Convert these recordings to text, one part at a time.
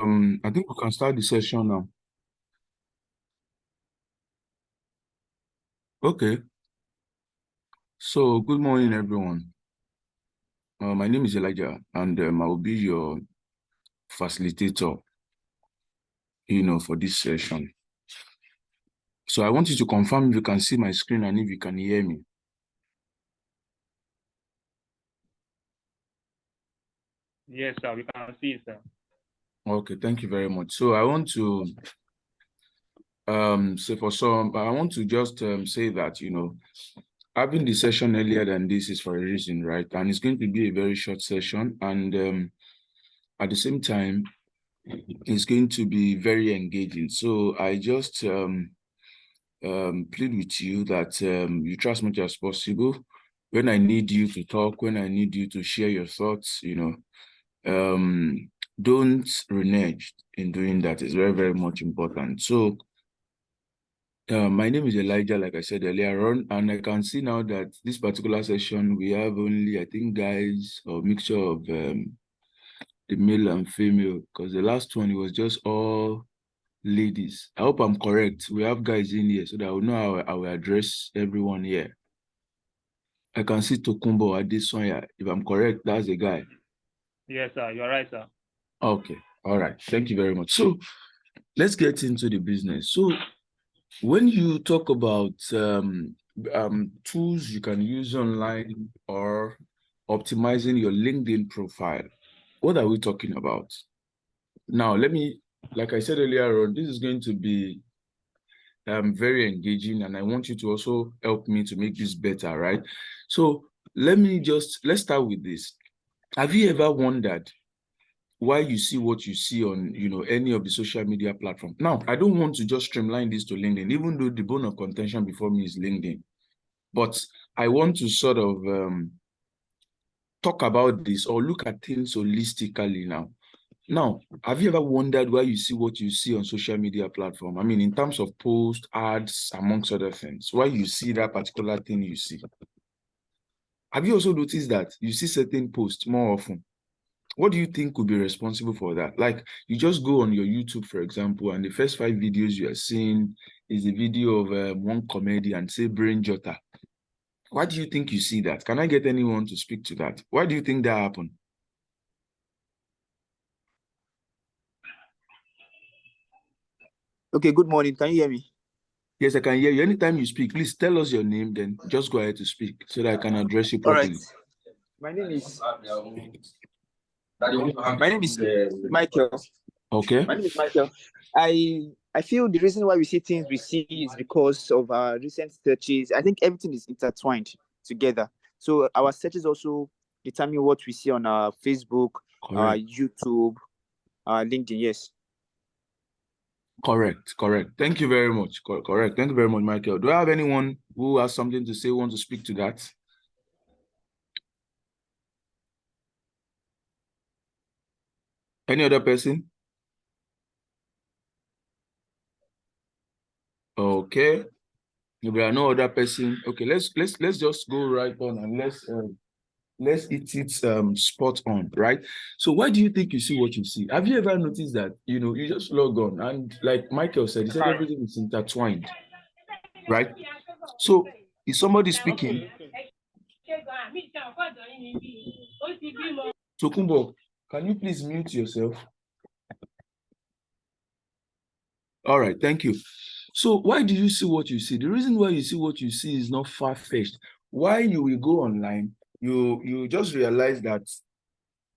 I think we can start the session now. Okay. So, good morning, everyone. My name is Elijah, and I will be your facilitator, for this session. So, I want you to confirm if you can see my screen and if you can hear me. Yes, sir. We can see it, sir. Okay, thank you very much. So, I want to say for some, I want to just say that, having the session earlier than this is for a reason, right? And it's going to be a very short session, and at the same time, it's going to be very engaging. So I just plead with you that you try as much as possible. When I need you to talk, when I need you to share your thoughts, don't renege in doing that. It's very, very much important. So my name is Elijah, like I said earlier on, and I can see now that this particular session, we have only, I think, guys or mixture of the male and female, because the last one, it was just all ladies. I hope I'm correct. We have guys in here so that I will know how I will address everyone here. I can see Tokumbo Adesonya. If I'm correct, that's the guy. Yes, sir. You're right, sir. Okay. All right. Thank you very much. So let's get into the business. So when you talk about tools you can use online or optimizing your LinkedIn profile, what are we talking about? Now, like I said earlier on, this is going to be very engaging, and I want you to also help me to make this better, right? So let's start with this. Have you ever wondered why you see what you see on any of the social media platforms? Now, I don't want to just streamline this to LinkedIn, even though the bone of contention before me is LinkedIn, but I want to sort of talk about this or look at things holistically now. Now, have you ever wondered why you see what you see on social media platform? I mean, in terms of posts, ads, amongst other things, why you see that particular thing you see? Have you also noticed that you see certain posts more often? What do you think could be responsible for that? Like, you just go on your YouTube, for example, and the first 5 videos you are seeing is a video of one comedian, say Brain Jotter. Why do you think you see that? Can I get anyone to speak to that? Why do you think that happened? Okay, good morning. Can you hear me? Yes, I can hear you. Anytime you speak, please tell us your name, then just go ahead to speak so that I can address you All properly. right. My name is Michael. Okay. My name is Michael. I feel the reason why we see things we see is because of our recent searches. I think everything is intertwined together. So our searches also determine what we see on our Facebook, our YouTube, our LinkedIn. Yes. Correct. Thank you very much. Correct. Thank you very much, Michael. Do I have anyone who has something to say, want to speak to that? Any other person? Okay. If there are no other person, okay, let's just go right on and let's hit it spot on, right? So why do you think you see what you see? Have you ever noticed that you just log on and, like Michael said, he said everything is intertwined, right? So is somebody speaking? Tokumbo, can you please mute yourself? All right, thank you. So why do you see what you see? The reason why you see what you see is not far-fetched. Why you will go online, you just realize that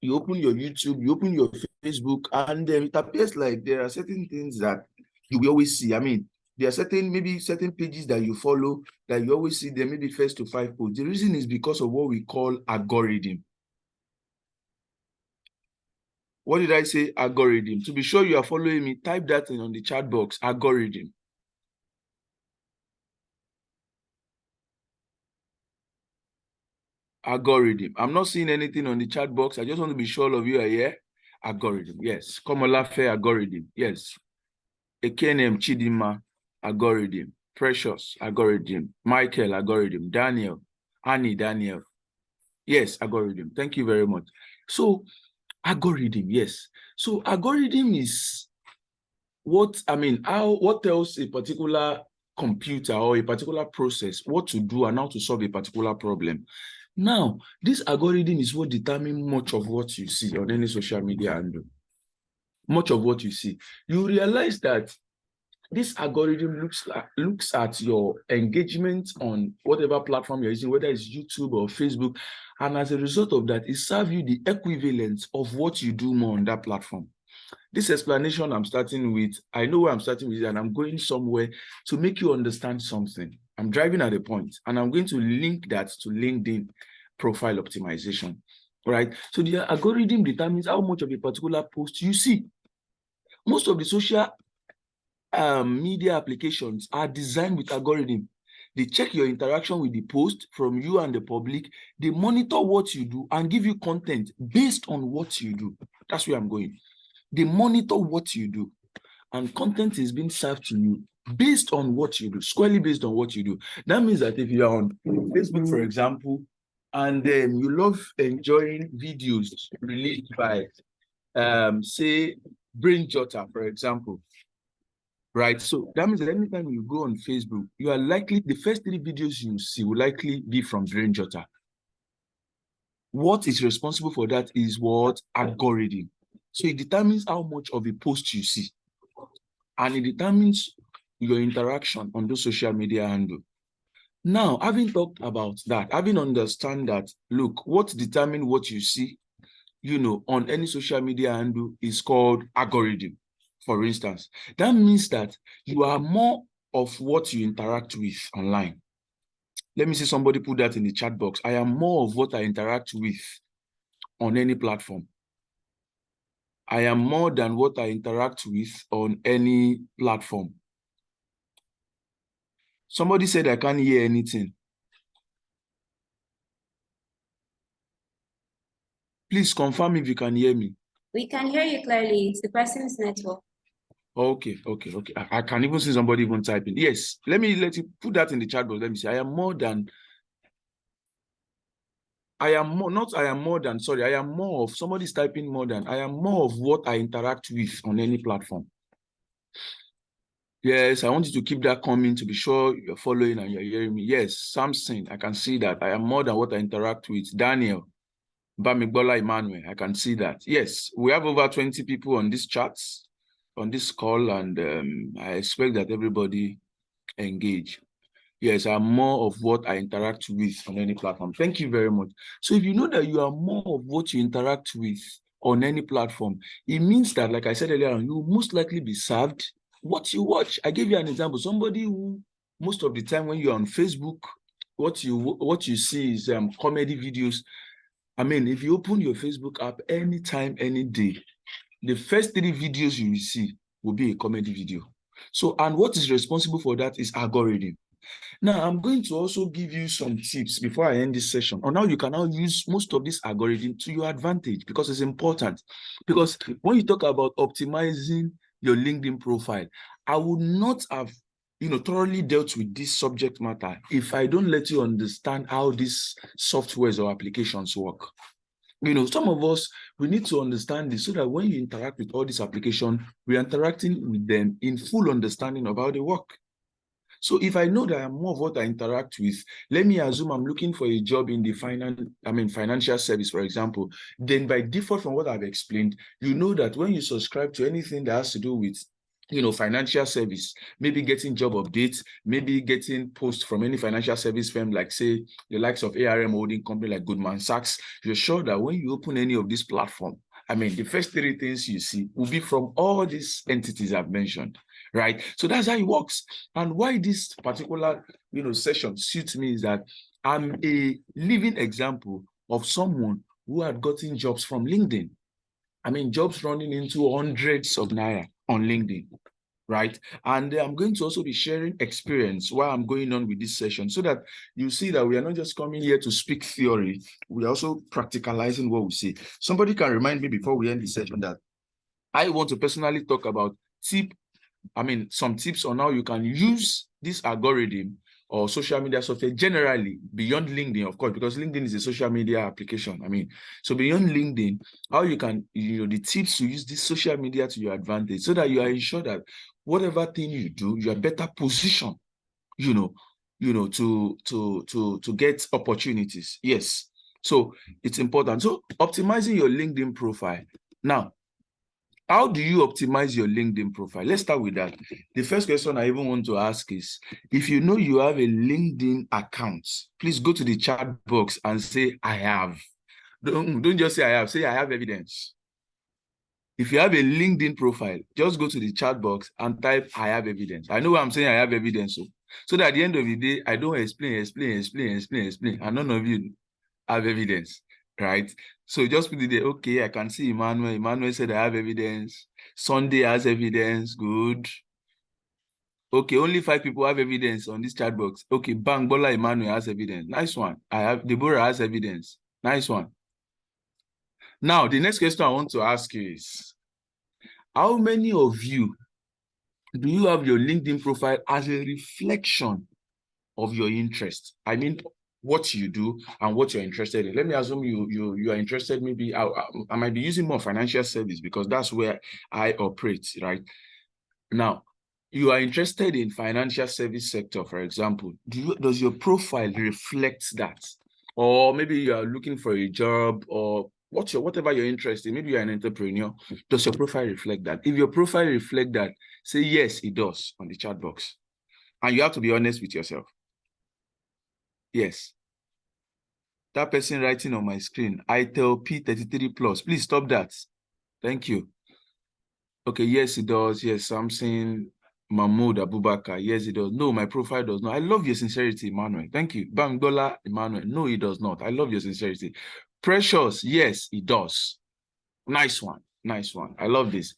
you open your YouTube, you open your Facebook, and then it appears like there are certain things that you will always see. I mean, there are certain pages that you follow that you always see them, maybe first to 5 posts. The reason is because of what we call algorithm. What did I say? Algorithm. To be sure you are following me, type that in on the chat box, algorithm. Algorithm. I'm not seeing anything on the chat box. I just want to be sure all of you are here. Algorithm. Yes. Komolafe algorithm. Yes. Ekenem Chidima algorithm. Precious algorithm. Michael algorithm. Daniel. Annie Daniel. Yes, algorithm. Thank you very much. So Algorithm, yes. So algorithm is what tells a particular computer or a particular process what to do and how to solve a particular problem. Now, this algorithm is what determines much of what you see on any social media handle. Much of what you see. You realize that this algorithm looks at your engagement on whatever platform you're using, whether it's YouTube or Facebook, and as a result of that, it serves you the equivalent of what you do more on that platform. This explanation I'm starting with, I know where I'm starting with, and I'm going somewhere to make you understand something. I'm driving at a point, and I'm going to link that to LinkedIn profile optimization, right? So the algorithm determines how much of a particular post you see. Most of the social media applications are designed with algorithm. They check your interaction with the post from you and the public. They monitor what you do and give you content based on what you do. That's where I'm going. They monitor what you do, and content is being served to you based on what you do, squarely based on what you do. That means that if you are on Facebook, for example, and then you love enjoying videos released by, say, Brain Jotter, for example, right? So that means that anytime you go on Facebook, you are likely, the first 3 videos you see will likely be from Brain Jotter. What is responsible for that is what? Algorithm. So it determines how much of a post you see, and it determines your interaction on those social media handle. Now, having talked about that, having understand that, look, what determines what you see, on any social media handle is called algorithm, for instance. That means that you are more of what you interact with online. Let me see somebody put that in the chat box. I am more of what I interact with on any platform. I am more than what I interact with on any platform. Somebody said I can't hear anything. Please confirm if you can hear me. We can hear you clearly. It's the person's network. Okay. I can even see somebody even typing. Yes, let you put that in the chat box. Let me see. I am more of, somebody's typing more than, I am more of what I interact with on any platform. Yes, I want you to keep that coming to be sure you're following and you're hearing me. Yes, Samson, I can see that. I am more than what I interact with. Daniel, Bamigbola Emmanuel, I can see that. Yes, we have over 20 people on this chat, on this call, and I expect that everybody engage. Yes, I'm more of what I interact with on any platform. Thank you very much. So if you know that you are more of what you interact with on any platform, it means that, like I said earlier on, you will most likely be served what you watch. I gave you an example. Somebody who, most of the time when you're on Facebook, what you see is comedy videos. I mean, if you open your Facebook app anytime, any day, the first 3 videos you will see will be a comedy video. So, and what is responsible for that is algorithm. Now, I'm going to also give you some tips before I end this session on how you can now use most of this algorithm to your advantage, because it's important. Because when you talk about optimizing your LinkedIn profile, I would not have thoroughly dealt with this subject matter if I don't let you understand how these softwares or applications work. Some of us, we need to understand this so that when you interact with all these applications, we're interacting with them in full understanding of how they work. So if I know that I'm more of what I interact with, let me assume I'm looking for a job in the financial service, for example, then by default from what I've explained, you know that when you subscribe to anything that has to do with financial service, maybe getting job updates, maybe getting posts from any financial service firm, like say the likes of ARM holding company like Goldman Sachs, you're sure that when you open any of these platforms, the first 3 things you see will be from all these entities I've mentioned, right? So that's how it works. And why this particular, session suits me is that I'm a living example of someone who had gotten jobs from LinkedIn. Jobs running into hundreds of naira on LinkedIn, right? And I'm going to also be sharing experience while I'm going on with this session so that you see that we are not just coming here to speak theory, we are also practicalizing what we say. Somebody can remind me before we end the session that I want to personally talk about some tips on how you can use this algorithm or social media software generally, beyond LinkedIn, of course, because LinkedIn is a social media application. I mean, so beyond LinkedIn, how you can, the tips to use this social media to your advantage so that you are ensured that whatever thing you do, you are better positioned, to get opportunities. Yes. So it's important. So optimizing your LinkedIn profile. Now, how do you optimize your LinkedIn profile? Let's start with that. The first question I even want to ask is, if you know you have a LinkedIn account, please go to the chat box and say, I have. Don't just say I have, say I have evidence. If you have a LinkedIn profile, just go to the chat box and type, I have evidence. I know what I'm saying, I have evidence. So that at the end of the day, I don't explain, and none of you have evidence, right? So just put it there. Okay, I can see Emmanuel. Emmanuel said I have evidence. Sunday has evidence. Good. Okay, only 5 people have evidence on this chat box. Okay, Bang Bola Emmanuel has evidence. Nice one. I have Deborah has evidence. Nice one. Now, the next question I want to ask you is, how many of you do you have your LinkedIn profile as a reflection of your interest? I mean, what you do and what you're interested in. Let me assume you are interested, maybe I might be using more financial service because that's where I operate, right? Now, you are interested in financial service sector, for example. Does your profile reflect that? Or maybe you are looking for a job, or whatever you're interested in, maybe you're an entrepreneur. Does your profile reflect that? If your profile reflect that, say yes, it does on the chat box. And you have to be honest with yourself. Yes. That person writing on my screen, ITEL P33 plus. Please stop that. Thank you. Okay, yes, it does. Yes, Samson Mahmoud Abubakar. Yes, it does. No, my profile does not. I love your sincerity, Emmanuel. Thank you. Bangdola Emmanuel. No, it does not. I love your sincerity. Precious. Yes, it does. Nice one. Nice one. I love this.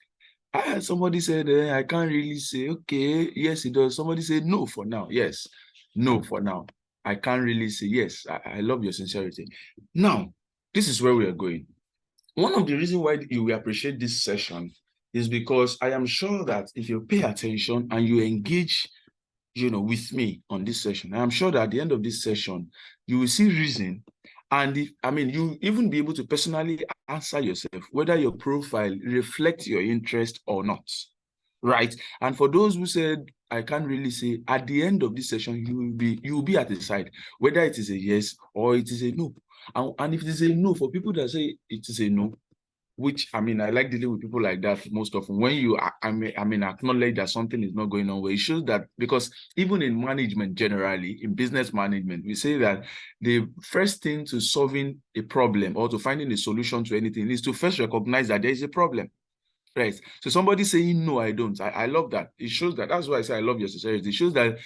Somebody said, I can't really say, okay, yes, it does. Somebody said, no, for now. Yes, no, for now. I can't really say, yes, I love your sincerity. Now, this is where we are going. One of the reasons why we appreciate this session is because I am sure that if you pay attention and you engage, with me on this session, I'm sure that at the end of this session, you will see reason. And you even be able to personally answer yourself whether your profile reflects your interest or not, right? And for those who said, I can't really say, at the end of this session, you will be at the side, whether it is a yes or it is a no. And if it is a no, for people that say it is a no, which, I like dealing with people like that most often. When you, acknowledge that something is not going on, where it shows that, because even in management generally, in business management, we say that the first thing to solving a problem or to finding a solution to anything is to first recognize that there is a problem. Right. So somebody saying, no, I don't. I love that. It shows that. That's why I say I love your sincerity. It shows that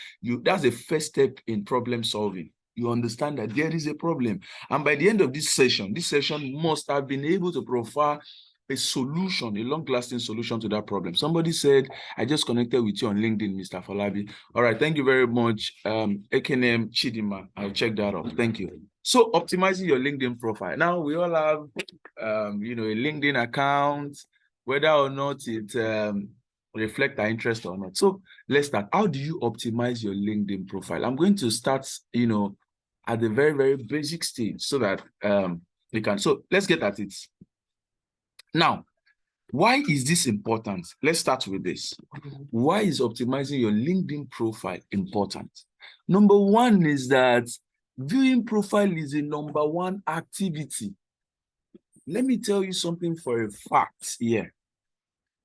that's the first step in problem solving. You understand that there is a problem. And by the end of this session must have been able to provide a solution, a long-lasting solution to that problem. Somebody said, I just connected with you on LinkedIn, Mr. Falabi. All right. Thank you very much. AKNM Chidima. I'll check that out. Thank you. So optimizing your LinkedIn profile. Now we all have, a LinkedIn account, whether or not it reflect our interest or not. So let's start. How do you optimize your LinkedIn profile? I'm going to start, at the very, very basic stage so that we can. So let's get at it. Now, why is this important? Let's start with this. Why is optimizing your LinkedIn profile important? Number one is that viewing profile is a number one activity. Let me tell you something for a fact here.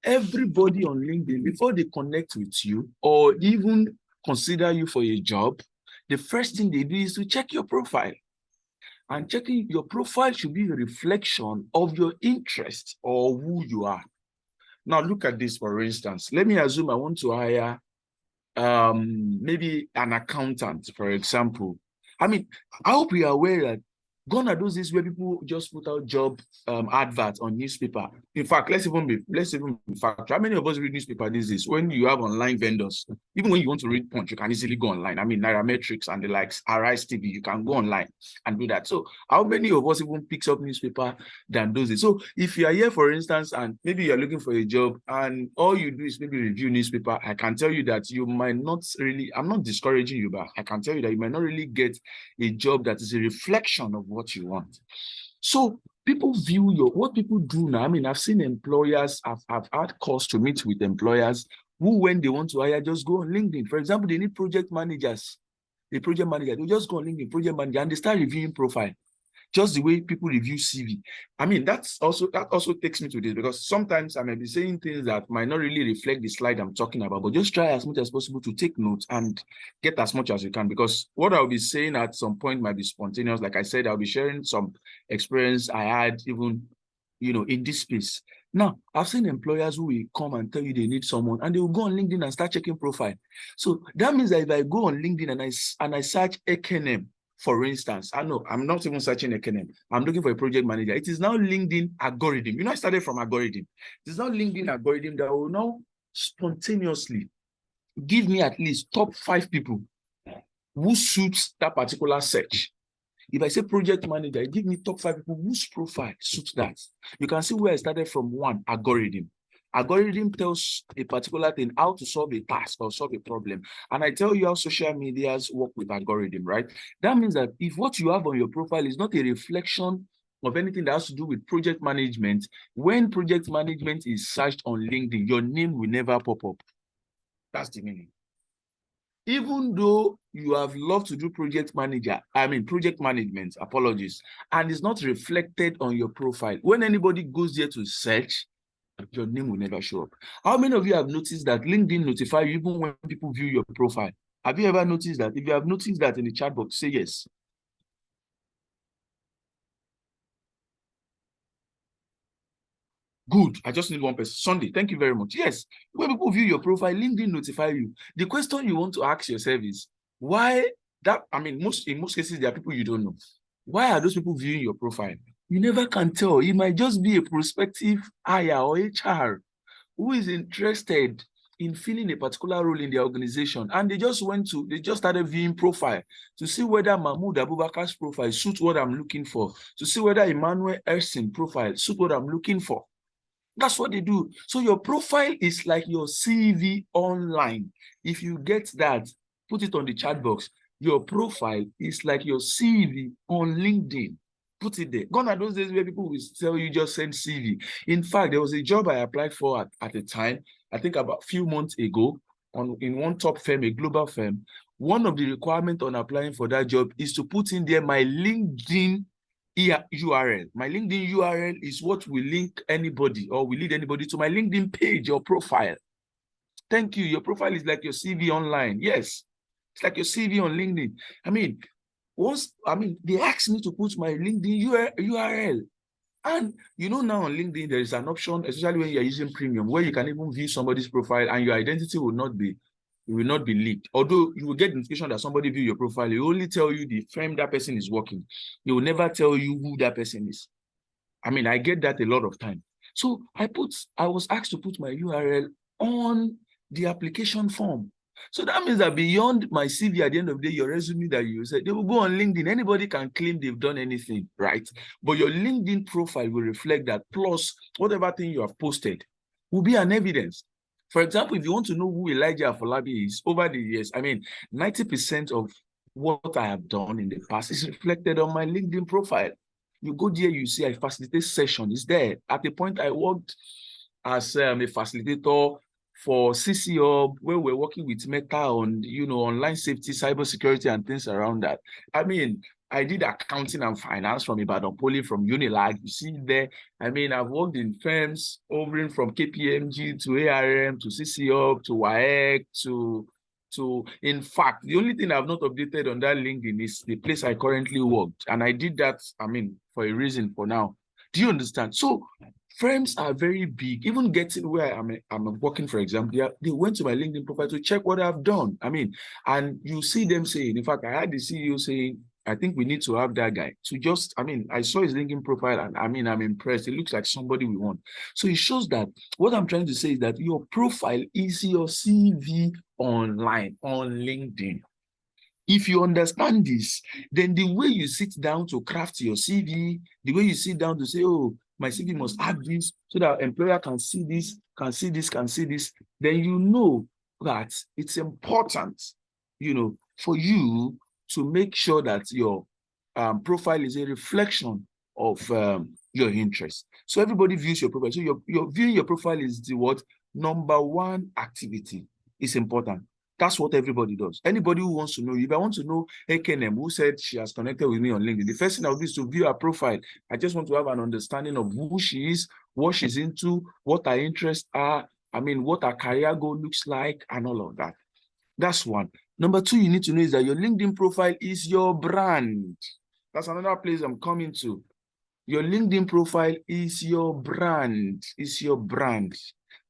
Everybody on LinkedIn, before they connect with you or even consider you for a job, the first thing they do is to check your profile. And checking your profile should be a reflection of your interest or who you are. Now, look at this, for instance. Let me assume I want to hire maybe an accountant, for example. I hope you are aware that Gone are those days where people just put out job adverts on newspaper. In fact, let's even be fact. How many of us read newspaper these days? When you have online vendors, even when you want to read Punch, you can easily go online. I mean, Nairametrics and the likes, Arise TV, you can go online and do that. So how many of us even picks up newspaper than those days? So if you are here, for instance, and maybe you're looking for a job and all you do is maybe review newspaper, I can tell you that you might not really, I'm not discouraging you, but I can tell you that you might not really get a job that is a reflection of what you want. So people view what people do now. I mean, I've seen employers, I've had calls to meet with employers who, when they want to hire, just go on LinkedIn. For example, they need project managers. The project manager, they just go on LinkedIn, project manager, and they start reviewing profile. Just the way people review CV. I mean, that also takes me to this, because sometimes I may be saying things that might not really reflect the slide I'm talking about, but just try as much as possible to take notes and get as much as you can, because what I'll be saying at some point might be spontaneous. Like I said, I'll be sharing some experience I had even, in this space. Now, I've seen employers who will come and tell you they need someone, and they will go on LinkedIn and start checking profile. So that means that if I go on LinkedIn and I search AKNM, for instance, I know I'm not even searching AKNM. I'm looking for a project manager. It is now LinkedIn algorithm. I started from algorithm. It is now LinkedIn algorithm that will now spontaneously give me at least top 5 people who suits that particular search. If I say project manager, give me top 5 people whose profile suits that. You can see where I started from. 1, algorithm. Algorithm tells a particular thing, how to solve a task or solve a problem. And I tell you how social medias work with algorithm, right? That means that if what you have on your profile is not a reflection of anything that has to do with project management, when project management is searched on LinkedIn, your name will never pop up. That's the meaning. Even though you have loved to do project management, apologies, and it's not reflected on your profile, when anybody goes there to search, your name will never show up. How many of you have noticed that LinkedIn notify you even when people view your profile? Have you ever noticed that? If you have noticed that in the chat box, say yes. Good. I just need one person. Sunday, thank you very much. Yes, when people view your profile, LinkedIn notify you. The question you want to ask yourself is, why that? I mean, in most cases, there are people you don't know. Why are those people viewing your profile? You never can tell. It might just be a prospective hire or HR who is interested in filling a particular role in the organization, and they just started viewing profile to see whether Mahmoud Abubakar's profile suits what I'm looking for, to see whether Emmanuel Ersin profile suits what I'm looking for. That's what they do. So your profile is like your CV online. If you get that, put it on the chat box. Your profile is like your CV on LinkedIn. Put it there. Gone are those days where people will tell you just send CV. In fact, there was a job I applied for at the time, I think about a few months ago, in one top firm, a global firm. One of the requirements on applying for that job is to put in there my LinkedIn URL. My LinkedIn URL is what will link anybody or will lead anybody to my LinkedIn page or profile. Thank you. Your profile is like your CV online. Yes, it's like your CV on LinkedIn. They asked me to put my LinkedIn URL. And now on LinkedIn, there is an option, especially when you're using premium, where you can even view somebody's profile and your identity will not be leaked. Although you will get notification that somebody view your profile, it will only tell you the firm that person is working. It will never tell you who that person is. I mean, I get that a lot of time. So I was asked to put my URL on the application form. So that means that beyond my CV, at the end of the day, your resume that you said, they will go on LinkedIn. Anybody can claim they've done anything, right? But your LinkedIn profile will reflect that. Plus, whatever thing you have posted will be an evidence. For example, if you want to know who Elijah Afolabi is over the years, 90% of what I have done in the past is reflected on my LinkedIn profile. You go there, you see I facilitate session. It's there. At the point I worked as a facilitator for CC Hub, where we're working with Meta on, online safety, cybersecurity, and things around that. I did accounting and finance from Ibadan Poly, from Unilag. You see there. I've worked in firms hovering from KPMG to ARM to CC Hub to WAEC in fact, the only thing I've not updated on that LinkedIn is the place I currently worked. And I did that, for a reason for now. Do you understand? So firms are very big. Even getting where I'm working, for example, they went to my LinkedIn profile to check what I've done. And you see them saying, in fact, I had the CEO saying, I think we need to have that guy to just, I mean, I saw his LinkedIn profile and I mean, I'm impressed. It looks like somebody we want. So it shows that what I'm trying to say is that your profile is your CV online on LinkedIn. If you understand this, then the way you sit down to craft your CV, the way you sit down to say, oh, my CV must have this so that employer can see this, can see this, can see this, then you know that it's important, you know, for you to make sure that your profile is a reflection of your interest. So everybody views your profile. So your viewing your profile is the what? Number one activity. Is important. That's what everybody does. Anybody who wants to know, if I want to know AKNM, who said she has connected with me on LinkedIn, the first thing I'll do is to view her profile. I just want to have an understanding of who she is, what she's into, what her interests are, I mean, what her career goal looks like, and all of that. That's one. Number two, you need to know is that your LinkedIn profile is your brand. That's another place I'm coming to. Your LinkedIn profile is your brand. Is your brand.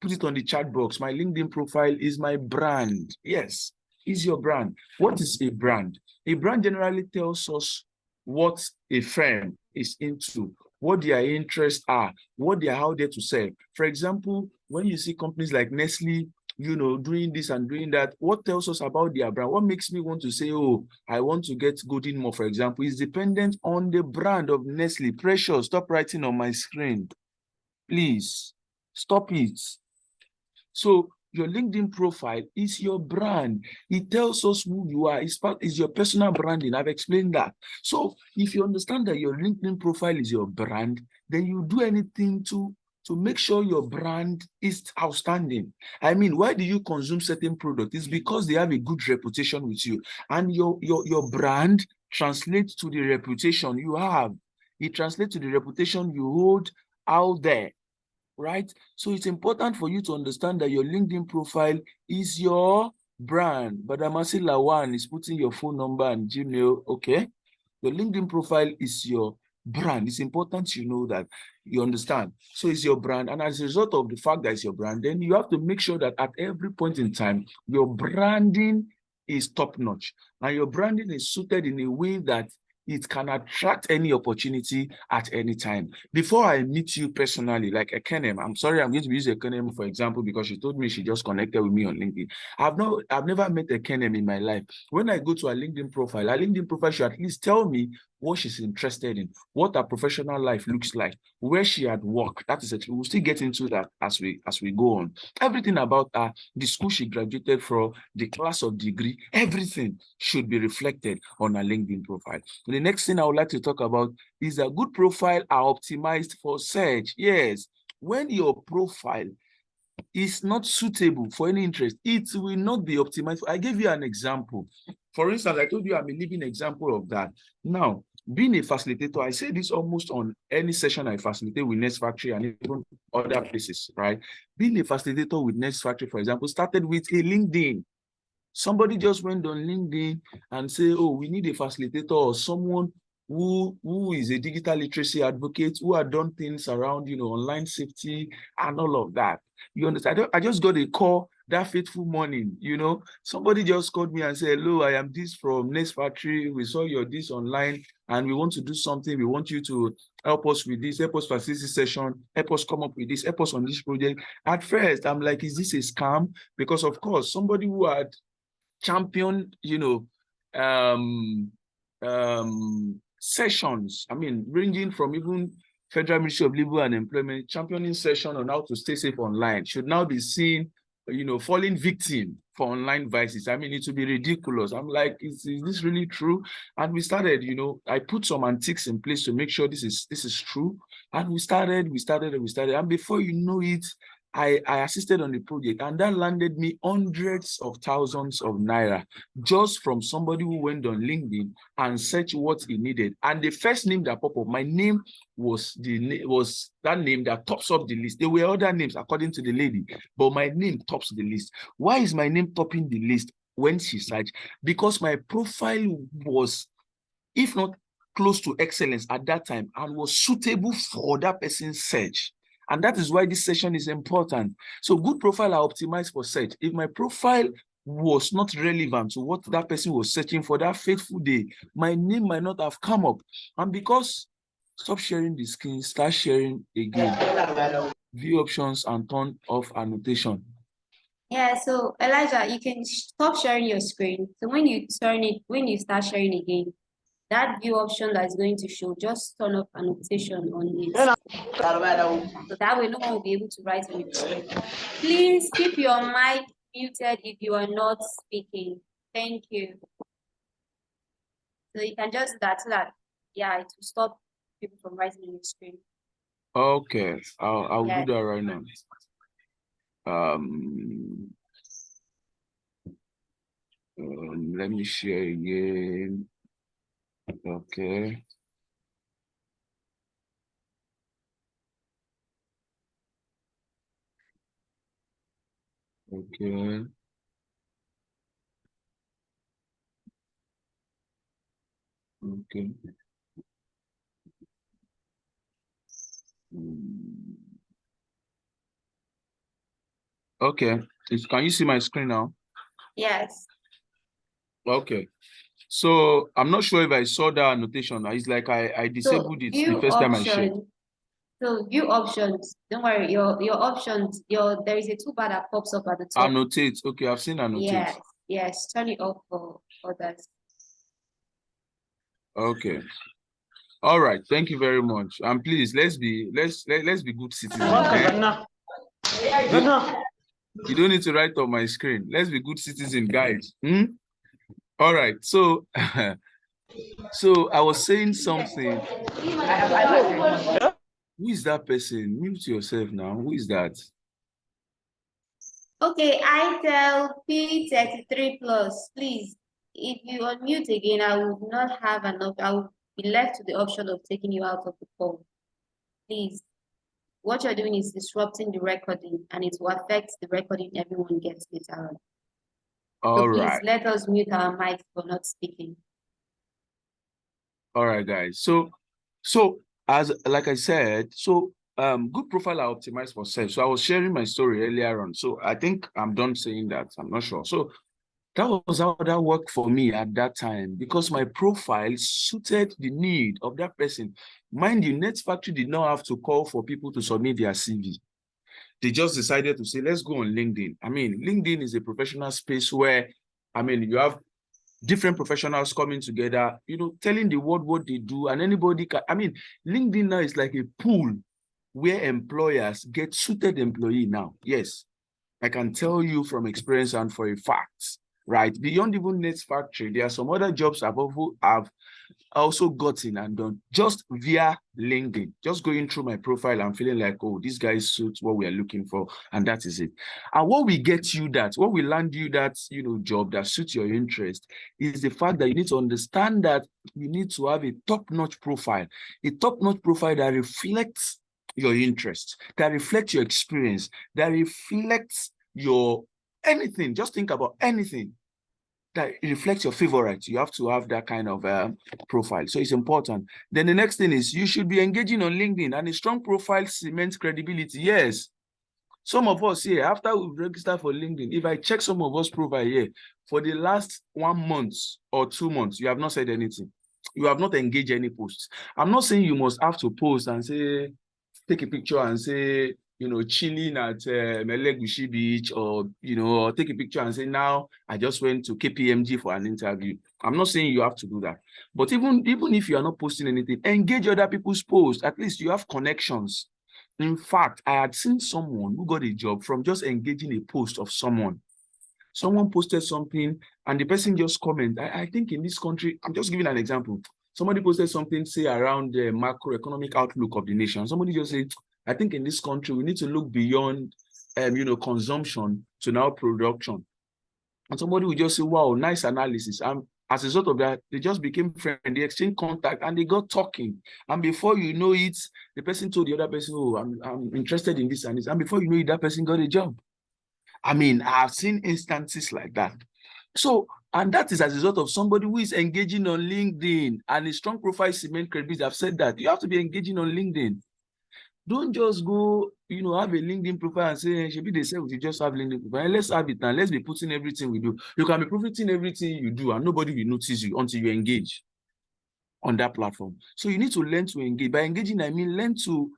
Put it on the chat box. My LinkedIn profile is my brand. Yes, is your brand. What is a brand? A brand generally tells us what a firm is into, what their interests are, what they are out there to sell. For example, when you see companies like Nestle, you know, doing this and doing that, what tells us about their brand? What makes me want to say, oh, I want to get Golden More, for example, is dependent on the brand of Nestle. Precious, stop writing on my screen. Please, stop it. So your LinkedIn profile is your brand. It tells us who you are. It's your personal branding. I've explained that. So if you understand that your LinkedIn profile is your brand, then you do anything to make sure your brand is outstanding. I mean, why do you consume certain products? It's because they have a good reputation with you. And your brand translates to the reputation you have. It translates to the reputation you hold out there. Right? So it's important for you to understand that your LinkedIn profile is your brand. Badamasi Lawan is putting your phone number and Gmail, okay? Your LinkedIn profile is your brand. It's important you know that, you understand. So it's your brand. And as a result of the fact that it's your brand, then you have to make sure that at every point in time, your branding is top-notch. And your branding is suited in a way that it can attract any opportunity at any time. Before I meet you personally, like Ekenem, I'm sorry, I'm going to use Ekenem for example, because she told me she just connected with me on LinkedIn. I've never met Ekenem in my life. When I go to her LinkedIn profile should at least tell me what she's interested in, what her professional life looks like, where she had worked. That is it. We'll still get into that as we go on. Everything about her, the school she graduated from, the class of degree, everything should be reflected on her LinkedIn profile. The next thing I would like to talk about is a good profile are optimized for search. Yes, when your profile is not suitable for any interest, it will not be optimized. I gave you an example. For instance, I told you I'm a living example of that. Now, being a facilitator, I say this almost on any session I facilitate with Next Factory and even other places, right? Being a facilitator with Next Factory, for example, started with a LinkedIn. Somebody just went on LinkedIn and say, oh, we need a facilitator or someone who is a digital literacy advocate, who had done things around, you know, online safety and all of that. You understand? I just got a call that fateful morning, you know, somebody just called me and said, hello, I am this from Next Factory. We saw your this online and we want to do something. We want you to help us with this, help us facilitate this session, help us come up with this, help us on this project. At first, I'm like, is this a scam? Because of course, somebody who had championed, you know, sessions, I mean, ranging from even Federal Ministry of Labor and Employment, championing session on how to stay safe online, should now be seen, you know, falling victim for online vices. I mean, it would be ridiculous. I'm like, is this really true? And we started, you know, I put some antiques in place to make sure this is true. And we started. And before you know it, I assisted on the project, and that landed me hundreds of thousands of naira just from somebody who went on LinkedIn and searched what he needed. And the first name that popped up, my name was that name that tops up the list. There were other names according to the lady, but my name tops the list. Why is my name topping the list when she searched? Because my profile was, if not close to excellence at that time, and was suitable for that person's search. And that is why this session is important. So good profile are optimized for search. If my profile was not relevant to what that person was searching for that fateful day, my name might not have come up. And because stop sharing the screen, start sharing again. View options and turn off annotation. Yeah, so Elijah, you can stop sharing your screen. So when you start sharing again, that view option that is going to show, just turn off annotation on it. So that way no one will be able to write on your screen. Please keep your mic muted if you are not speaking. Thank you. So you can just do that so that, yeah, it will stop people from writing on your screen. Okay, I'll Yeah. do that right now. Let me share again. Okay. Okay. Okay. Okay. Can you see my screen now? Yes. Okay. So I'm not sure if I saw that annotation. It's like I disabled it the first time I shared. So view options. Don't worry, your options, there is a toolbar that pops up at the top. Annotate. Okay, I've seen annotate. Yes. Turn it off for others. Okay. All right. Thank you very much. And please let's be good citizens. You don't need to write on my screen. Let's be good citizens, guys. All right. So so I was saying something. Who is that person? Mute yourself now. Who is that? Okay, ITEL P33 plus. Please, if you unmute again, I would not have enough. I will be left to the option of taking you out of the call. Please. What you're doing is disrupting the recording, and it will affect the recording everyone gets later on. All so right. Please let us mute our mics for not speaking. All right, guys. So as like I said, good profile are optimized for search. So I was sharing my story earlier on. So I think I'm done saying that. I'm not sure. So that was how that worked for me at that time, because my profile suited the need of that person. Mind you, Net Factory did not have to call for people to submit their CV. They just decided to say, let's go on LinkedIn. I mean, LinkedIn is a professional space where, I mean, you have different professionals coming together, telling the world what they do, and anybody can. I mean, LinkedIn now is like a pool where employers get suited employee now. Yes, I can tell you from experience and for a fact, right? Beyond even Net Factory, there are some other jobs I've also gotten and done just via LinkedIn, just going through my profile and feeling like, oh, this guy suits what we are looking for, and that is it. And what we land you that job that suits your interest is the fact that you need to understand that you need to have a top-notch profile that reflects your interest, that reflects your experience, that reflects your anything. Just think about anything that reflects your favorite. You have to have that kind of profile. So it's important. Then the next thing is you should be engaging on LinkedIn, and a strong profile cements credibility. Yes. Some of us here, after we've registered for LinkedIn, if I check some of us profile here, for the last 1 month or 2 months, you have not said anything. You have not engaged any posts. I'm not saying you must have to post and say, take a picture and say, chilling at Melegushi Beach, or, or take a picture and say, now I just went to KPMG for an interview. I'm not saying you have to do that. But even if you are not posting anything, engage other people's posts. At least you have connections. In fact, I had seen someone who got a job from just engaging a post of someone. Someone posted something and the person just comment. I think in this country, I'm just giving an example. Somebody posted something, say, around the macroeconomic outlook of the nation. Somebody just said, I think in this country, we need to look beyond, consumption to now production. And somebody would just say, wow, nice analysis. And as a result of that, they just became friends, they exchanged contact, and they got talking. And before you know it, the person told the other person, oh, I'm interested in this and this. And before you know it, that person got a job. I mean, I've seen instances like that. So, and that is as a result of somebody who is engaging on LinkedIn, and a strong profile cement credibility. I've said that you have to be engaging on LinkedIn. Don't just go, have a LinkedIn profile and say, should be the same, we just have LinkedIn profile. Let's have it and let's be putting everything we do. You can be profiting everything you do and nobody will notice you until you engage on that platform. So you need to learn to engage. By engaging, I mean learn to,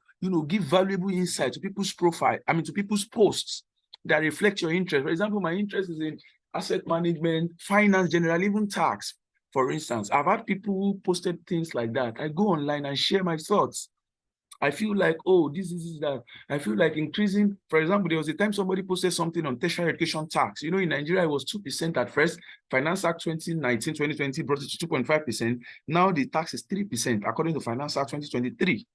give valuable insight to people's profile, to people's posts that reflect your interest. For example, my interest is in asset management, finance, generally, even tax. For instance, I've had people who posted things like that. I go online and share my thoughts. I feel like, oh, this is that. I feel like increasing, for example, there was a time somebody posted something on tertiary education tax. In Nigeria, it was 2% at first. Finance Act 2019, 2020 brought it to 2.5%. Now the tax is 3%, according to Finance Act 2023.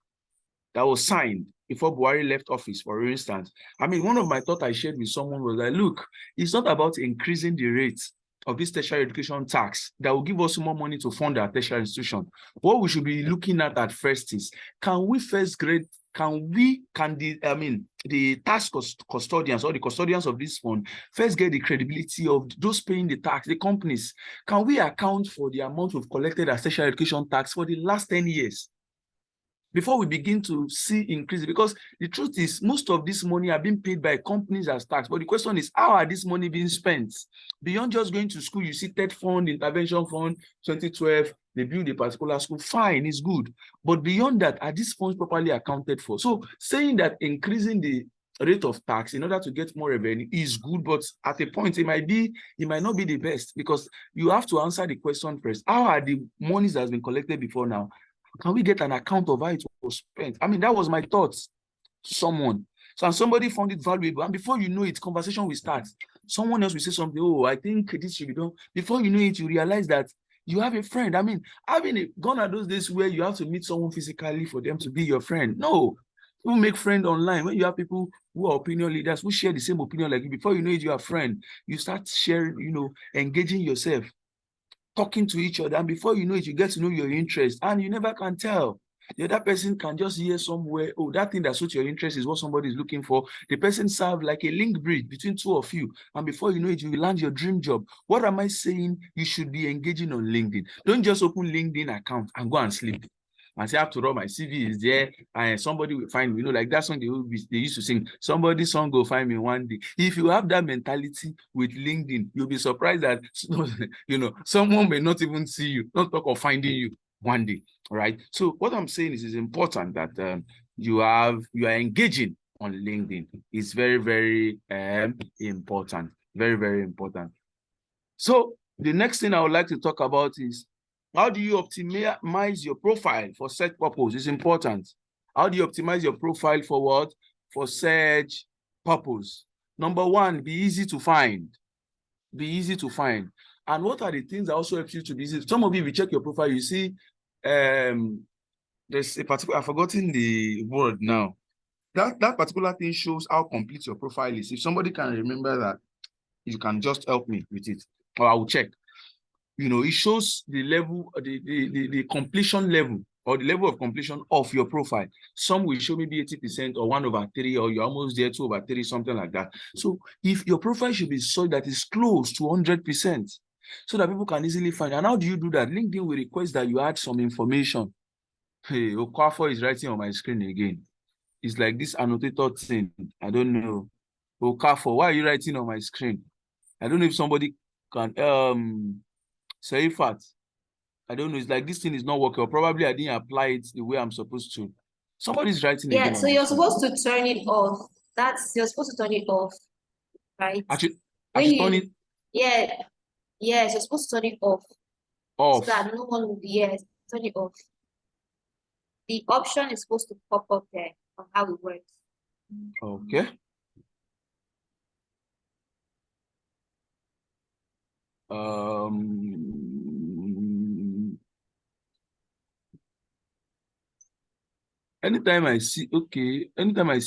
That was signed before Buhari left office, for instance. One of my thoughts I shared with someone was like, look, it's not about increasing the rates of this tertiary education tax that will give us more money to fund our tertiary institution. What we should be looking at first is, can the tax custodians or the custodians of this fund first get the credibility of those paying the tax, the companies? Can we account for the amount we've collected as tertiary education tax for the last 10 years? Before we begin to see increase, because the truth is most of this money are being paid by companies as tax. But the question is, how are this money being spent? Beyond just going to school, you see TED Fund, Intervention Fund, 2012, they build a particular school, fine, it's good. But beyond that, are these funds properly accounted for? So saying that increasing the rate of tax in order to get more revenue is good, but at a point it might not be the best, because you have to answer the question first. How are the monies that has been collected before now? Can we get an account of how it was spent? That was my thoughts to someone. So, and somebody found it valuable. And before you know it, conversation will start. Someone else will say something, oh, I think this should be done. Before you know it, you realize that you have a friend. Gone are those days where you have to meet someone physically for them to be your friend. No, you make friends online. When you have people who are opinion leaders, who share the same opinion like you, before you know it, you are a friend. You start sharing, engaging yourself, talking to each other, and before you know it, you get to know your interest, and you never can tell. The other person can just hear somewhere, oh, that thing that suits your interest is what somebody is looking for. The person serve like a link bridge between two of you, and before you know it, you will land your dream job. What am I saying? You should be engaging on LinkedIn. Don't just open LinkedIn account and go and sleep and say, after all, my CV is there, and somebody will find me. Like that song they used to sing, somebody's song will find me one day. If you have that mentality with LinkedIn, you'll be surprised that someone may not even see you, not talk of finding you one day. Right? So what I'm saying is, it's important that you are engaging on LinkedIn. It's very, very important. Very, very important. So the next thing I would like to talk about is, how do you optimize your profile for search purpose? It's important. How do you optimize your profile for what? For search purpose. Number one, be easy to find. Be easy to find. And what are the things that also help you to be easy? Some of you, if you check your profile, you see there's a particular, I've forgotten the word now. That particular thing shows how complete your profile is. If somebody can remember that, you can just help me with it, or I will check. It shows the level, the completion level, or the level of completion of your profile. Some will show maybe 80% or 1/3, or you're almost there, 2/3, something like that. So if your profile should be so that is close to 100%, so that people can easily find. And how do you do that? LinkedIn will request that you add some information. Hey, Okafor is writing on my screen again. It's like this annotator thing. I don't know. Okafor, why are you writing on my screen? I don't know if somebody can say fat. I don't know. It's like this thing is not working. Or probably I didn't apply it the way I'm supposed to. Somebody's writing again. Yeah, so you're supposed to turn it off. You're supposed to turn it off, right? I should turn it. Yeah, yes, you're supposed to turn it off. Off. So that no one will be, yes, turn it off. The option is supposed to pop up there on how it works. Okay. Anytime I see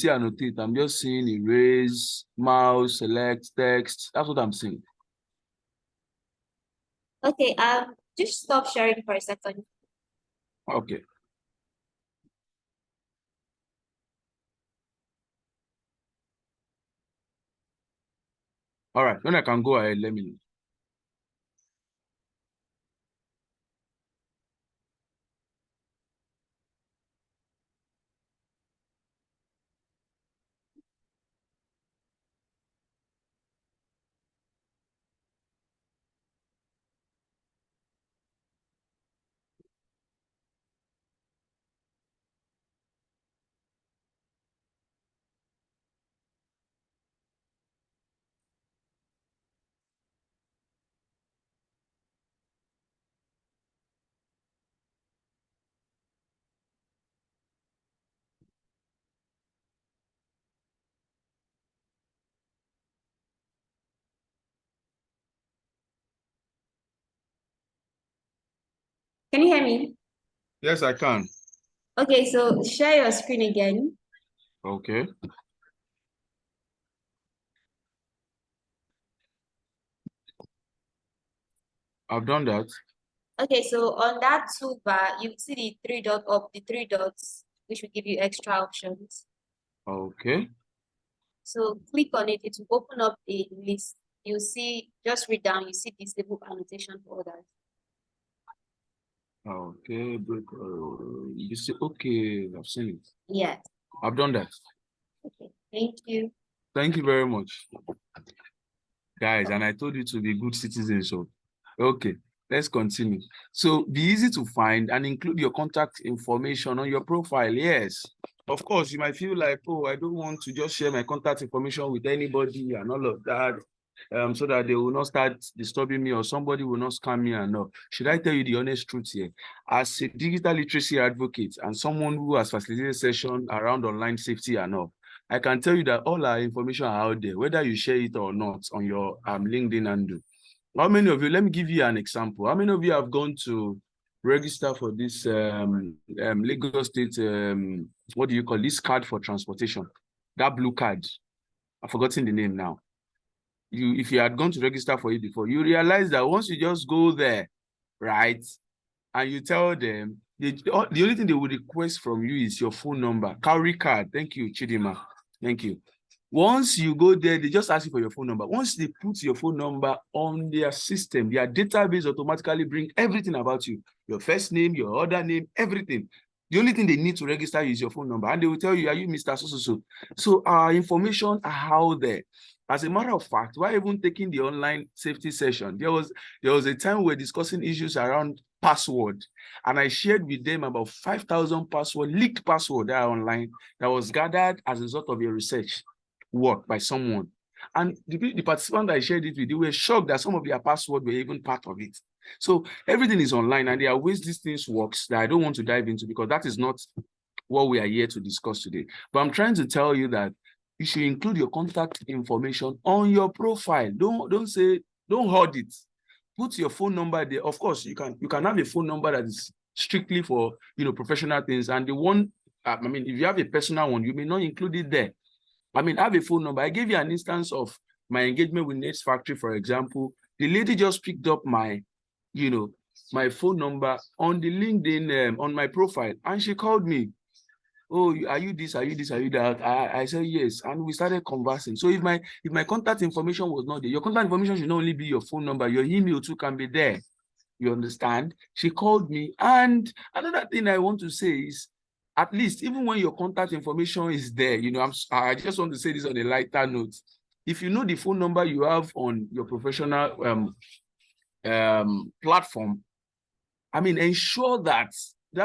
annotate, I'm just seeing erase, mouse, select, text. That's what I'm seeing. Okay, just stop sharing for a second. Okay. All right, when I can go ahead, let me know. Can you hear me? Yes, I can. Okay, so share your screen again. Okay. I've done that. Okay, so on that toolbar, you see the three dots, which will give you extra options. Okay. So click on it, it will open up a list. You see, just read down, you see disable annotation for others. Okay. You see, okay, I've seen it. Yes. I've done that. Okay, thank you. Thank you very much, guys. And I told you to be good citizens. So, okay, let's continue. So, be easy to find and include your contact information on your profile. Yes, of course, you might feel like, oh, I don't want to just share my contact information with anybody and all of that, so that they will not start disturbing me or somebody will not scam me and all. Should I tell you the honest truth here? As a digital literacy advocate and someone who has facilitated sessions around online safety and all, I can tell you that all our information are out there, whether you share it or not on your LinkedIn handle. How many of you, let me give you an example. How many of you have gone to register for this Lagos State, what do you call this card for transportation? That blue card. I've forgotten the name now. If you had gone to register for it before, you realize that once you just go there, right, and you tell them, the only thing they will request from you is your phone number, cowrie card. Thank you, Chidima. Thank you. Once you go there, they just ask you for your phone number. Once they put your phone number on their system, their database automatically bring everything about you, your first name, your other name, everything. The only thing they need to register is your phone number, and they will tell you, are you Mr. So? So our information are out there. As a matter of fact, while even taking the online safety session, there was a time we were discussing issues around password, and I shared with them about 5,000 leaked password that are online that was gathered as a result of your research work by someone. And the participants I shared it with, they were shocked that some of their passwords were even part of it. So everything is online, and there are ways these things works that I don't want to dive into because that is not what we are here to discuss today. But I'm trying to tell you that you should include your contact information on your profile. Don't hold it. Put your phone number there. Of course, you can have a phone number that is strictly for professional things, and the one, if you have a personal one, you may not include it there. Have a phone number. I gave you an instance of my engagement with Nate's Factory, for example. The lady just picked up my phone number on the LinkedIn, on my profile, and she called me. Oh, are you this? Are you this? Are you that? I said yes, and we started conversing. So if my contact information was not there, your contact information should not only be your phone number, your email too can be there. You understand? She called me, and another thing I want to say is, at least even when your contact information is there, I just want to say this on a lighter note. If you know the phone number you have on your professional platform, ensure that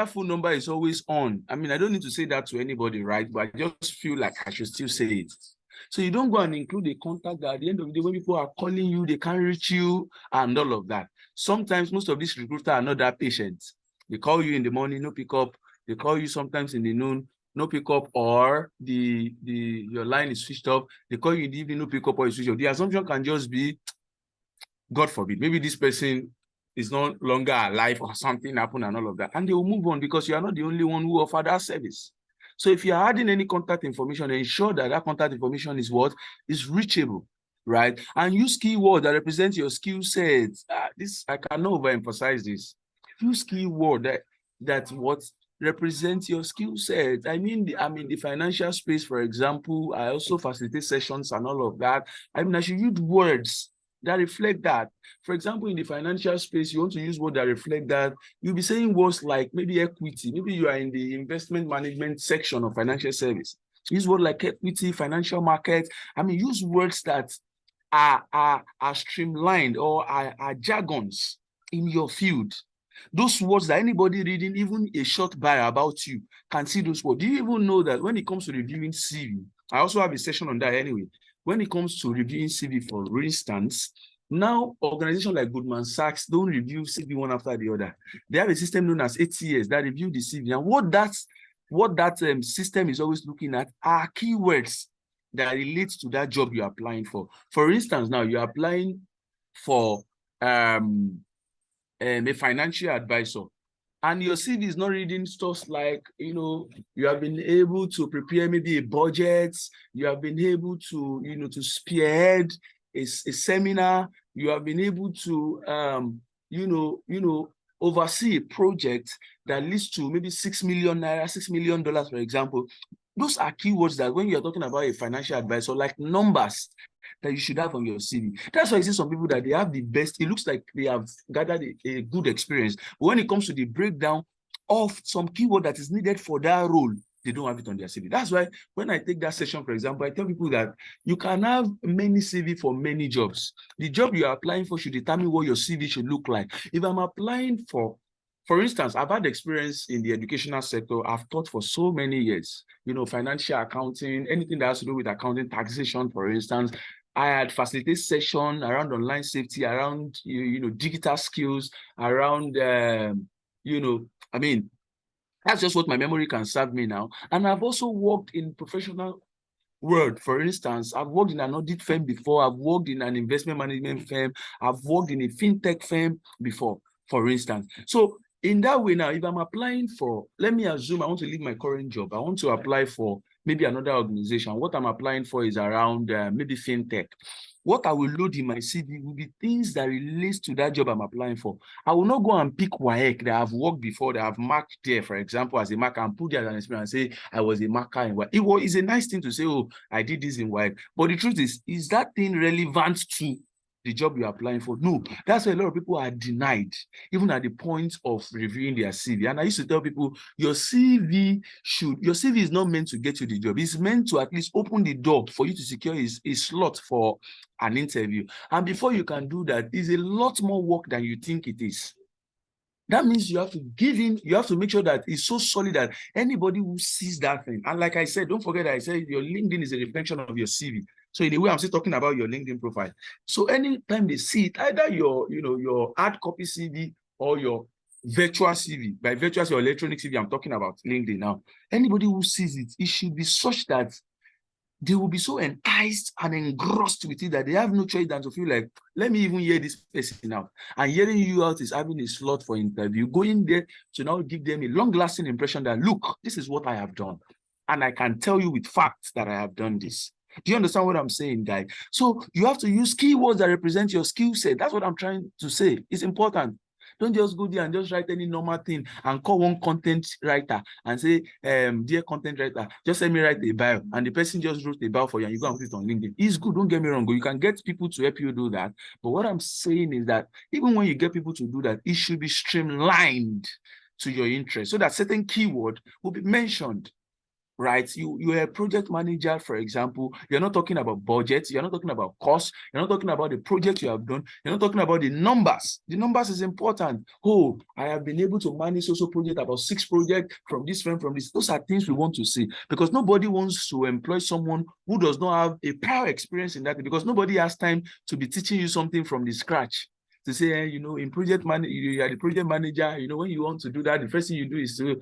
phone number is always on. I don't need to say that to anybody, right? But I just feel like I should still say it. So you don't go and include a contact that at the end of the day, when people are calling you, they can't reach you and all of that. Sometimes most of these recruiters are not that patient. They call you in the morning, no pick up. They call you sometimes in the noon, no pick up, or your line is switched off. They call you in the evening, no pick up, or you switch off. The assumption can just be, God forbid, maybe this person is no longer alive or something happened and all of that. And they will move on because you are not the only one who offer that service. So if you are adding any contact information, ensure that contact information is what is reachable, right? And use keywords that represent your skill sets. I cannot overemphasize this. Use keyword that what represents your skill set. The financial space, for example. I also facilitate sessions and all of that. I should use words that reflect that. For example, in the financial space, you want to use words that reflect that. You'll be saying words like maybe equity. Maybe you are in the investment management section of financial service. Use words like equity, financial market. Use words that are streamlined or are jargons in your field. Those words that anybody reading even a short bio about you can see those words. Do you even know that when it comes to reviewing CV, I also have a session on that anyway. When it comes to reviewing CV, for instance, now organizations like Goldman Sachs don't review CV one after the other. They have a system known as ATS that review the CV. And what that system is always looking at are keywords that relate to that job you're applying for. For instance, now you're applying for a financial advisor. and your CV is not reading stuff like, you have been able to prepare maybe a budget, you have been able to, to spearhead a seminar, you have been able to, oversee a project that leads to maybe 6 million naira, $6 million, for example. Those are keywords that when you're talking about a financial advisor, like numbers that you should have on your CV. That's why I see some people that they have the best, it looks like they have gathered a good experience. But when it comes to the breakdown of some keyword that is needed for that role, they don't have it on their CV. That's why when I take that session, for example, I tell people that you can have many CV for many jobs. The job you are applying for should determine what your CV should look like. If I'm applying for instance, I've had experience in the educational sector. I've taught for so many years, financial accounting, anything that has to do with accounting, taxation, for instance. I had facilitated session around online safety, around digital skills, around that's just what my memory can serve me now. And I've also worked in professional world. For instance, I've worked in an audit firm before. I've worked in an investment management firm. I've worked in a fintech firm before, for instance. So in that way now, if I'm applying for, let me assume I want to leave my current job. I want to apply for maybe another organization. What I'm applying for is around maybe fintech. What I will load in my CV will be things that relates to that job I'm applying for. I will not go and pick WAEC that I've worked before, that I've marked there, for example, as a marker, and put there as an experience and say I was a marker in WAEC. It's a nice thing to say, oh, I did this in WAEC. But the truth is that thing relevant to the job you're applying for? No. That's why a lot of people are denied, even at the point of reviewing their CV. And I used to tell people, your CV is not meant to get you the job. It's meant to at least open the door for you to secure a slot for an interview. And before you can do that, it's a lot more work than you think it is. That means you have to make sure that it's so solid that anybody who sees that thing, and like I said, don't forget that I said your LinkedIn is a reflection of your CV. So in a way, I'm still talking about your LinkedIn profile. So anytime they see it, either your hard copy CV or your virtual CV, by virtual or electronic CV, I'm talking about LinkedIn now. Anybody who sees it, it should be such that they will be so enticed and engrossed with it that they have no choice than to feel like, let me even hear this person out. And hearing you out is having a slot for interview, going there to now give them a long-lasting impression that, look, this is what I have done. And I can tell you with facts that I have done this. Do you understand what I'm saying, guys? So you have to use keywords that represent your skill set. That's what I'm trying to say. It's important. Don't just go there and just write any normal thing and call one content writer and say, dear content writer, just let me write a bio. And the person just wrote a bio for you and you go and put it on LinkedIn. It's good, don't get me wrong. You can get people to help you do that. But what I'm saying is that even when you get people to do that, it should be streamlined to your interest so that certain keyword will be mentioned. Right? You're a project manager, for example. You're not talking about budgets. You're not talking about costs. You're not talking about the project you have done. You're not talking about the numbers. The numbers is important. Oh, I have been able to manage also project, about 6 projects from this firm, from this. Those are things we want to see because nobody wants to employ someone who does not have a prior experience in that because nobody has time to be teaching you something from the scratch. To say, in project manager, you are the project manager, when you want to do that, the first thing you do is to,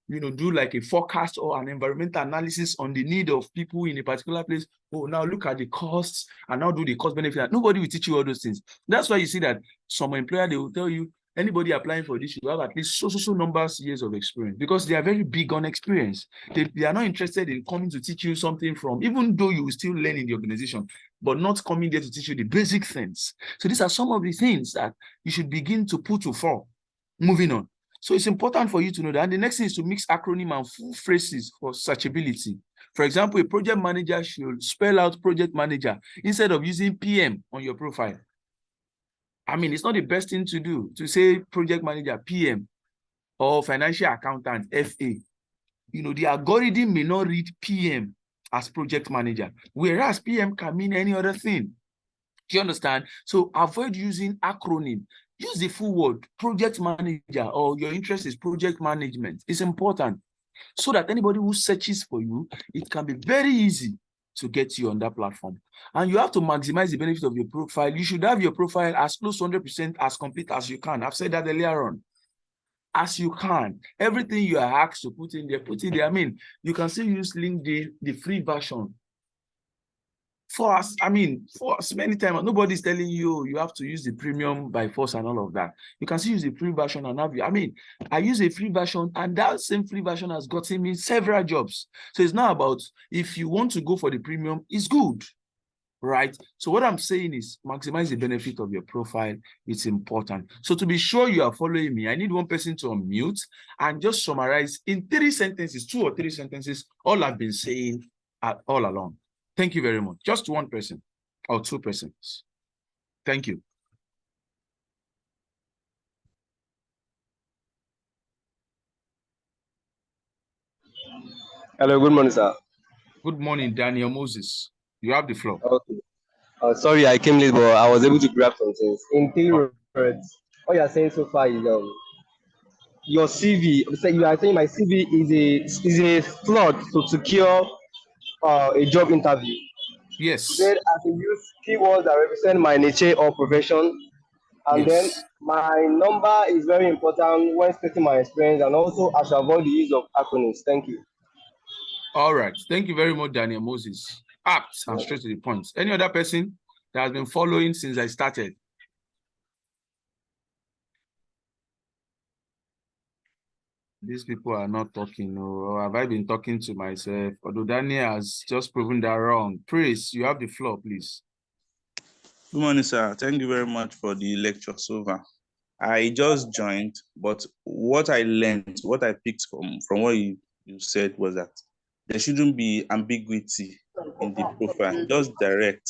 do like a forecast or an environmental analysis on the need of people in a particular place. Oh, now look at the costs and now do the cost benefit. Nobody will teach you all those things. That's why you see that some employer, they will tell you, anybody applying for this, you have at least so numbers years of experience because they are very big on experience. They are not interested in coming to teach you something from, even though you will still learn in the organization, but not coming there to teach you the basic things. So these are some of the things that you should begin to put to fore. Moving on. So it's important for you to know that. And the next thing is to mix acronym and full phrases for searchability. For example, a project manager should spell out project manager instead of using PM on your profile. I mean, it's not the best thing to do to say project manager, PM, or financial accountant, FA. The algorithm may not read PM as project manager, whereas PM can mean any other thing. Do you understand? So avoid using acronym. Use the full word, project manager, or your interest is project management. It's important so that anybody who searches for you, it can be very easy to get you on that platform. And you have to maximize the benefit of your profile. You should have your profile as close to 100% as complete as you can. I've said that earlier on. As you can. Everything you are asked to put in there, put in there. I mean, you can still use LinkedIn, the free version, force. I mean, force many times. Nobody's telling you you have to use the premium by force and all of that. You can still use the free version and have you. I mean, I use a free version, and that same free version has gotten me several jobs. So it's not about if you want to go for the premium, it's good, right? So what I'm saying is maximize the benefit of your profile. It's important. So to be sure you are following me, I need one person to unmute and just summarize in 3 sentences, 2 or 3 sentences, all I've been saying all along. Thank you very much. Just one person or 2 persons. Thank you. Hello, good morning, sir. Good morning, Daniel Moses. You have the floor. Okay. Sorry, I came late, but I was able to grab some things. In 3 words, all you're saying so far is your CV. You are saying my CV is a flood to secure a job interview. Yes. Then I can use keywords that represent my nature or profession, and then Yes. my number is very important when stating my experience, and also I should avoid the use of acronyms. Thank you. All right. Thank you very much, Daniel Moses. Apt and straight to the point. Any other person that has been following since I started? These people are not talking, or have I been talking to myself? Although Daniel has just proven that wrong. Praise, you have the floor, please. Good morning, sir. Thank you very much for the lecture so far. I just joined, but what I learned, what I picked from what you said was that there shouldn't be ambiguity in the profile, just direct.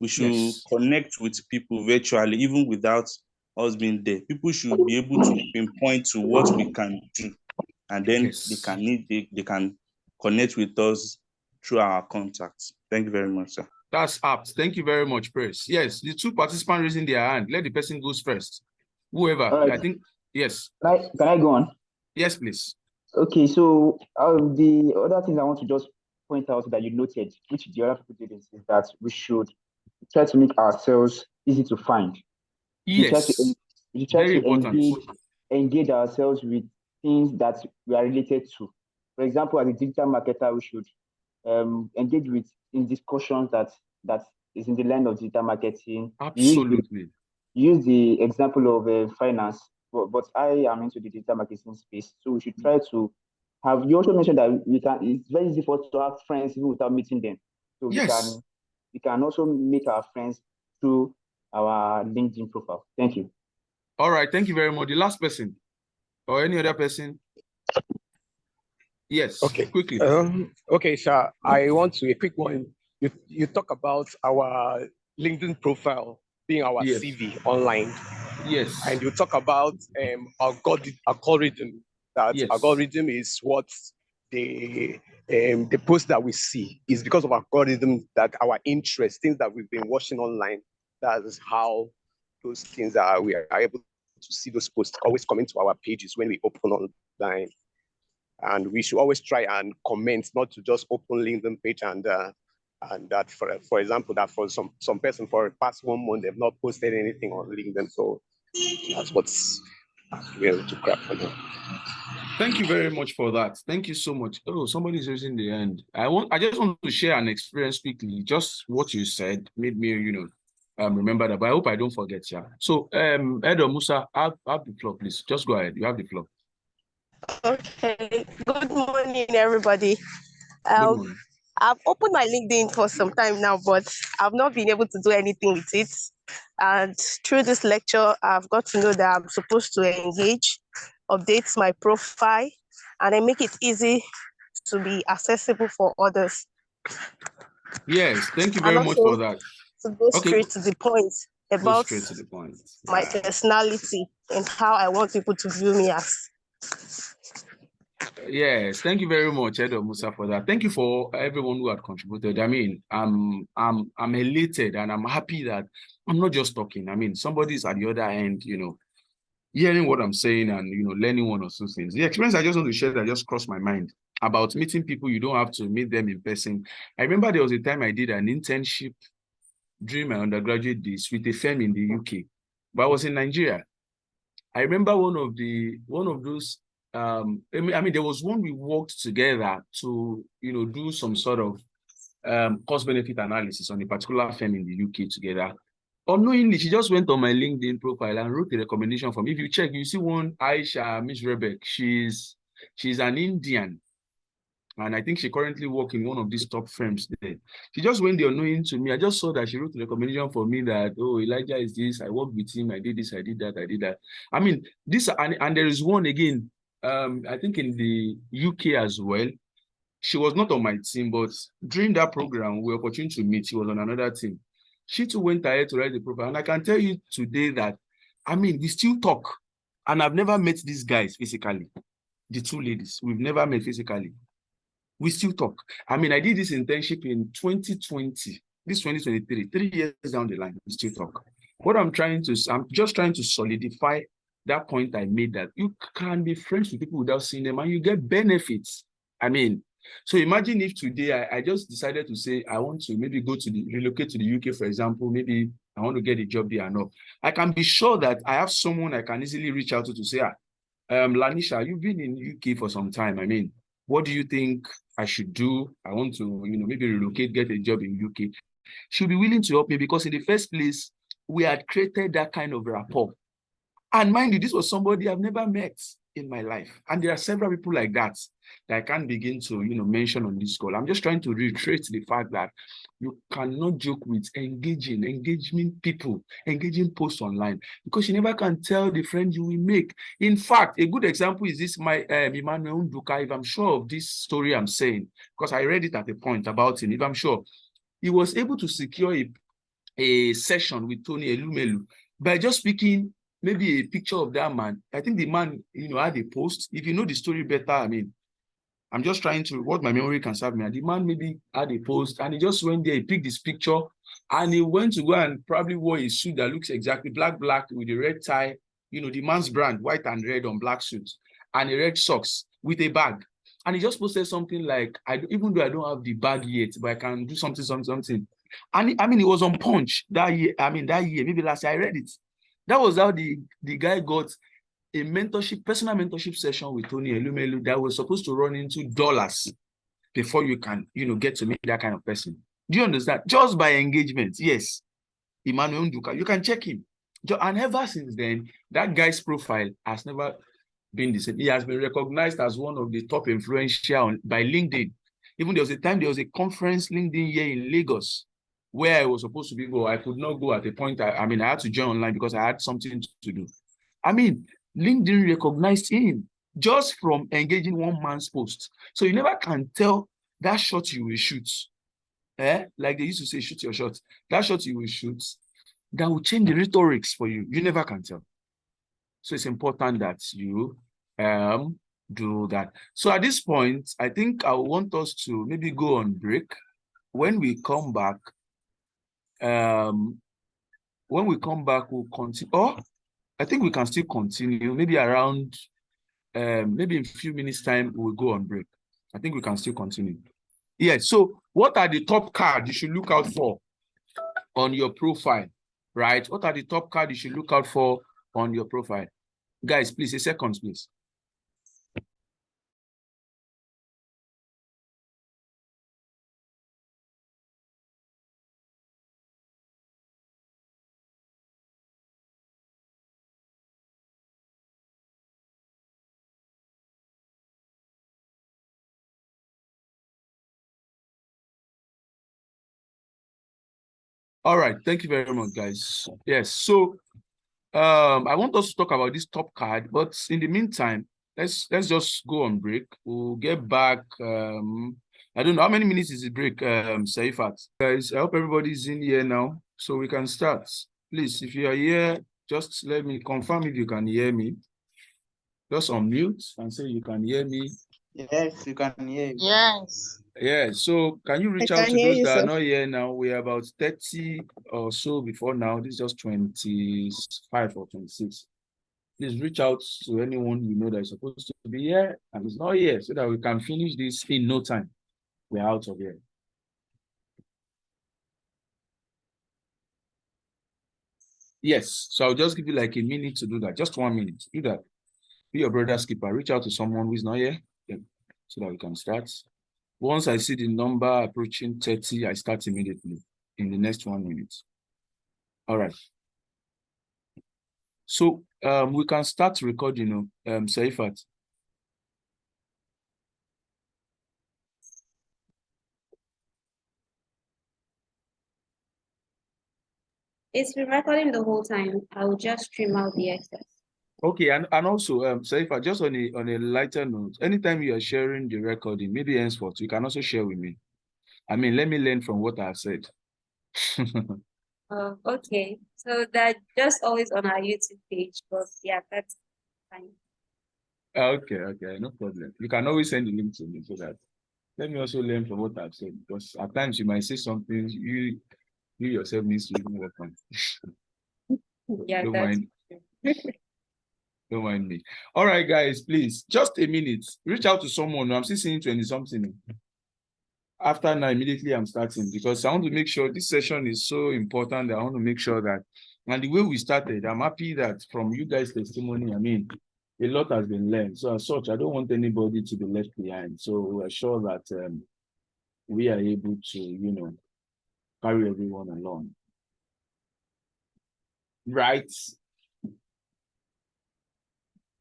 We should connect with people virtually, even without us being there. People should be able to pinpoint to what we can do, and then they can connect with us through our contacts. Thank you very much, sir. That's apt. Thank you very much, Praise. Yes, the 2 participants raising their hand. Let the person goes first. Whoever, right. I think, yes. Can I go on? Yes, please. Okay, so the other thing I want to just point out that you noted, which the other people didn't, is that we should try to make ourselves easy to find. Yes, we try very to important. engage ourselves with things that we are related to. For example, as a digital marketer, we should engage in discussions that is in the line of digital marketing. Absolutely. Use the example of finance, but I am into the digital marketing space, so we should try to have. You also mentioned that it's very easy for us to have friends even without meeting them. So yes, we can also make our friends through our LinkedIn profile. Thank you. All right, thank you very much. The last person or any other person? Yes, okay. Quickly. Okay, sir. I want to a quick one. You talk about our LinkedIn profile being our CV online. Yes. And you talk about algorithm. That algorithm is what the post that we see is because of algorithm, that our interest, things that we've been watching online. That is how those things we are able to see those posts always coming to our pages when we open online. And we should always try and comment, not to just open LinkedIn page and that for example, that for some person for the past 1 month they've not posted anything on LinkedIn. So that's what's we're to grab for now. Thank you very much for that. Thank you so much. Oh, somebody's raising the hand. I just want to share an experience quickly. Just what you said made me, remember that. But I hope I don't forget. Yeah. So, Edo Musa, have the floor, please. Just go ahead. You have the floor. Okay. Good morning, everybody. Good morning. I've opened my LinkedIn for some time now, but I've not been able to do anything with it. And through this lecture, I've got to know that I'm supposed to engage, update my profile, and then make it easy to be accessible for others. Yes, thank you very much for that. To go straight to the point about my personality and how I want people to view me as. Yes, thank you very much, Edo Musa, for that. Thank you for everyone who had contributed. I mean, I'm elated and I'm happy that I'm not just talking. I mean, somebody's at the other end, hearing what I'm saying and learning one or two things. The experience I just want to share that just crossed my mind about meeting people. You don't have to meet them in person. I remember there was a time I did an internship during my undergraduate days with a firm in the UK, but I was in Nigeria. I remember one of those. I mean, there was one we worked together to do some sort of cost benefit analysis on a particular firm in the UK together. Unknowingly, she just went on my LinkedIn profile and wrote a recommendation for me. If you check, you see one Aisha, Miss Rebek. She's an Indian. And I think she currently works in one of these top firms there. She just went there unknowing to me. I just saw that she wrote a recommendation for me that, oh, Elijah is this. I worked with him. I did this. I did that. I did that. I mean, this, and there is one again, I think in the UK as well. She was not on my team, but during that program, we were opportune to meet. She was on another team. She too went ahead to write the profile. And I can tell you today that, I mean, we still talk. And I've never met these guys physically. The two ladies, we've never met physically. We still talk. I mean, I did this internship in 2020, this 2023, 3 years down the line, we still talk. I'm just trying to solidify that point I made, that you can be friends with people without seeing them and you get benefits. I mean, so imagine if today I just decided to say, I want to maybe relocate to the UK, for example, maybe I want to get a job there and all. I can be sure that I have someone I can easily reach out to say, Lanisha, you've been in UK for some time. I mean, what do you think I should do? I want to, maybe relocate, get a job in UK. She'll be willing to help me because in the first place, we had created that kind of rapport. And mind you, this was somebody I've never met in my life. And there are several people like that I can't begin to, mention on this call. I'm just trying to reiterate the fact that you cannot joke with engaging people, engaging posts online, because you never can tell the friend you will make. In fact, a good example is this, my Emmanuel Nduka. If I'm sure of this story I'm saying, because I read it at a point about him, if I'm sure, he was able to secure a session with Tony Elumelu by just speaking maybe a picture of that man. I think the man, had a post. If you know the story better, I mean, I'm just trying to, what my memory can serve me. And the man maybe had a post and he just went there, he picked this picture and he went to go and probably wore a suit that looks exactly black with a red tie, the man's brand, white and red on black suit, and a red socks with a bag. And he just posted something like, even though I don't have the bag yet, but I can do something. And I mean, it was on Punch that year, maybe last year I read it. That was how the guy got a personal mentorship session with Tony Elumelu that was supposed to run into dollars before you can, get to meet that kind of person. Do you understand? Just by engagement, yes. Emmanuel Nduka, you can check him. And ever since then, that guy's profile has never been the same. He has been recognized as one of the top influential by LinkedIn. Even there was a conference LinkedIn here in Lagos where I was supposed to go. I could not go at a point. I had to join online because I had something to do. I mean, LinkedIn recognized him just from engaging one man's post. So you never can tell that shot you will shoot. Like they used to say, shoot your shot. That shot you will shoot, that will change the rhetorics for you. You never can tell. So it's important that you do that. So at this point, I think I want us to maybe go on break. When we come back, we'll continue. Oh, I think we can still continue. Maybe around, maybe in a few minutes' time, we'll go on break. I think we can still continue. Yeah, so what are the top cards you should look out for on your profile, right? What are the top cards you should look out for on your profile? Guys, please, a second, please. All right, thank you very much, guys. Yes, so I want us to talk about this top card, but in the meantime, let's just go on break. We'll get back. I don't know how many minutes is the break, Saifat. Guys, I hope everybody's in here now, so we can start. Please, if you are here, just let me confirm if you can hear me. Just unmute and say you can hear me. Yes, you can hear you. Yes. Yeah, so can you reach out to those that are not here now? We're about 30 or so before now. This is just 25 or 26. Please reach out to anyone you know that is supposed to be here and is not here so that we can finish this in no time. We're out of here. Yes, so I'll just give you like a minute to do that. Just 1 minute. Do that. Be your brother's keeper. Reach out to someone who is not here so that we can start. Once I see the number approaching 30, I start immediately in the next 1 minute. All right. So we can start recording, Saifat. It's been recording the whole time. I will just trim out the excess. Okay, and also, Saifat, just on a lighter note, anytime you are sharing the recording, maybe henceforth, you can also share with me. I mean, let me learn from what I've said. Okay. So that just always on our YouTube page, but yeah, that's fine. Okay, no problem. You can always send the link to me so that let me also learn from what I've said, because at times you might say something you yourself needs to even work on. Yeah, Don't that's mind. Don't mind me. All right, guys, please, just a minute. Reach out to someone. I'm still seeing 20-something. After now, immediately I'm starting, because I want to make sure this session is so important that I want to make sure that, and the way we started, I'm happy that from you guys' testimony, I mean, a lot has been learned. So as such, I don't want anybody to be left behind. So we're sure that we are able to, carry everyone along. Right?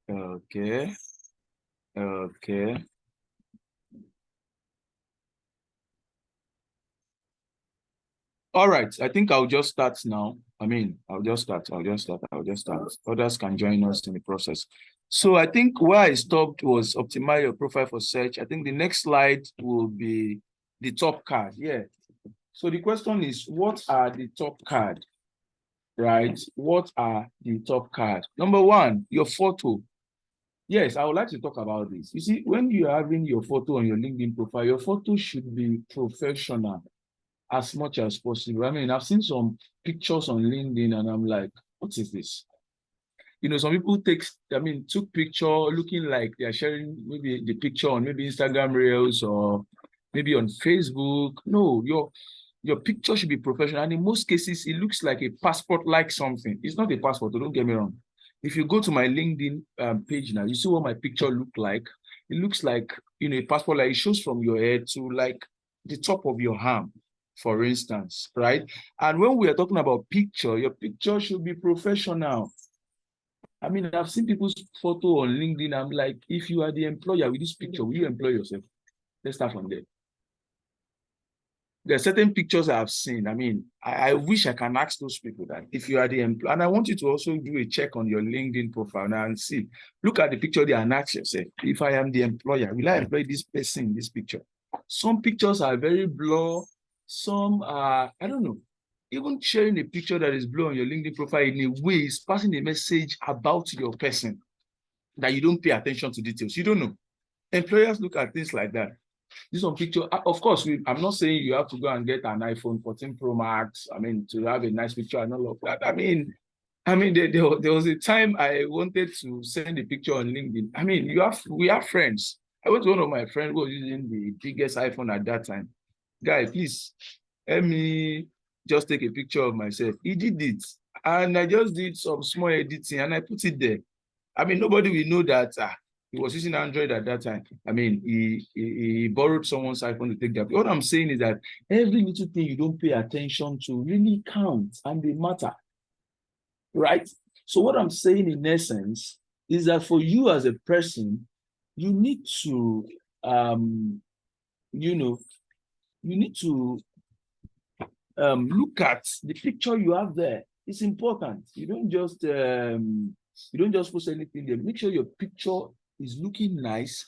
Okay. All right, I think I'll just start now. I'll just start. Others can join us in the process. So I think where I stopped was optimize your profile for search. I think the next slide will be the top card. Yeah. So the question is, what are the top card? Right? What are the top card? Number one, your photo. Yes, I would like to talk about this. You see, when you're having your photo on your LinkedIn profile, your photo should be professional as much as possible. I mean, I've seen some pictures on LinkedIn and I'm like, what is this? Some people took picture looking like they're sharing maybe the picture on maybe Instagram Reels or maybe on Facebook. No, your picture should be professional. And in most cases, it looks like a passport-like something. It's not a passport, don't get me wrong. If you go to my LinkedIn page now, you see what my picture look like. It looks like, a passport, like it shows from your head to like the top of your arm, for instance, right? And when we are talking about picture, your picture should be professional. I mean, I've seen people's photo on LinkedIn. I'm like, if you are the employer with this picture, will you employ yourself? Let's start from there. There are certain pictures I've seen. I mean, I wish I can ask those people that if you are the employer, and I want you to also do a check on your LinkedIn profile now and see, look at the picture there and ask yourself, if I am the employer, will I employ this person in this picture? Some pictures are very blur. Some are, I don't know, even sharing a picture that is blur on your LinkedIn profile in a way is passing a message about your person that you don't pay attention to details. You don't know. Employers look at things like that. This one picture, of course, I'm not saying you have to go and get an iPhone 14 Pro Max, to have a nice picture and all of that. There was a time I wanted to send a picture on LinkedIn. We have friends. I went to one of my friends who was using the biggest iPhone at that time. Guy, please, let me just take a picture of myself. He did it. And I just did some small editing and I put it there. Nobody will know that he was using Android at that time. He borrowed someone's iPhone to take that. What I'm saying is that every little thing you don't pay attention to really counts and they matter, right? So what I'm saying in essence is that for you as a person, you need to, look at the picture you have there. It's important. You don't just post anything there. Make sure your picture is looking nice.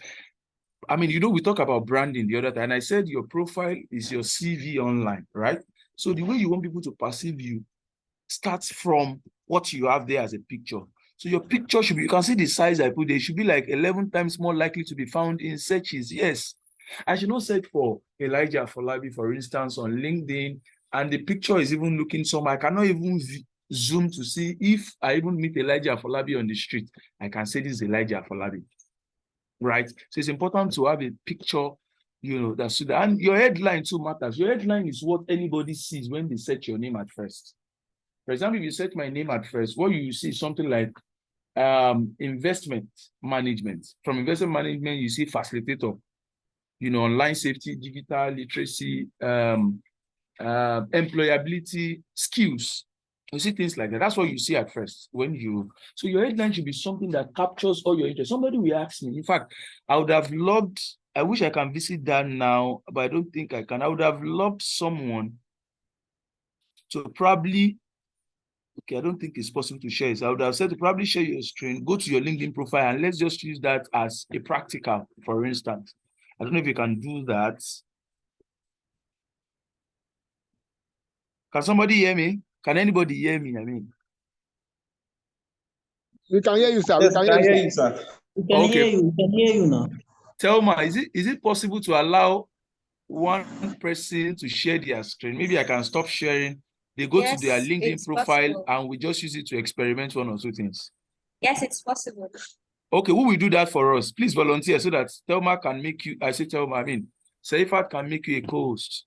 We talk about branding the other time, and I said your profile is your CV online, right? So the way you want people to perceive you starts from what you have there as a picture. So your picture should be, you can see the size I put there, it should be like 11 times more likely to be found in searches. Yes. I should not search for Elijah Afolabi, for instance, on LinkedIn, and the picture is even looking some. I cannot even zoom to see if I even meet Elijah Afolabi on the street. I can say this is Elijah Afolabi, right? So it's important to have a picture, that's so that, and your headline too matters. Your headline is what anybody sees when they search your name at first. For example, if you search my name at first, what you see is something like investment management. From investment management, you see facilitator. online safety, digital literacy, employability, skills. You see things like that. That's what you see at first so your headline should be something that captures all your interest. Somebody will ask me. In fact, I wish I can visit that now, but I don't think I can. I would have loved someone to probably, okay, I don't think it's possible to share it. I would have said to probably share your screen, go to your LinkedIn profile, and let's just use that as a practical, for instance. I don't know if you can do that. Can somebody hear me? Can anybody hear me? I mean, We can hear you, sir. Yes, We we can can hear hear you, you, sir. sir. We can hear okay. you. We can hear you now. Thelma, is it possible to allow one person to share their screen? Maybe I can stop sharing. They go to their Yes, LinkedIn it's profile possible. and we just use it to experiment one or two things. Yes, it's possible. Okay, who will do that for us? Please volunteer so that Thelma can make you, I say Thelma, I mean, Saifat can make you a co-host.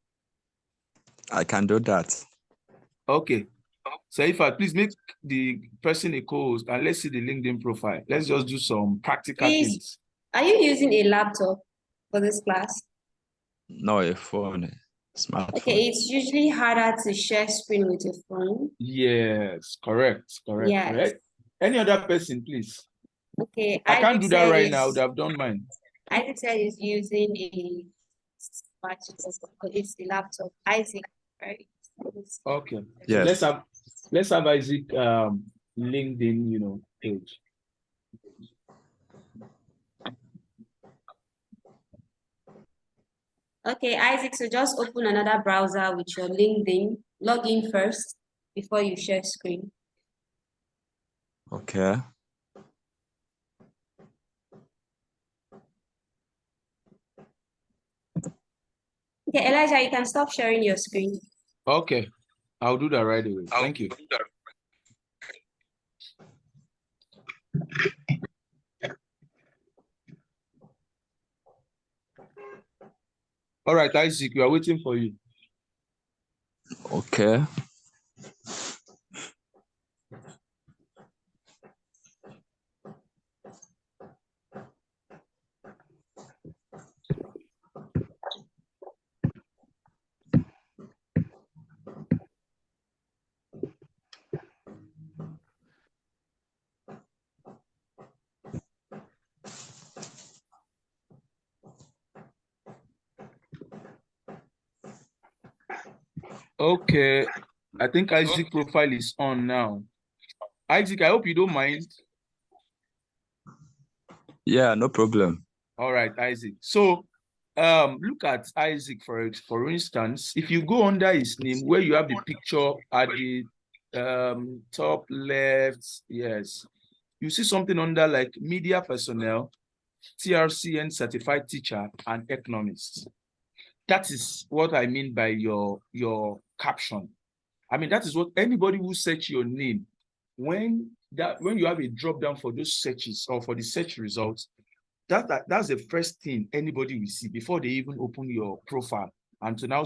I can do that. Okay. Saifat, please make the person a co-host and let's see the LinkedIn profile. Let's just do some practical Please, things. are you using a laptop for this class? No, a phone, smartphone. Okay, it's usually harder to share screen with a phone. Yes, correct. Yes. Any other person, please? Okay, I can't do that right now. I would I have done mine. Isaac said is using a it's the laptop. Isaac, right? Okay. Yes. So let's have Isaac LinkedIn, page. Okay, Isaac, so just open another browser with your LinkedIn. Log in first before you share screen. Okay. Okay, Elijah, you can stop sharing your screen. Okay. I'll do that right away. Thank you. All right, Isaac, we are waiting for you. Okay. Okay. I think Isaac profile is on now. Isaac, I hope you don't mind. Yeah, no problem. All right, Isaac. So look at Isaac for instance. If you go under his name where you have the picture at the top left, yes, you see something under like media personnel, TRCN certified teacher, and economist. That is what I mean by your caption. I mean, that is what anybody who search your name, when you have a drop down for those searches or for the search results, that's the first thing anybody will see before they even open your profile and to now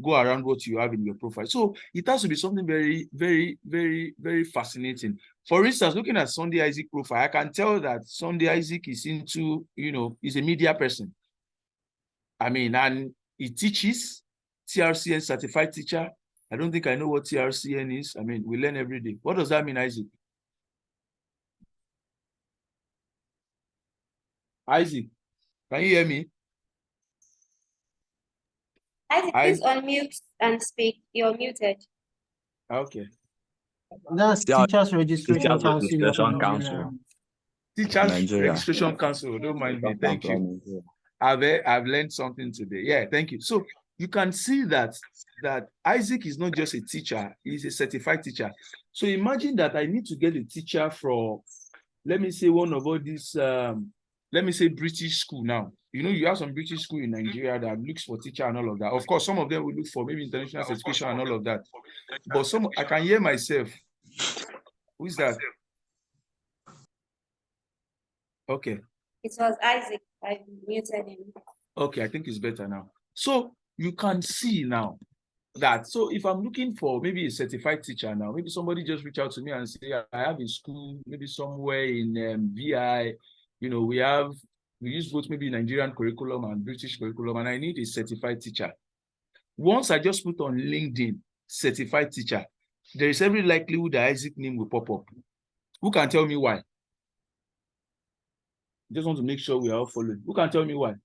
go around what you have in your profile. So it has to be something very, very, very, very fascinating. For instance, looking at Sunday Isaac profile, I can tell that Sunday Isaac is into, is a media person. I mean, and he teaches, TRCN certified teacher. I don't think I know what TRCN is. I mean, we learn every day. What does that mean, Isaac? Isaac, can you hear me? Isaac, please unmute and speak. You're muted. Okay. That's Teachers Registration Teachers Council of Registration Nigeria. Council. Teachers Nigeria. Registration Council. Don't mind me. Thank you. I've learned something today. Yeah, thank you. So you can see that Isaac is not just a teacher, he's a certified teacher. So imagine that I need to get a teacher from, let me say, one of all these let me say British school now. You have some British school in Nigeria that looks for teacher and all of that. Of course, some of them will look for maybe international certification and all of that. But I can hear myself. Who is that? Okay. It was Isaac. I muted him. Okay, I think it's better now. So you can see now that, so if I'm looking for maybe a certified teacher now, maybe somebody just reach out to me and say, I have a school, maybe somewhere in VI, we have We use both maybe Nigerian curriculum and British curriculum, and I need a certified teacher. Once I just put on LinkedIn, certified teacher, there is every likelihood that Isaac name will pop up. Who can tell me why? Just want to make sure we are all following. Who can tell me why?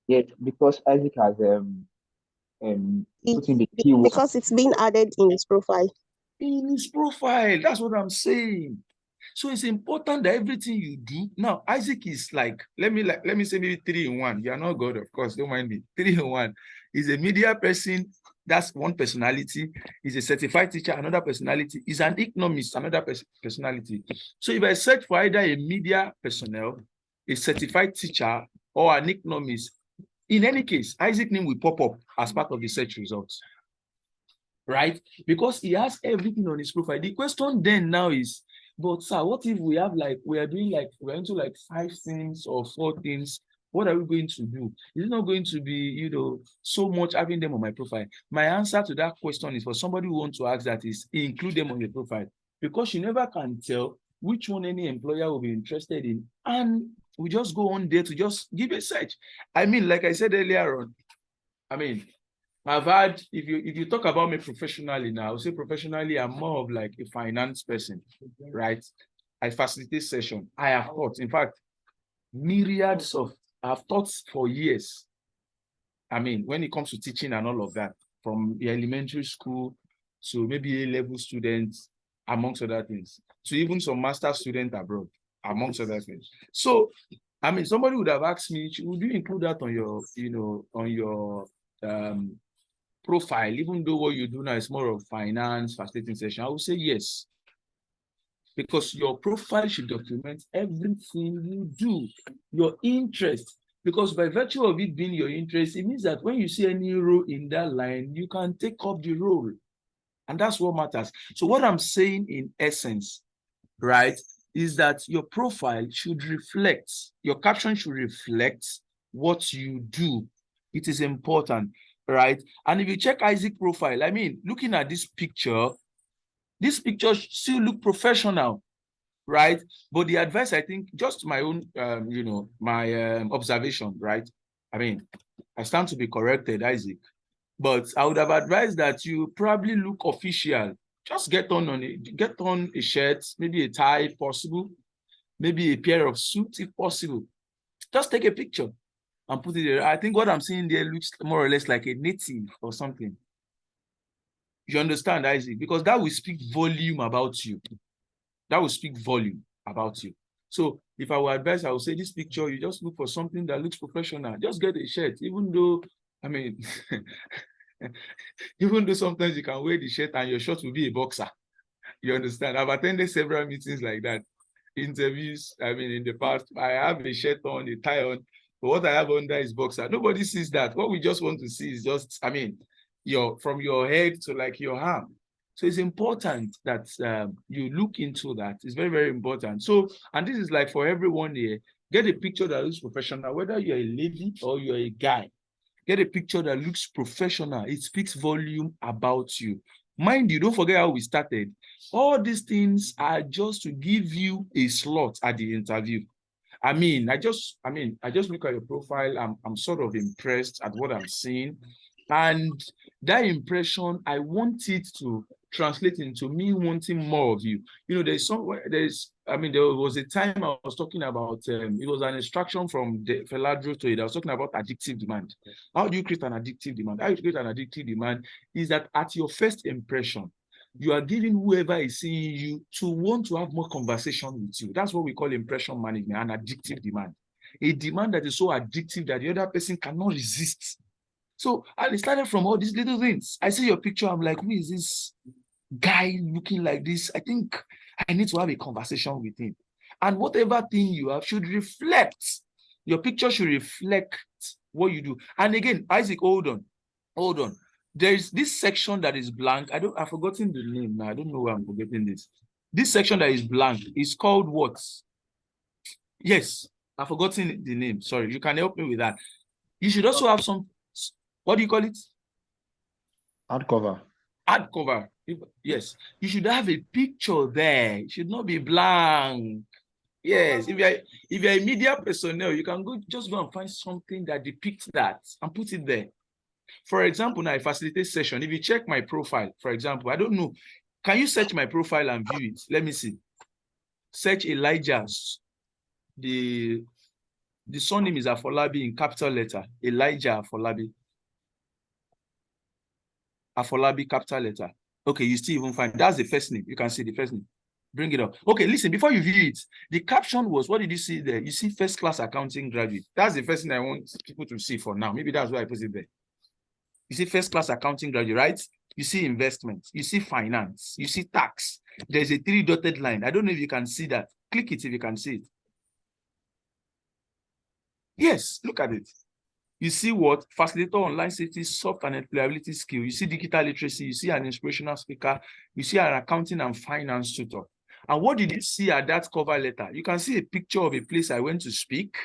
Yeah, because Isaac has put in the keyword. Because it's been added in his profile. In his profile, that's what I'm saying. So it's important that everything you do now. Isaac is like let me say maybe 3 in 1. You are not God, of course. Don't mind me. 3 in 1. He's a media person. That's one personality. He's a certified teacher. Another personality. He's an economist. Another personality. So if I search for either a media personnel, a certified teacher, or an economist, in any case, Isaac name will pop up as part of the search results. Right? Because he has everything on his profile. The question then now is, but sir, what if we have we're into 5 things or 4 things? What are we going to do? Is it not going to be, so much having them on my profile? My answer to that question is for somebody who wants to ask that is include them on your profile, because you never can tell which one any employer will be interested in. And we just go on there to just give a search. I mean, like I said earlier on, I've had, if you talk about me professionally now, I would say professionally, I'm more of like a finance person, right? I facilitate session. I have taught, in fact, I've taught for years. I mean, when it comes to teaching and all of that, from the elementary school to maybe A-level students, amongst other things, to even some master students abroad, amongst other things. So, I mean, somebody would have asked me, would you include that on your, on your profile, even though what you do now is more of finance, facilitating session? I would say yes. Because your profile should document everything you do, your interest. Because by virtue of it being your interest, it means that when you see any role in that line, you can take up the role. And that's what matters. So what I'm saying in essence, right, is that your profile should reflect, your caption should reflect what you do. It is important, right? And if you check Isaac's profile, I mean, looking at this picture still look professional, right? But the advice, I think, just my own, my observation, right? I mean, I stand to be corrected, Isaac, but I would have advised that you probably look official. Just get on a shirt, maybe a tie if possible, maybe a pair of suits if possible. Just take a picture and put it there. I think what I'm seeing there looks more or less like a native or something. You understand, Isaac? Because that will speak volume about you. That will speak volume about you. So if I were advised, I would say this picture, you just look for something that looks professional. Just get a shirt, even though, I mean, even though sometimes you can wear the shirt and your shirt will be a boxer. You understand? I've attended several meetings like that, interviews. I mean, in the past, I have a shirt on, a tie on, but what I have under is boxer. Nobody sees that. What we just want to see is just, I mean, from your head to like your arm. So it's important that you look into that. It's very, very important. So, and this is like for everyone here, get a picture that looks professional, whether you're a lady or you're a guy. Get a picture that looks professional. It speaks volume about you. Mind you, don't forget how we started. All these things are just to give you a slot at the interview. I just look at your profile. I'm sort of impressed at what I'm seeing. And that impression, I want it to translate into me wanting more of you. There was a time I was talking about, it was an instruction from the Feladro to it. I was talking about addictive demand. How do you create an addictive demand? How you create an addictive demand is that at your first impression, you are giving whoever is seeing you to want to have more conversation with you. That's what we call impression management, an addictive demand. A demand that is so addictive that the other person cannot resist. So I started from all these little things. I see your picture, I'm like, who is this guy looking like this? I think I need to have a conversation with him. And whatever thing you have should reflect. Your picture should reflect what you do. And again, Isaac, hold on. There's this section that is blank. I've forgotten the name now. I don't know why I'm forgetting this. This section that is blank is called what? Yes, I've forgotten the name. Sorry, you can help me with that. You should also have some, what do you call it? Hardcover. Hardcover. Yes, you should have a picture there. It should not be blank. Yes, if you're a media personnel, you can just go and find something that depicts that and put it there. For example, now a facilitate session. If you check my profile, for example, I don't know. Can you search my profile and view it? Let me see. Search Elijah's. The surname is Afolabi in capital letter. Elijah Afolabi. Afolabi capital letter. Okay, you still even find that's the first name. You can see the first name. Bring it up. Okay, listen, before you view it, the caption was, what did you see there? You see first class accounting graduate. That's the first thing I want people to see for now. Maybe that's why I put it there. You see first class accounting graduate, right? You see investment, you see finance, you see tax. There's a 3 dotted line. I don't know if you can see that. Click it if you can see it. Yes, look at it. You see what? Facilitator online safety, soft and employability skill. You see digital literacy. You see an inspirational speaker. You see an accounting and finance tutor. And what did you see at that cover letter? You can see a picture of a place I went to speak.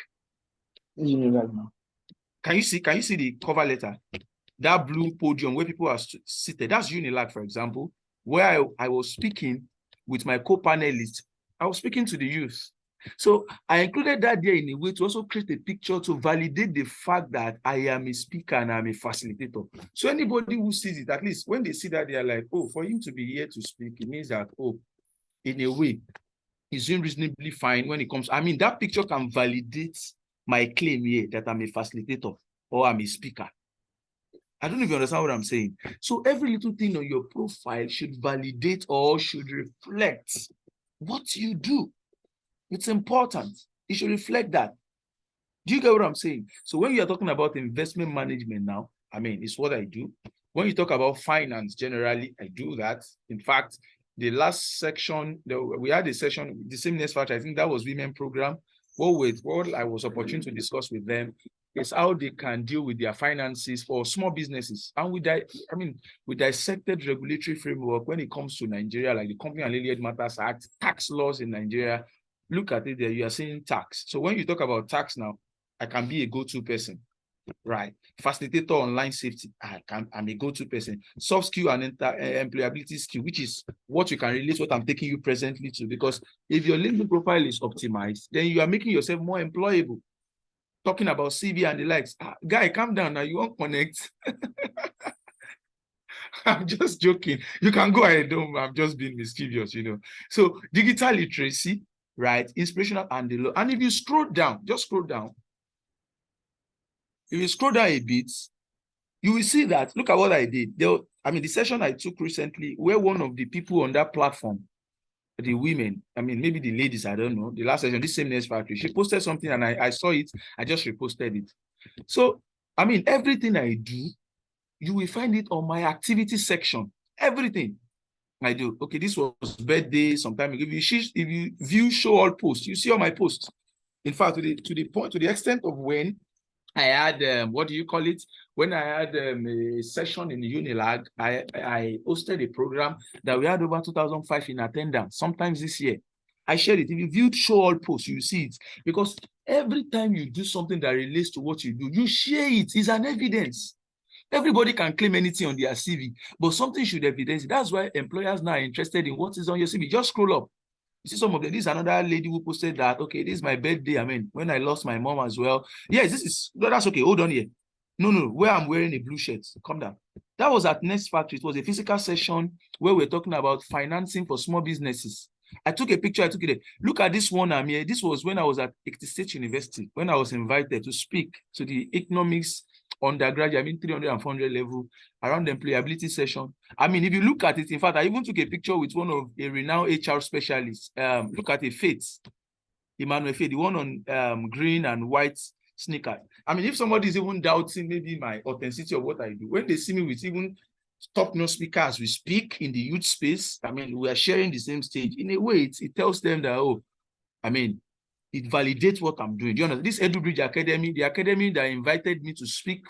Can you see the cover letter? That blue podium where people are seated. That's Unilag, for example, where I was speaking with my co-panelists. I was speaking to the youth. So I included that there in a way to also create a picture to validate the fact that I am a speaker and I'm a facilitator. So anybody who sees it, at least when they see that, they are like, oh, for him to be here to speak, it means that, oh, in a way, he's doing reasonably fine when it comes. I mean, that picture can validate my claim here that I'm a facilitator or I'm a speaker. I don't know if you understand what I'm saying. So every little thing on your profile should validate or should reflect what you do. It's important. It should reflect that. Do you get what I'm saying? So when you're talking about investment management now, I mean, it's what I do. When you talk about finance, generally, I do that. In fact, the last section, we had a session, the same next factor, I think that was women program. What I was opportune to discuss with them is how they can deal with their finances for small businesses. And we dissected regulatory framework when it comes to Nigeria, like the Company and Related Matters Act, tax laws in Nigeria. Look at it there, you are saying tax. So when you talk about tax now, I can be a go-to person, right? Facilitator online safety, I'm a go-to person. Soft skill and employability skill, which is what you can relate what I'm taking you presently to. Because if your LinkedIn profile is optimized, then you are making yourself more employable. Talking about CV and the likes. Guy, calm down now, you won't connect. I'm just joking. You can go ahead, I'm just being mischievous, you know. So digital literacy, right? Inspirational and the law. And if you scroll down, just scroll down. If you scroll down a bit, you will see that, look at what I did. The session I took recently, where one of the people on that platform, the women, maybe the ladies, I don't know, the last session, this same Next Factory, she posted something and I saw it, I just reposted it. So, everything I do, you will find it on my activity section. Everything I do. Okay, this was birthday sometime ago. If you view show all posts, you see all my posts. In fact, to the extent of when I had what do you call it? When I had a session in Unilag, I hosted a program that we had over 2005 in attendance. Sometimes this year, I shared it. If you viewed show all posts, you see it, because every time you do something that relates to what you do, you share it. It's an evidence. Everybody can claim anything on their CV, but something should evidence it. That's why employers now are interested in what is on your CV. Just scroll up. You see some of them. This is another lady who posted that, okay, this is my birthday. When I lost my mom as well. Yes, that's okay. Hold on here. No, where I'm wearing a blue shirt. Calm down. That was at Next Factory. It was a physical session where we're talking about financing for small businesses. I took a picture, I took it. Look at this one I'm here. This was when I was at Ekiti State University, when I was invited to speak to the economics undergraduate, 300 and 400 level around the employability session. If you look at it, in fact, I even took a picture with one of a renowned HR specialist. Look at it, Faith, Emmanuel Faith, the one on green and white sneaker. If somebody is even doubting maybe my authenticity of what I do, when they see me with even top-notch speakers, we speak in the youth space. We are sharing the same stage. In a way, it tells them that, it validates what I'm doing. Do you understand? This EduBridge Academy, the academy that invited me to speak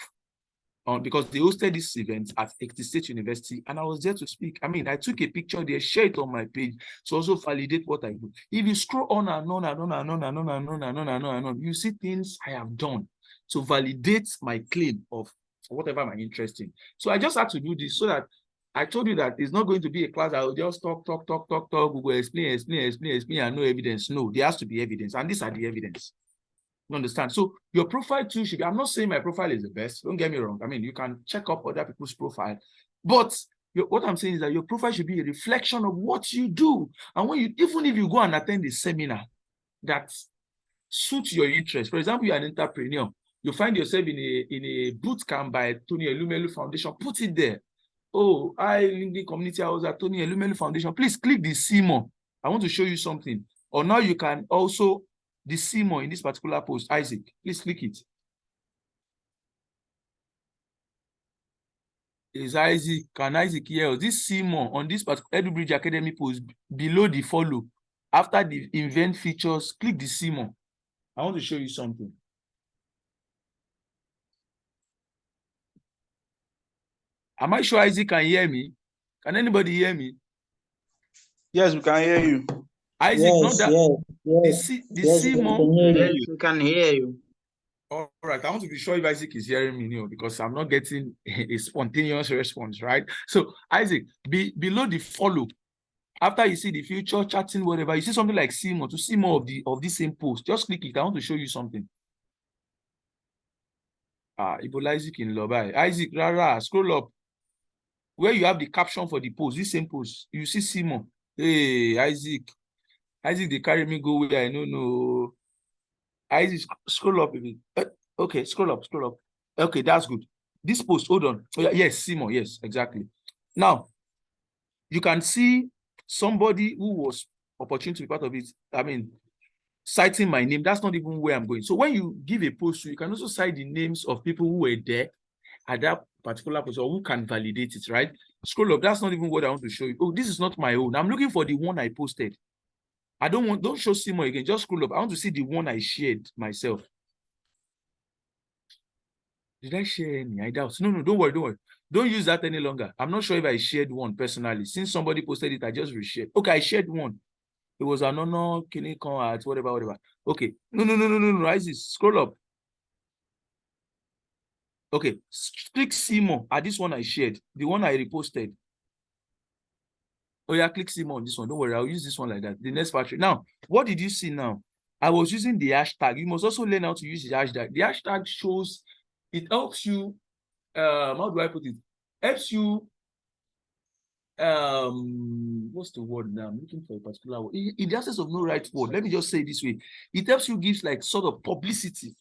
on, because they hosted this event at Ekiti State University, and I was there to speak. I took a picture there, share it on my page to also validate what I do. If you scroll on and on and on and on and on and on and on and on and on, you see things I have done to validate my claim of whatever I'm interested in. So I just had to do this so that I told you that it's not going to be a class that will just talk. We will explain, and no evidence. No, there has to be evidence, and these are the evidence. You understand? So your profile too should be, I'm not saying my profile is the best. Don't get me wrong. I mean, you can check up other people's profile, but what I'm saying is that your profile should be a reflection of what you do. And when you, even if you go and attend a seminar that suits your interest, for example, you're an entrepreneur, you find yourself in a boot camp by Tony Elumelu Foundation, put it there. Oh, I LinkedIn community, I was at Tony Elumelu Foundation. Please click the see more. I want to show you something. Or now you can also the see more in this particular post. Isaac, please click it. Is Isaac, can Isaac hear us? This see more on this particular EduBridge Academy post below the follow. After the event features, click the see more. I want to show you something. Am I sure Isaac can hear me? Can anybody hear me? Yes, we can hear you. Isaac, Yes, not that. yes, The yes, see we more. can hear you. We can hear you. All right, I want to be sure if Isaac is hearing me, because I'm not getting a spontaneous response, right? So, Isaac, below the follow, after you see the future, chatting, whatever, you see something like see more. To see more of the same post, just click it. I want to show you something. Ibola Isaac in Lobai. Isaac, rara, scroll up. Where you have the caption for the post, this same post, you see more. Hey, Isaac, they carry me go where I don't know. Isaac, scroll up a bit. Okay, scroll up. Okay, that's good. This post, hold on. Oh, yes, see more. Yes, exactly. Now, you can see somebody who was opportune to be part of it. I mean, citing my name. That's not even where I'm going. So when you give a post, you can also cite the names of people who were there at that particular post or who can validate it, right? Scroll up. That's not even what I want to show you. Oh, this is not my own. I'm looking for the one I posted. I don't show Seymour again. Just scroll up. I want to see the one I shared myself. Did I share any? I doubt. No, don't worry. Don't use that any longer. I'm not sure if I shared one personally. Since somebody posted it, I just reshared. Okay, I shared one. It was an honor, Kinikon at whatever. Okay. No. Isaac, scroll up. Okay, click see more at this one I shared, the one I reposted. Oh yeah, click see more on this one. Don't worry, I'll use this one like that. The next factory. Now, what did you see now? I was using the hashtag. You must also learn how to use the hashtag. The hashtag shows, it helps you, how do I put it? Helps you, what's the word now? I'm looking for a particular word. In the absence of no right word, let me just say it this way. It helps you give like sort of publicity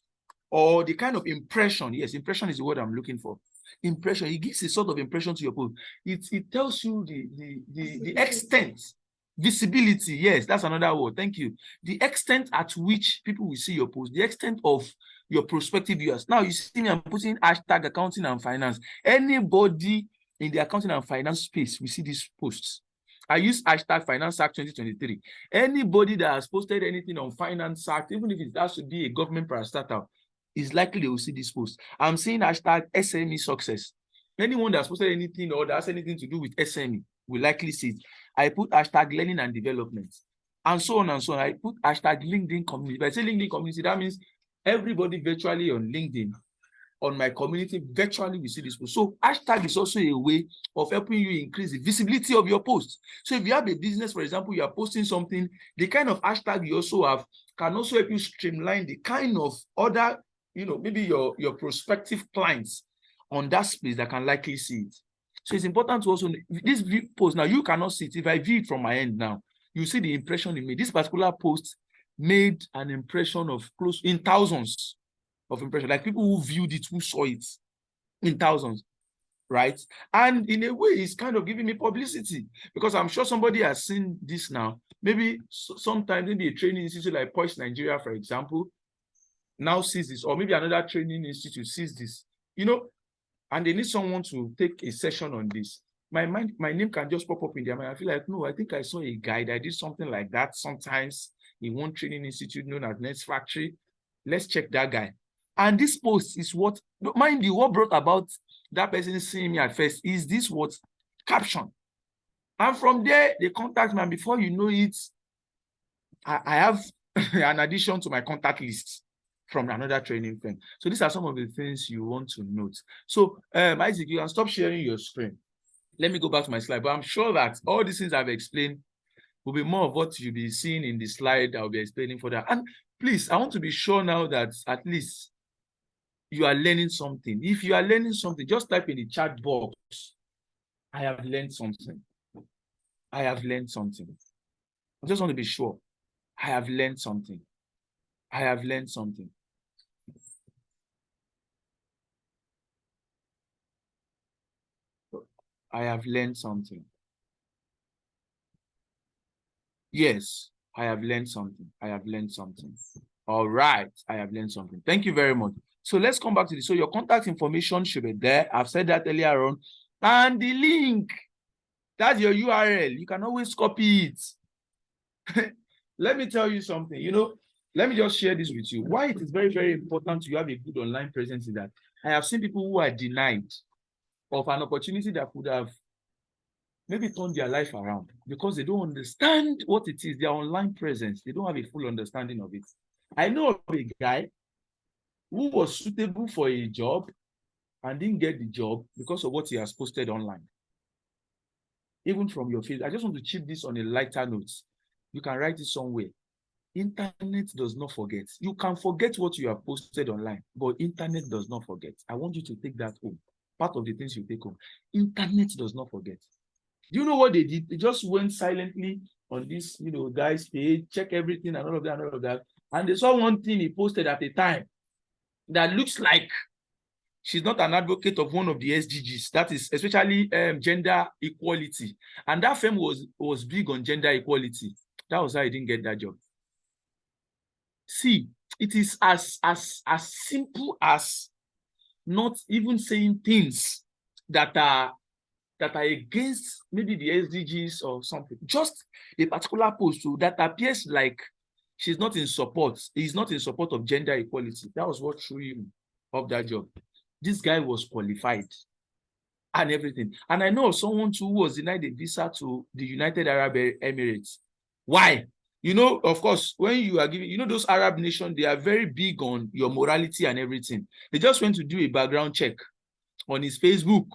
or the kind of impression. Yes, impression is the word I'm looking for. Impression. It gives a sort of impression to your post. It tells you the extent, visibility. Yes, that's another word. Thank you. The extent at which people will see your post, the extent of your prospective viewers. Now you see me, I'm putting hashtag accounting and finance. Anybody in the accounting and finance space, we see these posts. I use hashtag Finance Act 2023. Anybody that has posted anything on Finance Act, even if it has to be a government parastatal, is likely they will see this post. I'm saying hashtag SME success. Anyone that's posted anything or that has anything to do with SME will likely see it. I put hashtag learning and development, and so on and so on. I put hashtag LinkedIn community. If I say LinkedIn community, that means everybody virtually on LinkedIn, on my community, virtually we see this post. So hashtag is also a way of helping you increase the visibility of your post. So if you have a business, for example, you are posting something, the kind of hashtag you also have can also help you streamline the kind of other, maybe your prospective clients on that space that can likely see it. So it's important to also, this post now, you cannot see it. If I view it from my end now, you see the impression it made. This particular post made an impression of close in thousands of impression, like people who viewed it, who saw it in thousands, right? And in a way, it's kind of giving me publicity because I'm sure somebody has seen this now. Maybe sometimes maybe a training institute like Poise Nigeria, for example, now sees this, or maybe another training institute sees this, and they need someone to take a session on this. My name can just pop up in their mind. I feel like, no, I think I saw a guide. I did something like that sometimes in one training institute known as Next Factory. Let's check that guy. And this post is what, mind you, what brought about that person seeing me at first is this what caption. And from there, they contact me, and before you know it, I have an addition to my contact list from another training firm. So these are some of the things you want to note. So Isaac, you can stop sharing your screen. Let me go back to my slide, but I'm sure that all these things I've explained will be more of what you'll be seeing in the slide I'll be explaining for that. And please, I want to be sure now that at least you are learning something. If you are learning something, just type in the chat box, I have learned something. I have learned something. I just want to be sure. I have learned something. I have learned something. I have learned something. Yes, I have learned something. I have learned something. All right, I have learned something. Thank you very much. So let's come back to this. So your contact information should be there. I've said that earlier on. And the link, that's your URL. You can always copy it. Let me tell you something. You know, let me just share this with you. Why it is very, very important to have a good online presence is that I have seen people who are denied of an opportunity that could have maybe turn their life around because they don't understand what it is, their online presence. They don't have a full understanding of it. I know of a guy who was suitable for a job and didn't get the job because of what he has posted online. Even from your face, I just want to chip this on a lighter note. You can write it somewhere. Internet does not forget. You can forget what you have posted online, but internet does not forget. I want you to take that home. Part of the things you take home. Internet does not forget. Do you know what they did? They just went silently on this, guy's page, check everything and all of that and all of that. And they saw one thing he posted at a time that looks like she's not an advocate of one of the SDGs. That is especially gender equality. And that firm was big on gender equality. That was how he didn't get that job. See, it is as simple as not even saying things that are against maybe the SDGs or something. Just a particular post that appears like she's not in support. He's not in support of gender equality. That was what threw him off that job. This guy was qualified and everything. And I know someone too who was denied a visa to the United Arab Emirates. Why? Of course, when you are giving, those Arab nations, they are very big on your morality and everything. They just went to do a background check on his Facebook.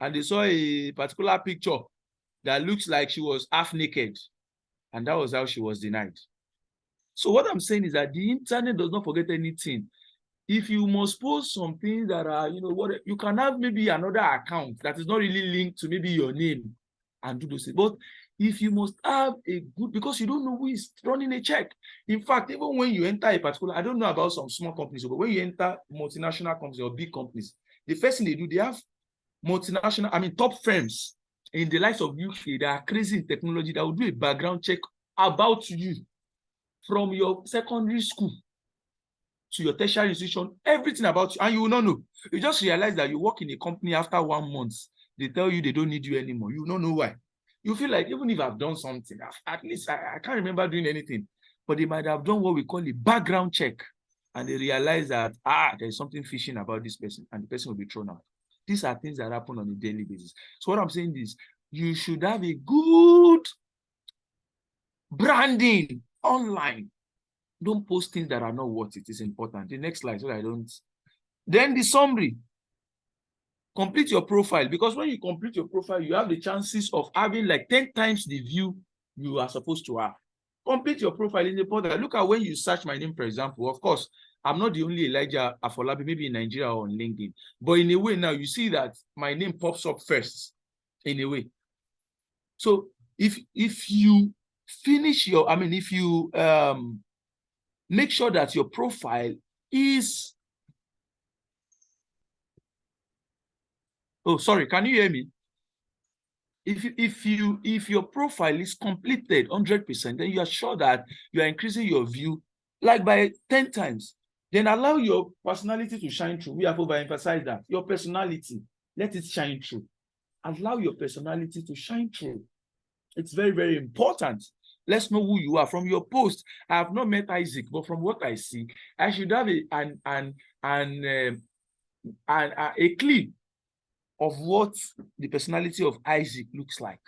And they saw a particular picture that looks like she was half naked. And that was how she was denied. So what I'm saying is that the internet does not forget anything. If you must post some things that are, you can have maybe another account that is not really linked to maybe your name and do those things. But if you must have a good, because you don't know who is running a check. In fact, even when you enter a particular, I don't know about some small companies, but when you enter multinational companies or big companies, the first thing they do, they have top firms in the likes of UK that are crazy in technology that will do a background check about you from your secondary school to your tertiary institution, everything about you, and you will not know. You just realize that you work in a company after 1 month, they tell you they don't need you anymore. You don't know why. You feel like even if I've done something, at least I can't remember doing anything, but they might have done what we call a background check, and they realize that there's something fishy about this person, and the person will be thrown out. These are things that happen on a daily basis. So what I'm saying is, you should have a good branding online. Don't post things that are not worth it. It's important. The next slide, so I don't. Then the summary. Complete your profile, because when you complete your profile, you have the chances of having like 10 times the view you are supposed to have. Complete your profile is important. Look at when you search my name, for example. Of course, I'm not the only Elijah Afolabi, maybe in Nigeria or on LinkedIn. But in a way now, you see that my name pops up first, in a way. So if you finish your, if you make sure that your profile is, oh, sorry, can you hear me? If your profile is completed 100%, then you are sure that you are increasing your view like by 10 times. Then allow your personality to shine through. We have overemphasized that. Your personality, let it shine through. Allow your personality to shine through. It's very, very important. Let's know who you are. From your post, I have not met Isaac, but from what I see, I should have a clip of what the personality of Isaac looks like.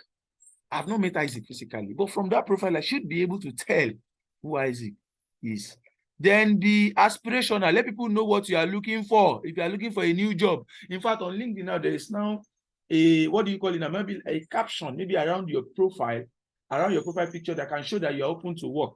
I've not met Isaac physically, but from that profile, I should be able to tell who Isaac is. Then the aspirational, let people know what you are looking for. If you are looking for a new job. In fact, on LinkedIn now, there is now what do you call it now? Maybe a caption, maybe around your profile picture that can show that you're open to work.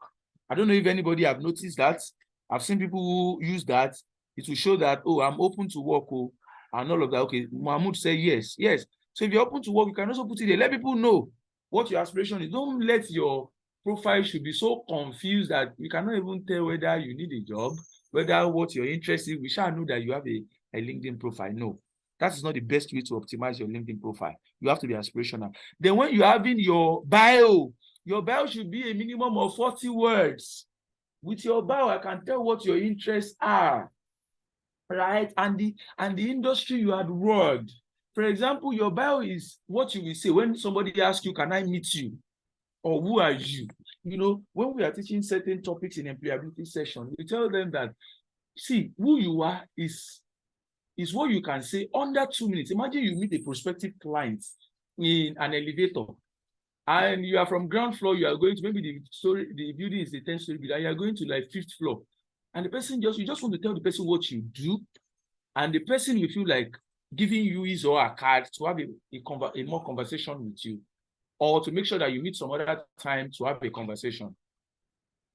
I don't know if anybody have noticed that. I've seen people who use that. It will show that, oh, I'm open to work, oh, and all of that. Okay, Mahmoud said yes. Yes. So if you're open to work, you can also put it there. Let people know what your aspiration is. Don't let your profile should be so confused that you cannot even tell whether you need a job, whether what you're interested in. We shall know that you have a LinkedIn profile. No, that is not the best way to optimize your LinkedIn profile. You have to be aspirational. Then when you're having your bio should be a minimum of 40 words. With your bio, I can tell what your interests are, right? And the industry you had worked. For example, your bio is what you will say when somebody asks you, can I meet you? Or who are you? You know, when we are teaching certain topics in employability session, we tell them that, see, who you are is what you can say under 2 minutes. Imagine you meet a prospective client in an elevator, and you are from ground floor, you are going to, maybe the building is a 10-story building, and you are going to like 5th floor. And the person you just want to tell the person what you do, and the person will feel like giving you his or her card to have a more conversation with you, or to make sure that you meet some other time to have a conversation.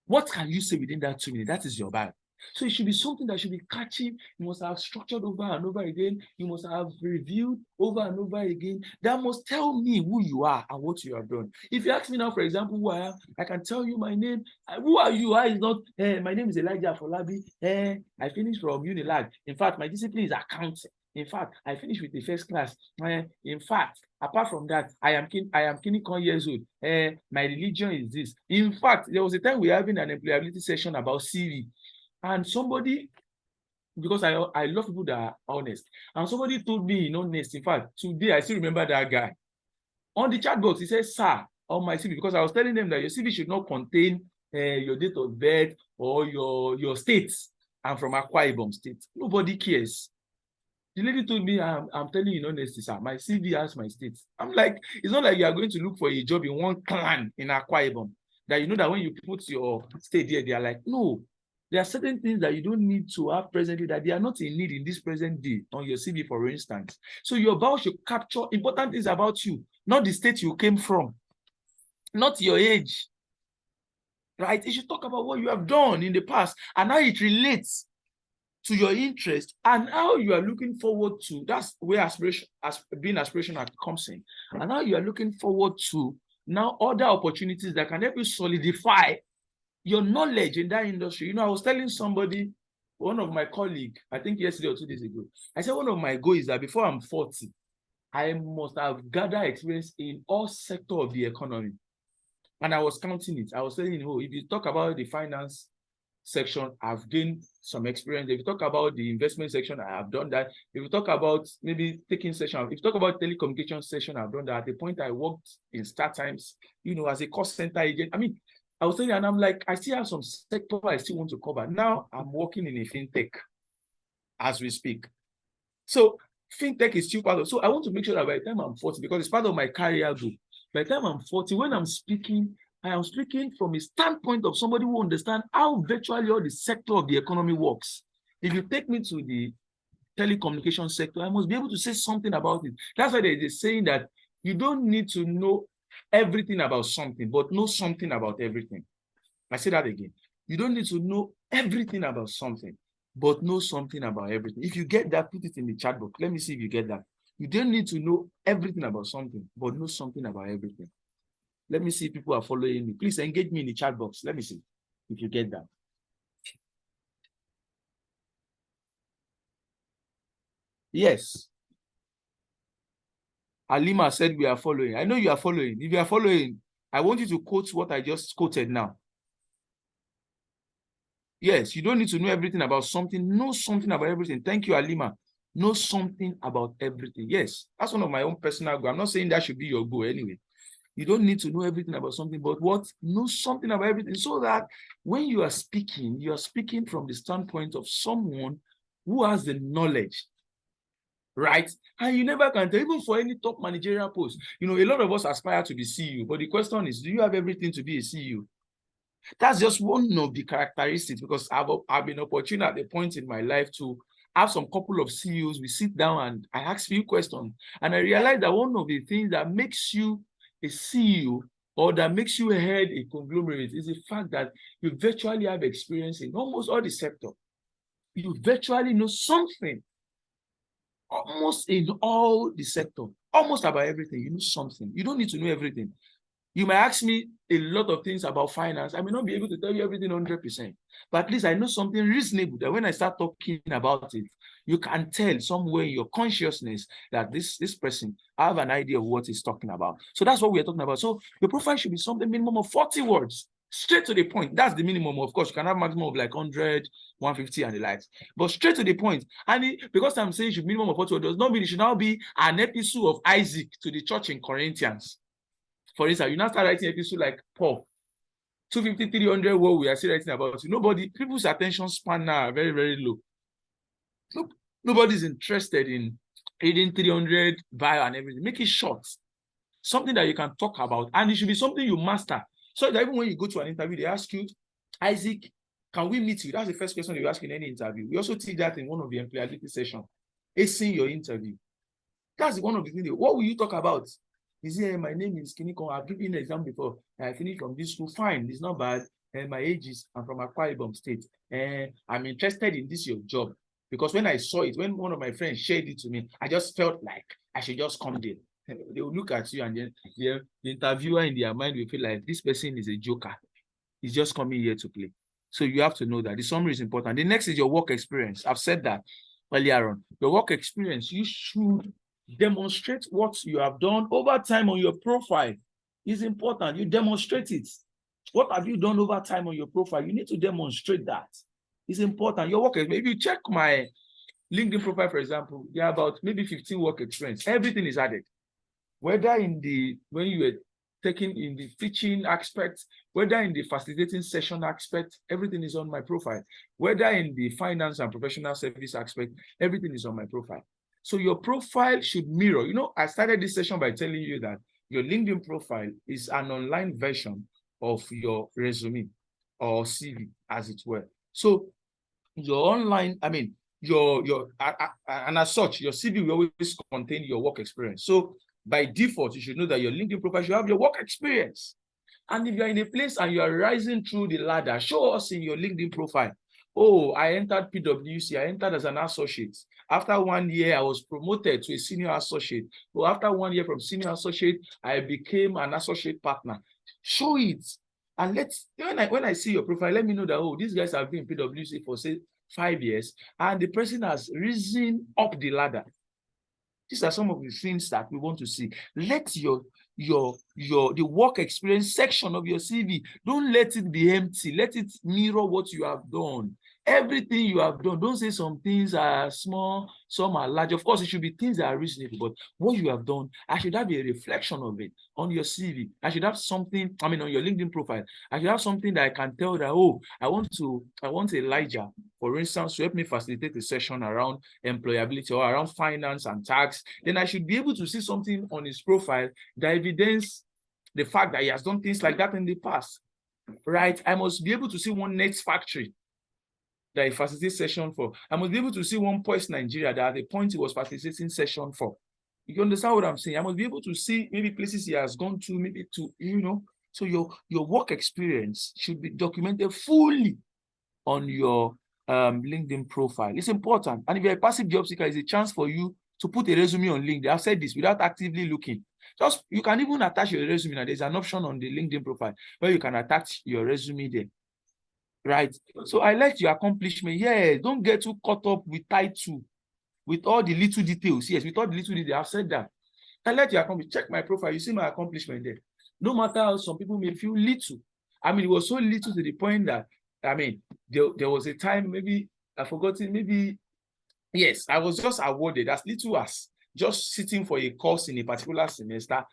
What can you say within that 2 minutes? That is your bag. So it should be something that should be catchy. You must have structured over and over again. You must have reviewed over and over again. That must tell me who you are and what you have done. If you ask me now, for example, who I am, I can tell you my name. Who are you? I is not, my name is Elijah Folabi. I finished from Unilag. In fact, my discipline is accounting. In fact, I finished with the first class. In fact, apart from that, I am Kinikon years old. My religion is this. In fact, there was a time we were having an employability session about CV. And somebody, because I love people that are honest, and somebody told me, honest. In fact, today I still remember that guy. On the chat box, he said, sir, on my CV, because I was telling them that your CV should not contain your date of birth or your state. I'm from Akwa Ibom State. Nobody cares. The lady told me, I'm telling you honestly, sir, my CV has my state. I'm like, it's not like you are going to look for a job in one clan in Akwa Ibom, that you know that when you put your state there, they are like, no. There are certain things that you don't need to have presently that they are not in need in this present day on your CV, for instance. So your bio should capture important things about you, not the state you came from, not your age, right? It should talk about what you have done in the past and how it relates to your interest and how you are looking forward to. That's where being aspirational comes in, and how you are looking forward to now other opportunities that can help you solidify your knowledge in that industry. You know, I was telling somebody, one of my colleagues, I think yesterday or 2 days ago, I said one of my goals is that before I'm 40, I must have gathered experience in all sectors of the economy. And I was counting it. I was saying, oh, if you talk about the finance section, I've gained some experience. If you talk about the investment section, I have done that. If you talk about maybe taking session, if you talk about telecommunication section, I've done that. At the point I worked in StarTimes, you know, as a cost center agent. I mean, I was saying, and I'm like, I still have some sector I still want to cover. Now I'm working in a fintech as we speak. So fintech is still part of, so I want to make sure that by the time I'm 40, because it's part of my career goal, by the time I'm 40, when I'm speaking, I am speaking from a standpoint of somebody who understands how virtually all the sector of the economy works. If you take me to the telecommunication sector, I must be able to say something about it. That's why they're saying that you don't need to know everything about something, but know something about everything. I say that again. You don't need to know everything about something, but know something about everything. If you get that, put it in the chat box. Let me see if you get that. You don't need to know everything about something, but know something about everything. Let me see if people are following me. Please engage me in the chat box. Let me see if you get that. Yes. Alima said we are following. I know you are following. If you are following, I want you to quote what I just quoted now. Yes, you don't need to know everything about something. Know something about everything. Thank you, Alima. Know something about everything. Yes, that's one of my own personal goals. I'm not saying that should be your goal anyway. You don't need to know everything about something, but what? Know something about everything, so that when you are speaking from the standpoint of someone who has the knowledge, right? And you never can tell, even for any top managerial post. You know, a lot of us aspire to be CEO, but the question is, do you have everything to be a CEO? That's just one of the characteristics, because I've been opportune at the point in my life to have some couple of CEOs, we sit down and I ask few questions. And I realized that one of the things that makes you a CEO or that makes you head a conglomerate is the fact that you virtually have experience in almost all the sector. You virtually know something, almost in all the sector, almost about everything. You know something. You don't need to know everything. You might ask me a lot of things about finance. I may not be able to tell you everything 100%, but at least I know something reasonable that when I start talking about it, you can tell somewhere in your consciousness that this person, I have an idea of what he's talking about. So that's what we're talking about. So your profile should be something minimum of 40 words, straight to the point. That's the minimum. Of course, you can have maximum of like 100, 150 and the likes, but straight to the point. And because I'm saying it should be minimum of 40 words, does not mean it should now be an epistle of Isaac to the church in Corinthians. For instance, you now start writing episode like Paul, 250, 300 what we are still writing about. Nobody, people's attention span now are very, very low. Nobody's interested in reading 300 bio and everything. Make it short. Something that you can talk about. And it should be something you master. So that even when you go to an interview, they ask you, Isaac, can we meet you? That's the first question you ask in any interview. We also teach that in one of the employability sessions. Acing your interview. That's one of the things. What will you talk about? Is here, my name is Kiniko. I've given an exam before. I finished from this school. Fine, it's not bad. And my age is, I'm from Akwa Ibom State. And I'm interested in this your job. Because when I saw it, when one of my friends shared it to me, I just felt like I should just come there. They will look at you and then the interviewer in their mind will feel like this person is a joker. He's just coming here to play. So you have to know that the summary is important. The next is your work experience. I've said that earlier on. Your work experience, you should demonstrate what you have done over time on your profile. Is important. You demonstrate it. What have you done over time on your profile? You need to demonstrate that. It's important. Your work experience. If you check my LinkedIn profile, for example, there are about maybe 15 work experience. Everything is added. Whether in the, when you were taking in the teaching aspect, whether in the facilitating session aspect, everything is on my profile. Whether in the finance and professional service aspect, everything is on my profile. So your profile should mirror. You know, I started this session by telling you that your LinkedIn profile is an online version of your resume or CV, as it were. So your online, I mean, and as such, your CV will always contain your work experience. So by default, you should know that your LinkedIn profile should have your work experience. And if you're in a place and you are rising through the ladder, show us in your LinkedIn profile. Oh, I entered PwC. I entered as an associate. After 1 year, I was promoted to a senior associate. Well, after 1 year from senior associate, I became an associate partner. Show it. And when I see your profile, let me know that, oh, these guys have been in PwC for, say, 5 years, and the person has risen up the ladder. These are some of the things that we want to see. Let the work experience section of your CV, don't let it be empty. Let it mirror what you have done. Everything you have done. Don't say some things are small, some are large. Of course, it should be things that are reasonable, but what you have done, I should have a reflection of it on your CV. I should have something, I mean, on your LinkedIn profile. I should have something that I can tell that, oh, I want Elijah, for instance, to help me facilitate a session around employability or around finance and tax. Then I should be able to see something on his profile that evidence the fact that he has done things like that in the past, right? I must be able to see one Next Factory that he facilitated session for. I must be able to see one Poise Nigeria that at the point he was facilitating session for. You understand what I'm saying? I must be able to see maybe places he has gone to, maybe to, you know. So your work experience should be documented fully on your LinkedIn profile. It's important. And if you're a passive job seeker, it's a chance for you to put a resume on LinkedIn. I've said this without actively looking. Just, you can even attach your resume. Now, there's an option on the LinkedIn profile where you can attach your resume there. Right? So I like your accomplishment. Yeah, don't get too caught up with title, with all the little details. Yes, with all the little details. I've said that. I like your accomplishment. Check my profile. You see my accomplishment there. No matter how some people may feel little. I mean, it was so little to the point that, I mean, there was a time, maybe, I've forgotten, maybe, yes, I was just awarded as little as just sitting for a course in a particular semester,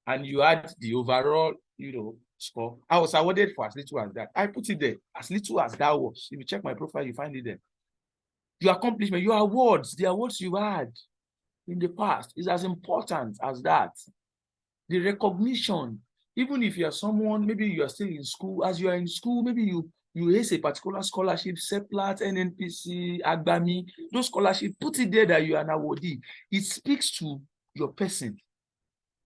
and you had the overall, you know, score. I was awarded for as little as that. I put it there, as little as that was. If you check my profile, you find it there. Your accomplishment, your awards, the awards you had in the past is as important as that. The recognition, even if you are someone, maybe you are still in school, as you are in school, maybe you You raise a particular scholarship, CEPLAT, NNPC, AGBAMI, those scholarships, put it there that you are an awardee. It speaks to your person.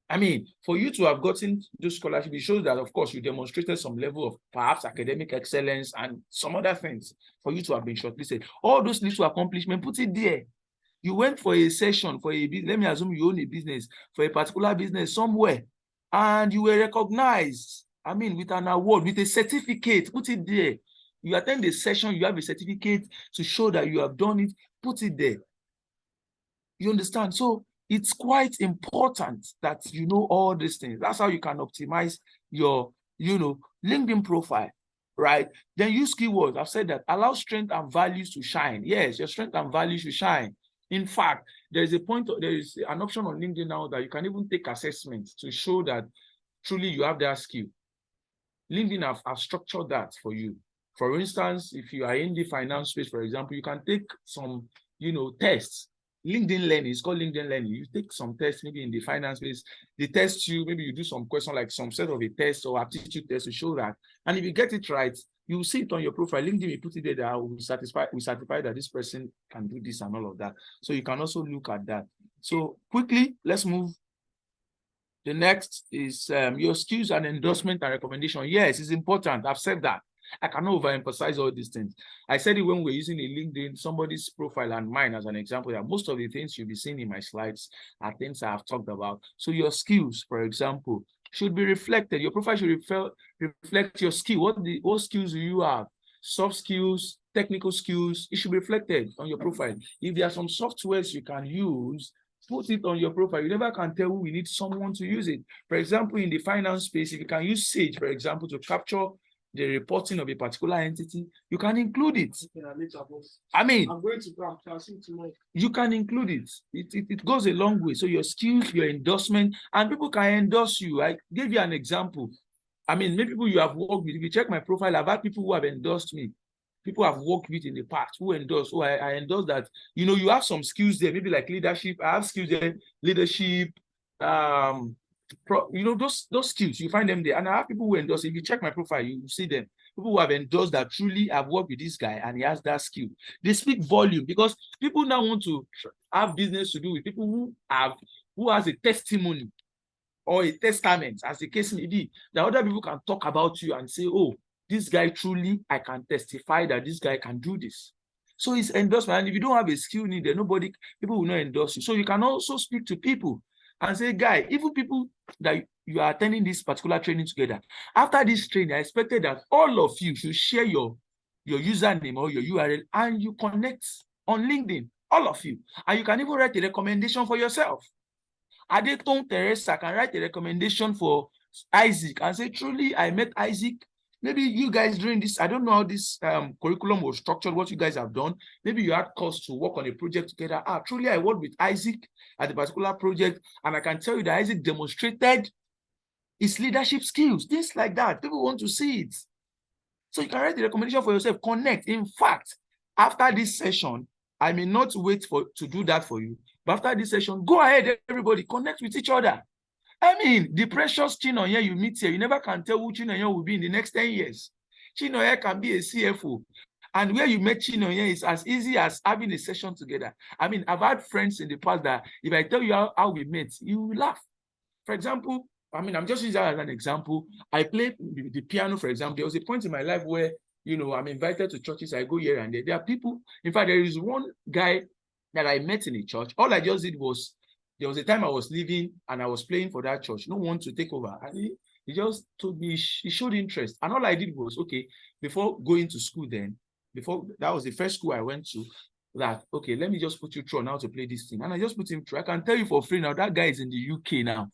I mean, for you to have gotten those scholarship, it shows that, of course, you demonstrated some level of perhaps academic excellence and some other things for you to have been shortlisted. All those little accomplishments, put it there. You went for a session for a business, let me assume you own a business, for a particular business somewhere, and you were recognized, I mean, with an award, with a certificate, put it there. You attend a session, you have a certificate to show that you have done it, put it there. You understand? So it's quite important that you know all these things. That's how you can optimize your, LinkedIn profile, right? Then use keywords. I've said that. Allow strength and values to shine. Yes, your strength and values should shine. In fact, there is an option on LinkedIn now that you can even take assessments to show that truly you have that skill. LinkedIn have structured that for you. For instance, if you are in the finance space, for example, you can take some, tests. LinkedIn Learning, it's called LinkedIn Learning. You take some tests, maybe in the finance space, they test you, maybe you do some question like some set of a test or aptitude test to show that. And if you get it right, you see it on your profile. LinkedIn will put it there that we certify that this person can do this and all of that. So you can also look at that. So quickly, let's move. The next is your skills and endorsement and recommendation. Yes, it's important. I've said that. I cannot overemphasize all these things. I said it when we're using a LinkedIn, somebody's profile and mine as an example, that most of the things you'll be seeing in my slides are things I have talked about. So your skills, for example, should be reflected. Your profile should reflect your skill. What skills do you have? Soft skills, technical skills, it should be reflected on your profile. If there are some softwares you can use, put it on your profile. You never can tell who we need someone to use it. For example, in the finance space, if you can use Sage, for example, to capture the reporting of a particular entity, you can include it. I mean, I'm going to tomorrow. You can include it. It goes a long way. So your skills, your endorsement, and people can endorse you. I gave you an example. I mean, maybe people you have worked with. If you check my profile, I've had people who have endorsed me. People I've worked with in the past who endorse. So I endorse that, you have some skills there, maybe like leadership. I have skills there, leadership, those skills, you find them there. And I have people who endorse. If you check my profile, you see them. People who have endorsed that truly have worked with this guy and he has that skill. They speak volume because people now want to have business to do with people who has a testimony or a testament, as the case may be, that other people can talk about you and say, oh, this guy truly, I can testify that this guy can do this. So it's endorsement. And if you don't have a skill needed, people will not endorse you. So you can also speak to people and say, guy, even people that you are attending this particular training together, after this training, I expected that all of you should share your username or your URL and you connect on LinkedIn, all of you. And you can even write a recommendation for yourself. Adeton Teresa can write a recommendation for Isaac and say, truly, I met Isaac. Maybe you guys during this, I don't know how this curriculum was structured, what you guys have done. Maybe you had cause to work on a project together. Truly, I worked with Isaac at a particular project, and I can tell you that Isaac demonstrated his leadership skills, things like that. People want to see it. So you can write the recommendation for yourself, connect. In fact, after this session, I may not wait to do that for you, but after this session, go ahead, everybody, connect with each other. I mean, the precious Chinonye you meet here, you never can tell who Chinonye will be in the next 10 years. Chinonye can be a CFO. And where you met Chinonye is as easy as having a session together. I mean, I've had friends in the past that if I tell you how we met, you will laugh. For example, I mean, I'm just using that as an example. I play the piano, for example. There was a point in my life where, I'm invited to churches. I go here and there. There are people. In fact, there is one guy that I met in a church. All I just did was, there was a time I was leaving and I was playing for that church. No one to take over. And he just told me, he showed interest. And all I did was, okay, before going to school that was the first school I went to, that, okay, let me just put you through on how to play this thing. And I just put him through. I can tell you for free now, that guy is in the UK now.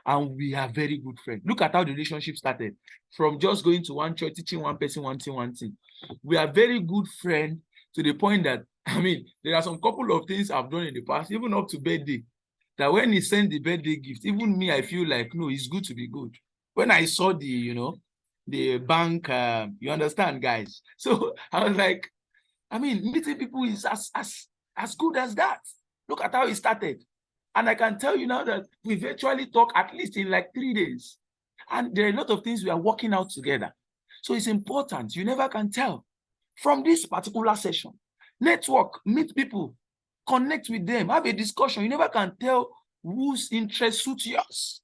And we are very good friends. Look at how the relationship started. From just going to one church, teaching one person, one thing. We are very good friends to the point that, I mean, there are some couple of things I've done in the past, even up to birthday, that when he sent the birthday gift, even me, I feel like, no, it's good to be good. When I saw the bank, you understand, guys? So I was like, I mean, meeting people is as good as that. Look at how it started. And I can tell you now that we virtually talk at least in like 3 days. And there are a lot of things we are working out together. So it's important. You never can tell. From this particular session, network, meet people, connect with them, have a discussion. You never can tell whose interest suits yours.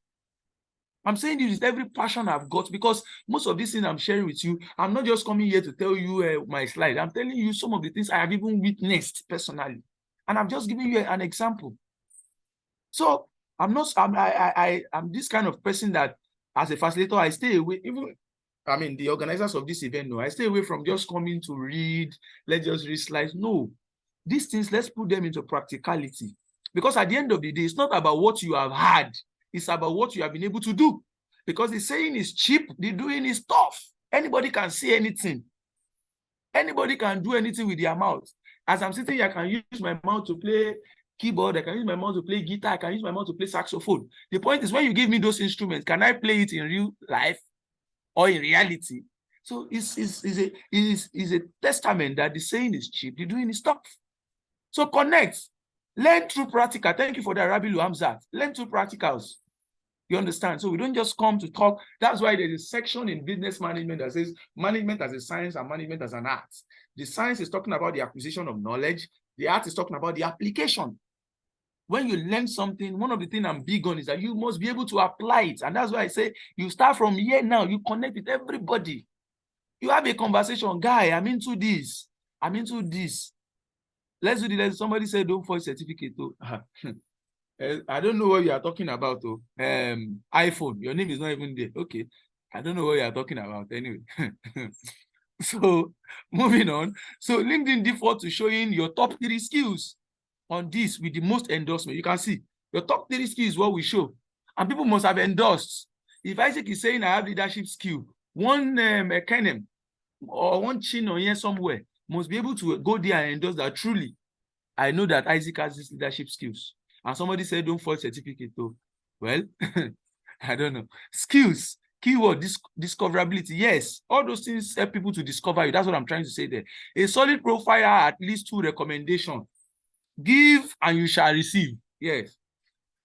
I'm saying this with every passion I've got, because most of these things I'm sharing with you, I'm not just coming here to tell you my slide. I'm telling you some of the things I have even witnessed personally. And I'm just giving you an example. So I'm this kind of person that as a facilitator, I stay away. Even, I mean, the organizers of this event know, I stay away from just coming to read, let's just read slides. No, these things, let's put them into practicality. Because at the end of the day, it's not about what you have had, it's about what you have been able to do. Because the saying is cheap, the doing is tough. Anybody can say anything. Anybody can do anything with their mouth. As I'm sitting here, I can use my mouth to play keyboard, I can use my mouth to play guitar, I can use my mouth to play saxophone. The point is, when you give me those instruments, can I play it in real life or in reality? So it's a testament that the saying is cheap, the doing is tough. So connect, learn through practical. Thank you for that, Rabilu Hamzat. Learn through practicals. You understand? So we don't just come to talk. That's why there's a section in business management that says management as a science and management as an art. The science is talking about the acquisition of knowledge. The art is talking about the application. When you learn something, one of the things I'm big on is that you must be able to apply it. And that's why I say you start from here now, you connect with everybody. You have a conversation, guy, I'm into this. I'm into this. Let's do the, somebody said don't force certificate. I don't know what you are talking about. iPhone, your name is not even there. Okay. I don't know what you are talking about anyway. So moving on. So LinkedIn default to showing your top 3 skills on this with the most endorsement. You can see your top 3 skills is what we show. And people must have endorsed. If Isaac is saying I have leadership skill, one Kenem or one chin or here somewhere must be able to go there and endorse that truly I know that Isaac has these leadership skills. And somebody said don't forge certificate though. Well, I don't know. Skills, keyword, discoverability. Yes, all those things help people to discover you. That's what I'm trying to say there. A solid profile, at least 2 recommendations. Give and you shall receive. Yes,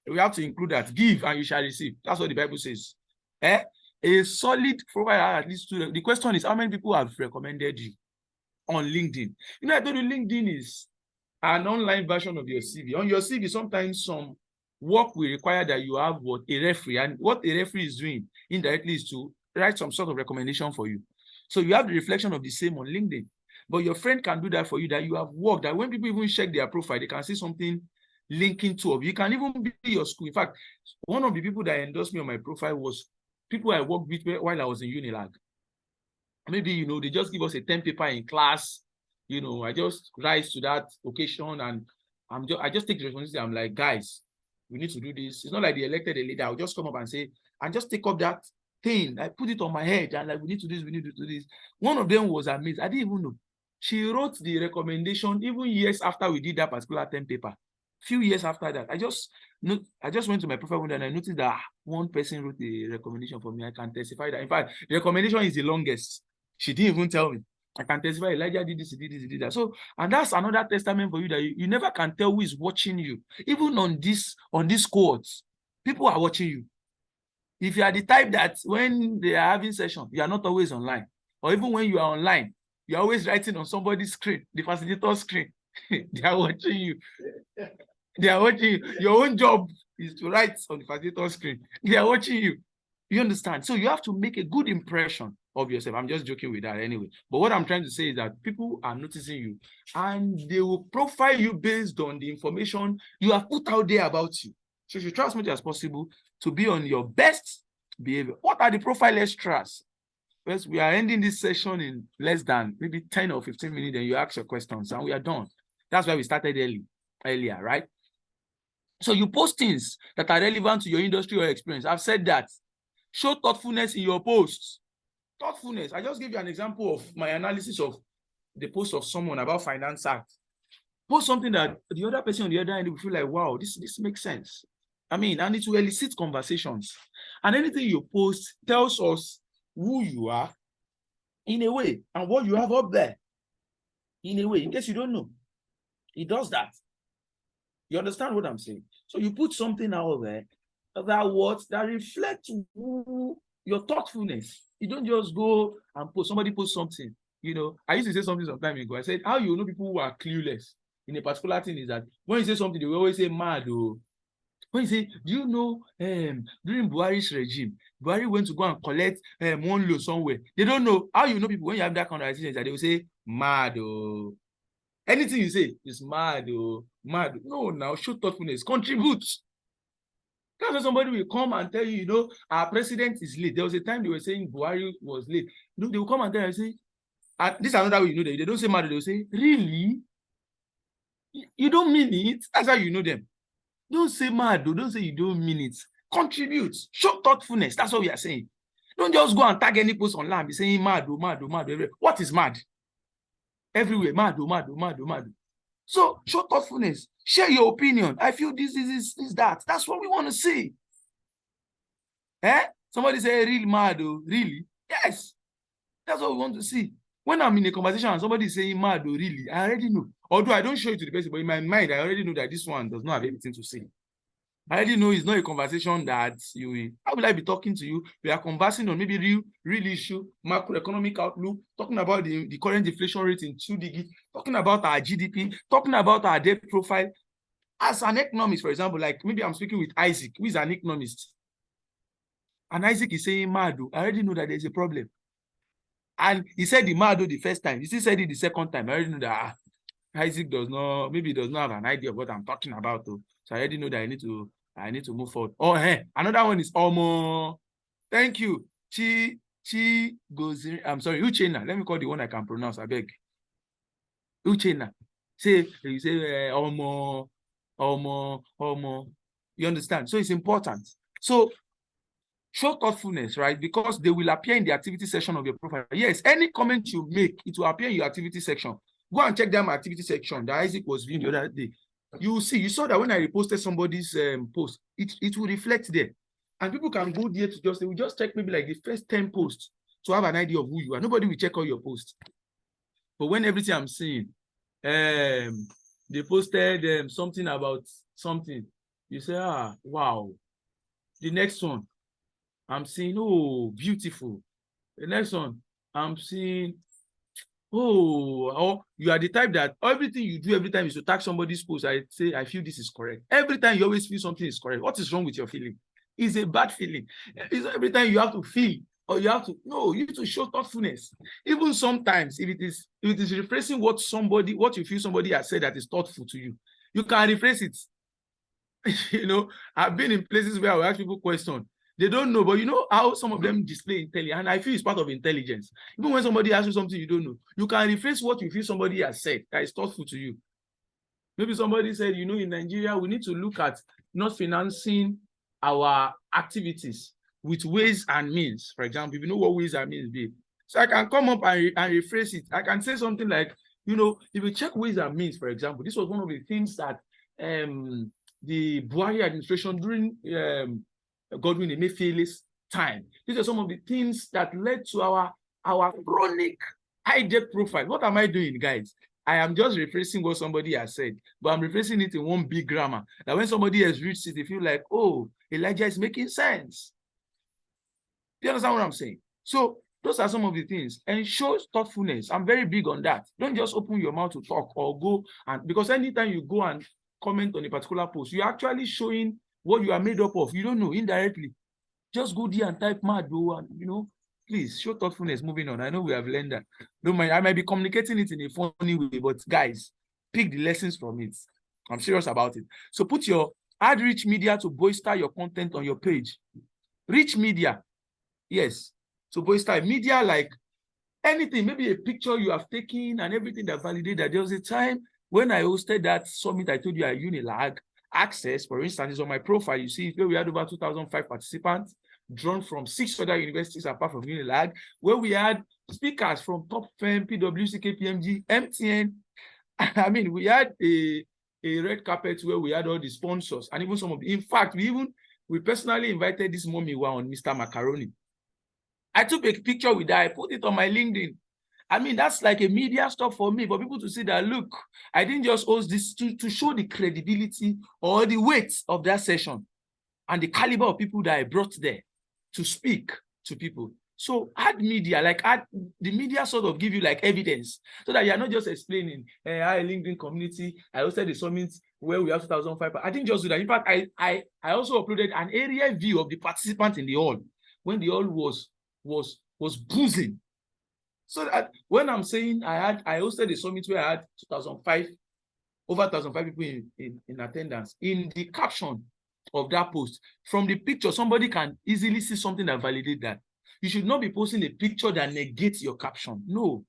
we have to include that. Give and you shall receive. That's what the Bible says. A solid profile, at least 2. The question is, how many people have recommended you on LinkedIn? You know, I told you LinkedIn is an online version of your CV. On your CV, sometimes some work will require that you have what a referee, and what a referee is doing indirectly is to write some sort of recommendation for you. So you have the reflection of the same on LinkedIn. But your friend can do that for you, that you have worked, that when people even check their profile, they can see something linking to of you. Can even be your school. In fact, one of the people that endorsed me on my profile was people I worked with while I was in Unilag. Maybe, you know, they just give us a 10 paper in class. You know, I just rise to that occasion and I just take the responsibility. I'm like, guys, we need to do this. It's not like they elected a leader. I'll just come up and say, and just take up that thing. I put it on my head and like, we need to do this, we need to do this. One of them was amazed. I didn't even know. She wrote the recommendation even years after we did that particular 10 paper. Few years after that, I just went to my profile window and I noticed that one person wrote the recommendation for me. I can testify that. In fact, the recommendation is the longest. She didn't even tell me. I can testify Elijah did this, he did this, he did that. So, and that's another testament for you that you never can tell who is watching you. Even on this cohorts, people are watching you. If you are the type that when they are having session, you are not always online. Or even when you are online, you're always writing on somebody's screen, the facilitator's screen. They are watching you. They are watching you. Your own job is to write on the facilitator's screen. They are watching you. You understand? So you have to make a good impression of yourself. I'm just joking with that anyway. But what I'm trying to say is that people are noticing you and they will profile you based on the information you have put out there about you. So you should try as much as possible to be on your best behavior. What are the profile extras? Well, we are ending this session in less than maybe 10 or 15 minutes, then you ask your questions and we are done. That's why we started earlier, right? So you post things that are relevant to your industry or experience. I've said that. Show thoughtfulness in your posts. Thoughtfulness. I just gave you an example of my analysis of the post of someone about Finance Act. Post something that the other person on the other end will feel like, wow, this makes sense. I mean, and it will elicit conversations. And anything you post tells us who you are in a way and what you have up there in a way, in case you don't know. It does that. You understand what I'm saying? So you put something out there that reflects who your thoughtfulness. You don't just go and post, somebody post something. I used to say something some time ago. I said, how you know people who are clueless in a particular thing is that when you say something, they will always say mad. Or when you say, do you know, during Buhari's regime, Buhari went to go and collect one load somewhere. They don't know. How you know people when you have that conversation that they will say mad. Or anything you say is mad. Or mad. No, now show thoughtfulness. Contribute. That's why somebody will come and tell you, our president is late. There was a time they were saying Buhari was late. They will come and tell you, say, this is another way they don't say mad, they will say, really? You don't mean it? That's how you know them. Don't say mad, though. Don't say you don't mean it. Contribute. Show thoughtfulness. That's what we are saying. Don't just go and tag any post online and be saying mad, mad, mad. Everywhere. What is mad? Everywhere. Mad, mad, mad, mad. So show thoughtfulness. Share your opinion. I feel this, that. That's what we want to see. Somebody say real mad, really? Yes. That's what we want to see. When I'm in a conversation and somebody is saying mad, really, I already know. Although I don't show it to the person, but in my mind, I already know that this one does not have anything to say. I already know it's not a conversation that you will. How will I be talking to you? We are conversing on maybe real issue, macroeconomic outlook, talking about the current inflation rate in 2 digits, talking about our GDP, talking about our debt profile. As an economist, for example, like maybe I'm speaking with Isaac, who is an economist. And Isaac is saying mad. I already know that there's a problem. And he said the mad the first time. He still said it the second time. I already know that Isaac does not have an idea of what I'm talking about. So I already know that I need to move forward. Oh, hey, another one is Omo. Thank you. Chi goes. I'm sorry, Uchenna. Let me call the one I can pronounce. I beg. Uchenna. You say Omo. You understand? So it's important. So show thoughtfulness, right? Because they will appear in the activity section of your profile. Yes, any comment you make, it will appear in your activity section. Go and check them activity section that Isaac was viewing the other day. You will see, you saw that when I reposted somebody's post, it will reflect there. And people can go there to they will just check maybe like the first 10 posts to have an idea of who you are. Nobody will check all your posts. But when everything I'm seeing, they posted something about something, you say, wow. The next one, I'm seeing, oh, beautiful. The next one, I'm seeing, oh, you are the type that everything you do every time is to tag somebody's post. I say, I feel this is correct. Every time you always feel something is correct. What is wrong with your feeling? It's a bad feeling. It's every time you have to feel, or you have to, no, you need to show thoughtfulness. Even sometimes, if it is rephrasing what you feel somebody has said that is thoughtful to you, you can rephrase it. I've been in places where I will ask people questions. They don't know, but you know how some of them display intelligence, and I feel it's part of intelligence. Even when somebody asks you something you don't know, you can rephrase what you feel somebody has said that is thoughtful to you. Maybe somebody said, in Nigeria, we need to look at not financing our activities with ways and means. For example, if you know what ways and means be. So I can come up and rephrase it. I can say something like, if you check ways and means, for example, this was one of the things that the Buhari administration during Godwin Emefiele's time. These are some of the things that led to our chronic high debt profile. What am I doing, guys? I am just rephrasing what somebody has said, but I'm rephrasing it in one big grammar. That when somebody has reached it, they feel like, oh, Elijah is making sense. Do you understand what I'm saying? So those are some of the things. And shows thoughtfulness. I'm very big on that. Don't just open your mouth to talk or go because anytime you go and comment on a particular post, you're actually showing what you are made up of. You don't know indirectly. Just go there and type mad, bro, and please show thoughtfulness. Moving on. I know we have learned that. Don't mind. I might be communicating it in a funny way, but guys, pick the lessons from it. I'm serious about it. So add rich media to bolster your content on your page. Rich media, yes. So bolster media like anything, maybe a picture you have taken and everything that validated. There was a time when I hosted that summit, I told you at Unilag. Access, for instance, is on my profile. You see, where we had over 2,005 participants drawn from 6 other universities apart from Unilag, where we had speakers from top firm, PwC, KPMG, MTN. I mean, we had a red carpet where we had all the sponsors and even some of in fact, we personally invited this mommy on Mr. Macaroni. I took a picture with that. I put it on my LinkedIn. I mean, that's like a media stuff for me, for people to see that, look, I didn't just host this to show the credibility or the weight of that session and the caliber of people that I brought there to speak. to people. So add media, add the media sort of give you like evidence so that you're not just explaining, I LinkedIn community, I hosted the summit where we have 2005. I didn't just do that. In fact, I also uploaded an area view of the participants in the hall when the hall was boozing. So that when I'm saying I hosted the summit where I had 2005, over 1,005 people in attendance, in the caption of that post, from the picture, somebody can easily see something that validates that. You should not be posting a picture that negates your caption. No,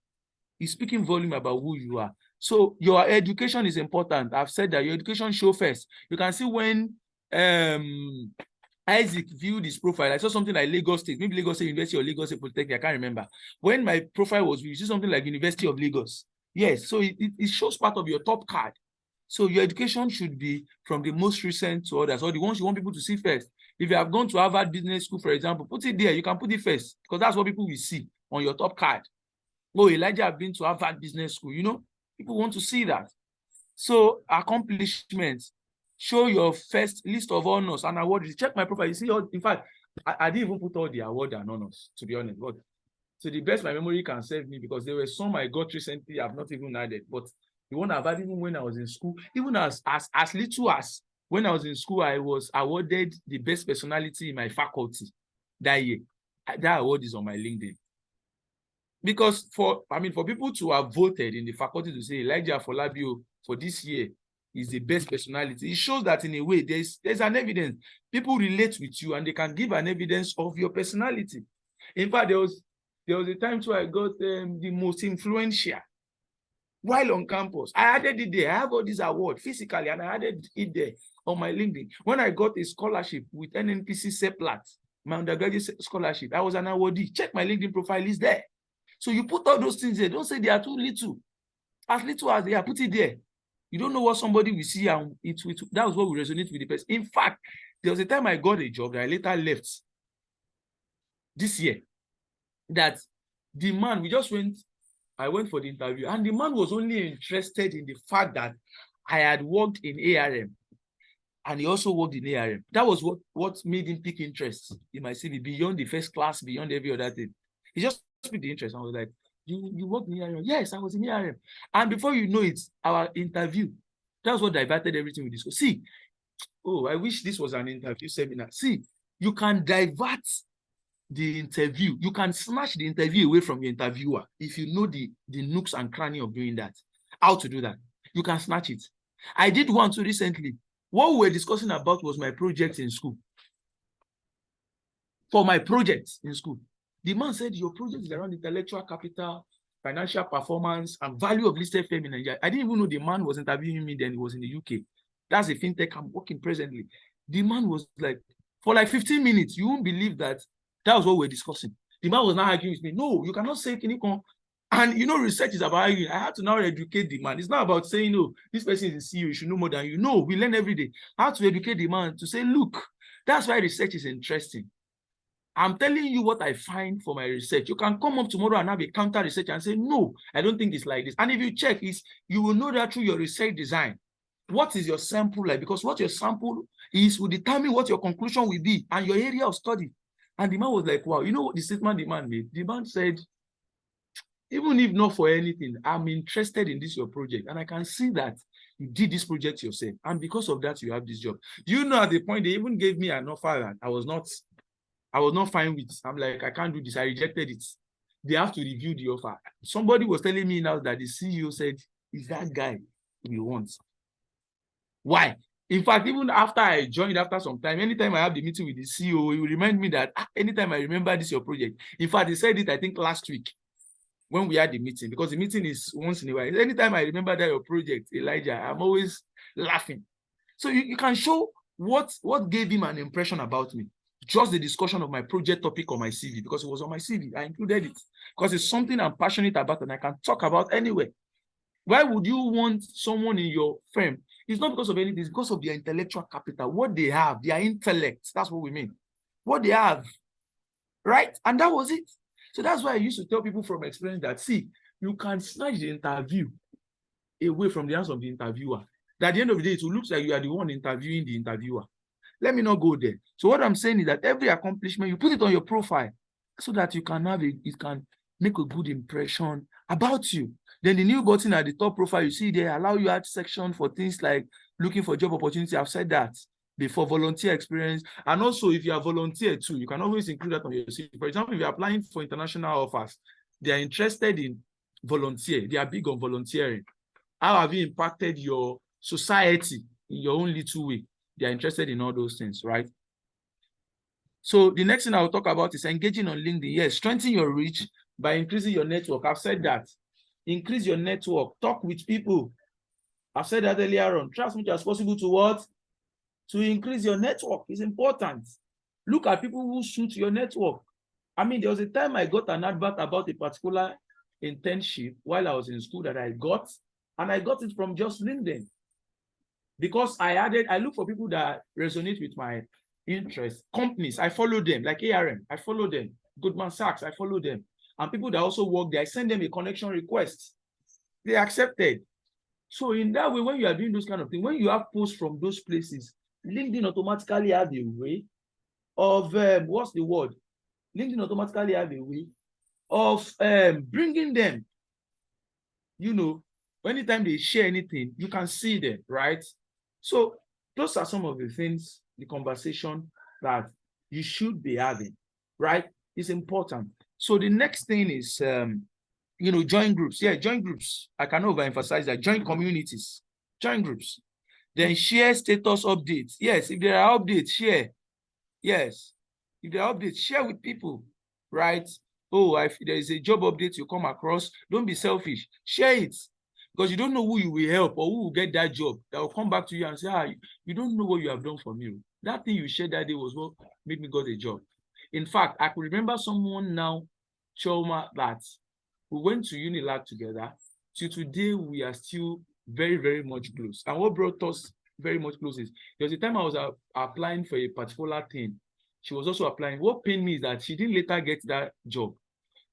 it's speaking volume about who you are. So your education is important. I've said that your education show first. You can see when Isaac viewed his profile, I saw something like Lagos State, maybe Lagos State University or Lagos State Polytechnic, I can't remember. When my profile was viewed, you see something like University of Lagos. Yes, so it shows part of your top card. So your education should be from the most recent to others, or the ones you want people to see first. If you have gone to Harvard Business School, for example, put it there. You can put it first because that's what people will see on your top card. Oh, Elijah have been to Harvard Business School. You know, people want to see that. So accomplishments, show your first list of honors and awards. Check my profile. You see, in fact, I didn't even put all the awards and honors, to be honest. But to the best my memory can serve me, because there were some I got recently I've not even added. But the one I've had even when I was in school, even as little as when I was in school, I was awarded the best personality in my faculty that year. That award is on my LinkedIn. Because for people to have voted in the faculty to say Elijah Folabio for this year is the best personality, it shows that in a way there's an evidence. People relate with you and they can give an evidence of your personality. In fact, there was a time too I got the most influential while on campus. I added it there. I have all these awards physically and I added it there on my LinkedIn. When I got a scholarship with NNPC CEPLAT, my undergraduate scholarship, I was an awardee. Check my LinkedIn profile, is there. So you put all those things there. Don't say they are too little. As little as they are, put it there. You don't know what somebody will see, and that was what will resonate with the person. In fact, there was a time I got a job that I later left this year. That the man, I went for the interview, and the man was only interested in the fact that I had worked in ARM, and he also worked in ARM. That was what made him pick interest in my CV, beyond the first class, beyond every other thing. He just picked the interest. I was like, you worked in ARM? Yes, I was in ARM. And before you know it, our interview, that's what diverted everything we discussed. See, I wish this was an interview seminar. See, you can divert the interview. You can snatch the interview away from your interviewer if you know the nooks and crannies of doing that. How to do that? You can snatch it. I did one too recently. What we were discussing about was my project in school. For my project in school, the man said, your project is around intellectual capital, financial performance, and value of listed firm in Nigeria. I didn't even know the man was interviewing me then. He was in the UK. That's a fintech I'm working presently. The man was like, for like 15 minutes, you won't believe that was what we're discussing. The man was not arguing with me. No, you cannot say anything. And research is about arguing. I had to now educate the man. It's not about saying, no, this person is a CEO, you should know more than you. No, we learn every day. I had to educate the man to say, look, that's why research is interesting. I'm telling you what I find for my research. You can come up tomorrow and have a counter research and say, no, I don't think it's like this. And if you check, you will know that through your research design. What is your sample like? Because what your sample is will determine what your conclusion will be and your area of study. And the man was like, wow, you know what the statement the man made? The man said, even if not for anything, I'm interested in this, your project. And I can see that you did this project yourself. And because of that, you have this job. Do you know at the point they even gave me an offer that I was not fine with. I'm like, I can't do this. I rejected it. They have to review the offer. Somebody was telling me now that the CEO said, is that guy we want? Why? In fact, even after I joined, after some time, anytime I have the meeting with the CEO, he will remind me that anytime I remember this, your project. In fact, he said it, I think, last week when we had the meeting, because the meeting is once in a while. Anytime I remember that your project, Elijah, I'm always laughing. So you can show what gave him an impression about me. Just the discussion of my project topic on my CV, because it was on my CV. I included it because it's something I'm passionate about and I can talk about anywhere. Why would you want someone in your firm? It's not because of anything, it's because of their intellectual capital, what they have, their intellect. That's what we mean. What they have, right? And that was it. So that's why I used to tell people from experience that, see, you can snatch the interview away from the hands of the interviewer. That at the end of the day, it will look like you are the one interviewing the interviewer. Let me not go there. So what I'm saying is that every accomplishment, you put it on your profile. so that you can have it can make a good impression about you. Then the new button at the top profile, you see they allow you add section for things like looking for job opportunity. I've said that before, volunteer experience. And also if you are volunteer too, you can always include that on your CV. For example, if you're applying for international offers, they are interested in volunteer. They are big on volunteering. How have you impacted your society in your own little way? They are interested in all those things, right? So the next thing I will talk about is engaging on LinkedIn. Yes, strengthen your reach by increasing your network. I've said that. Increase your network. Talk with people. I've said that earlier on. Try as much as possible to what? To increase your network. It's important. Look at people who suit your network. I mean, there was a time I got an advert about a particular internship while I was in school that I got, and I got it from just LinkedIn. Because I look for people that resonate with my interests. Companies, I follow them, like ARM, I follow them. Goldman Sachs, I follow them. And people that also work there, I send them a connection request. They accepted. So in that way, when you are doing those kind of things, when you have posts from those places, LinkedIn automatically have a way of, what's the word? LinkedIn automatically have a way of bringing them. You know, anytime they share anything, you can see them, right? So those are some of the things, the conversation that you should be having, right? It's important. So the next thing is, you know, join groups. Yeah, join groups. I can overemphasize that. Join communities, join groups. Then share status updates. Yes, if there are updates, share. Yes, if there are updates, share with people, right? Oh, if there is a job update you come across, don't be selfish. Share it. Because you don't know who you will help or who will get that job that will come back to you and say, you don't know what you have done for me. That thing you shared that day was what made me got a job. In fact, I could remember someone now, Choma, that we went to Unilag together. Till today, we are still very, very much close. And what brought us very much close is there was a time I was applying for a particular thing. She was also applying. What pained me is that she didn't later get that job.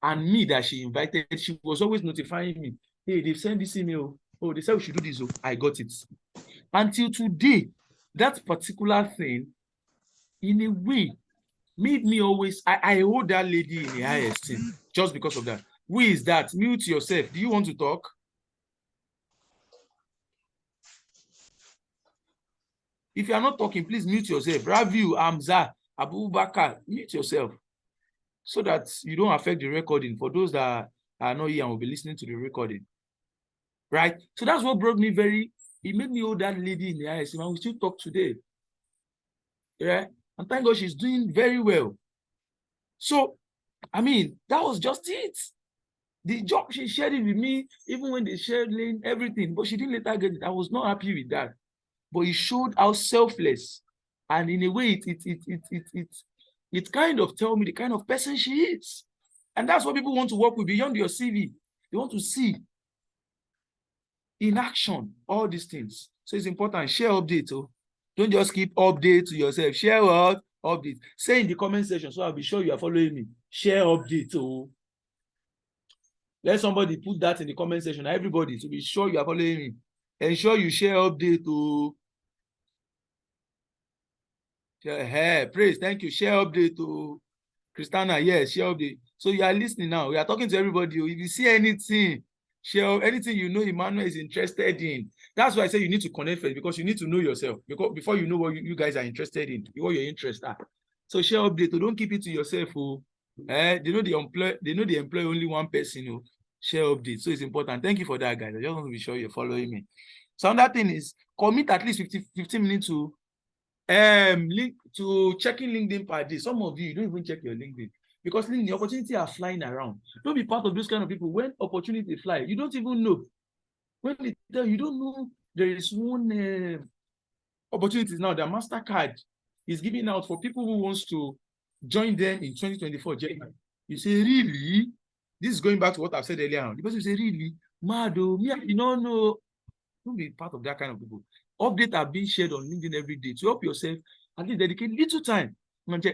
And me that she invited, she was always notifying me. Hey, they've sent this email. Oh, they said we should do this. Oh, I got it. Until today, that particular thing, in a way, made me always, I hold that lady in the high esteem just because of that. Who is that? Mute yourself. Do you want to talk? If you are not talking, please mute yourself. Raviu, Amza, Abu Bakar, mute yourself so that you don't affect the recording for those that are not here and will be listening to the recording. Right? So that's what brought me it made me hold that lady in the eyes, and we still talk today. Yeah. And thank God she's doing very well. So, I mean, that was just it. The job, she shared it with me, even when they shared everything, but she didn't later get it. I was not happy with that. But it showed how selfless, and in a way, it kind of tell me the kind of person she is. And that's what people want to work with beyond your CV. They want to see in action all these things. So it's important. Share updates. Oh. Don't just keep updates to yourself. Share what? Updates. Say in the comment section so I'll be sure you are following me. Share updates. Oh. Let somebody put that in the comment section. Everybody to be sure you are following me. Ensure you share update. Oh. Hey, praise. Thank you. Share update. Oh. Christina, yes, share update. So you are listening now. We are talking to everybody. If you see anything, share anything you know Emmanuel is interested in. That's why I say you need to connect first, because you need to know yourself before you know what you guys are interested in, what your interests are. So share update. Don't keep it to yourself. Oh. They know they employ only one person. Oh. Share update. So it's important. Thank you for that, guys. I just want to be sure you're following me. So another thing is commit at least 15 minutes to link to checking LinkedIn per day. Some of you don't even check your LinkedIn because the opportunity are flying around. Don't be part of those kind of people. When opportunity fly, you don't even know. When they tell you don't know there is one opportunity now that MasterCard is giving out for people who wants to join them in 2024 January. You say, really? This is going back to what I've said earlier on. The person say, really? Mado, me, you don't know. Don't be part of that kind of people. Updates are being shared on LinkedIn every day to help yourself at least dedicate little time.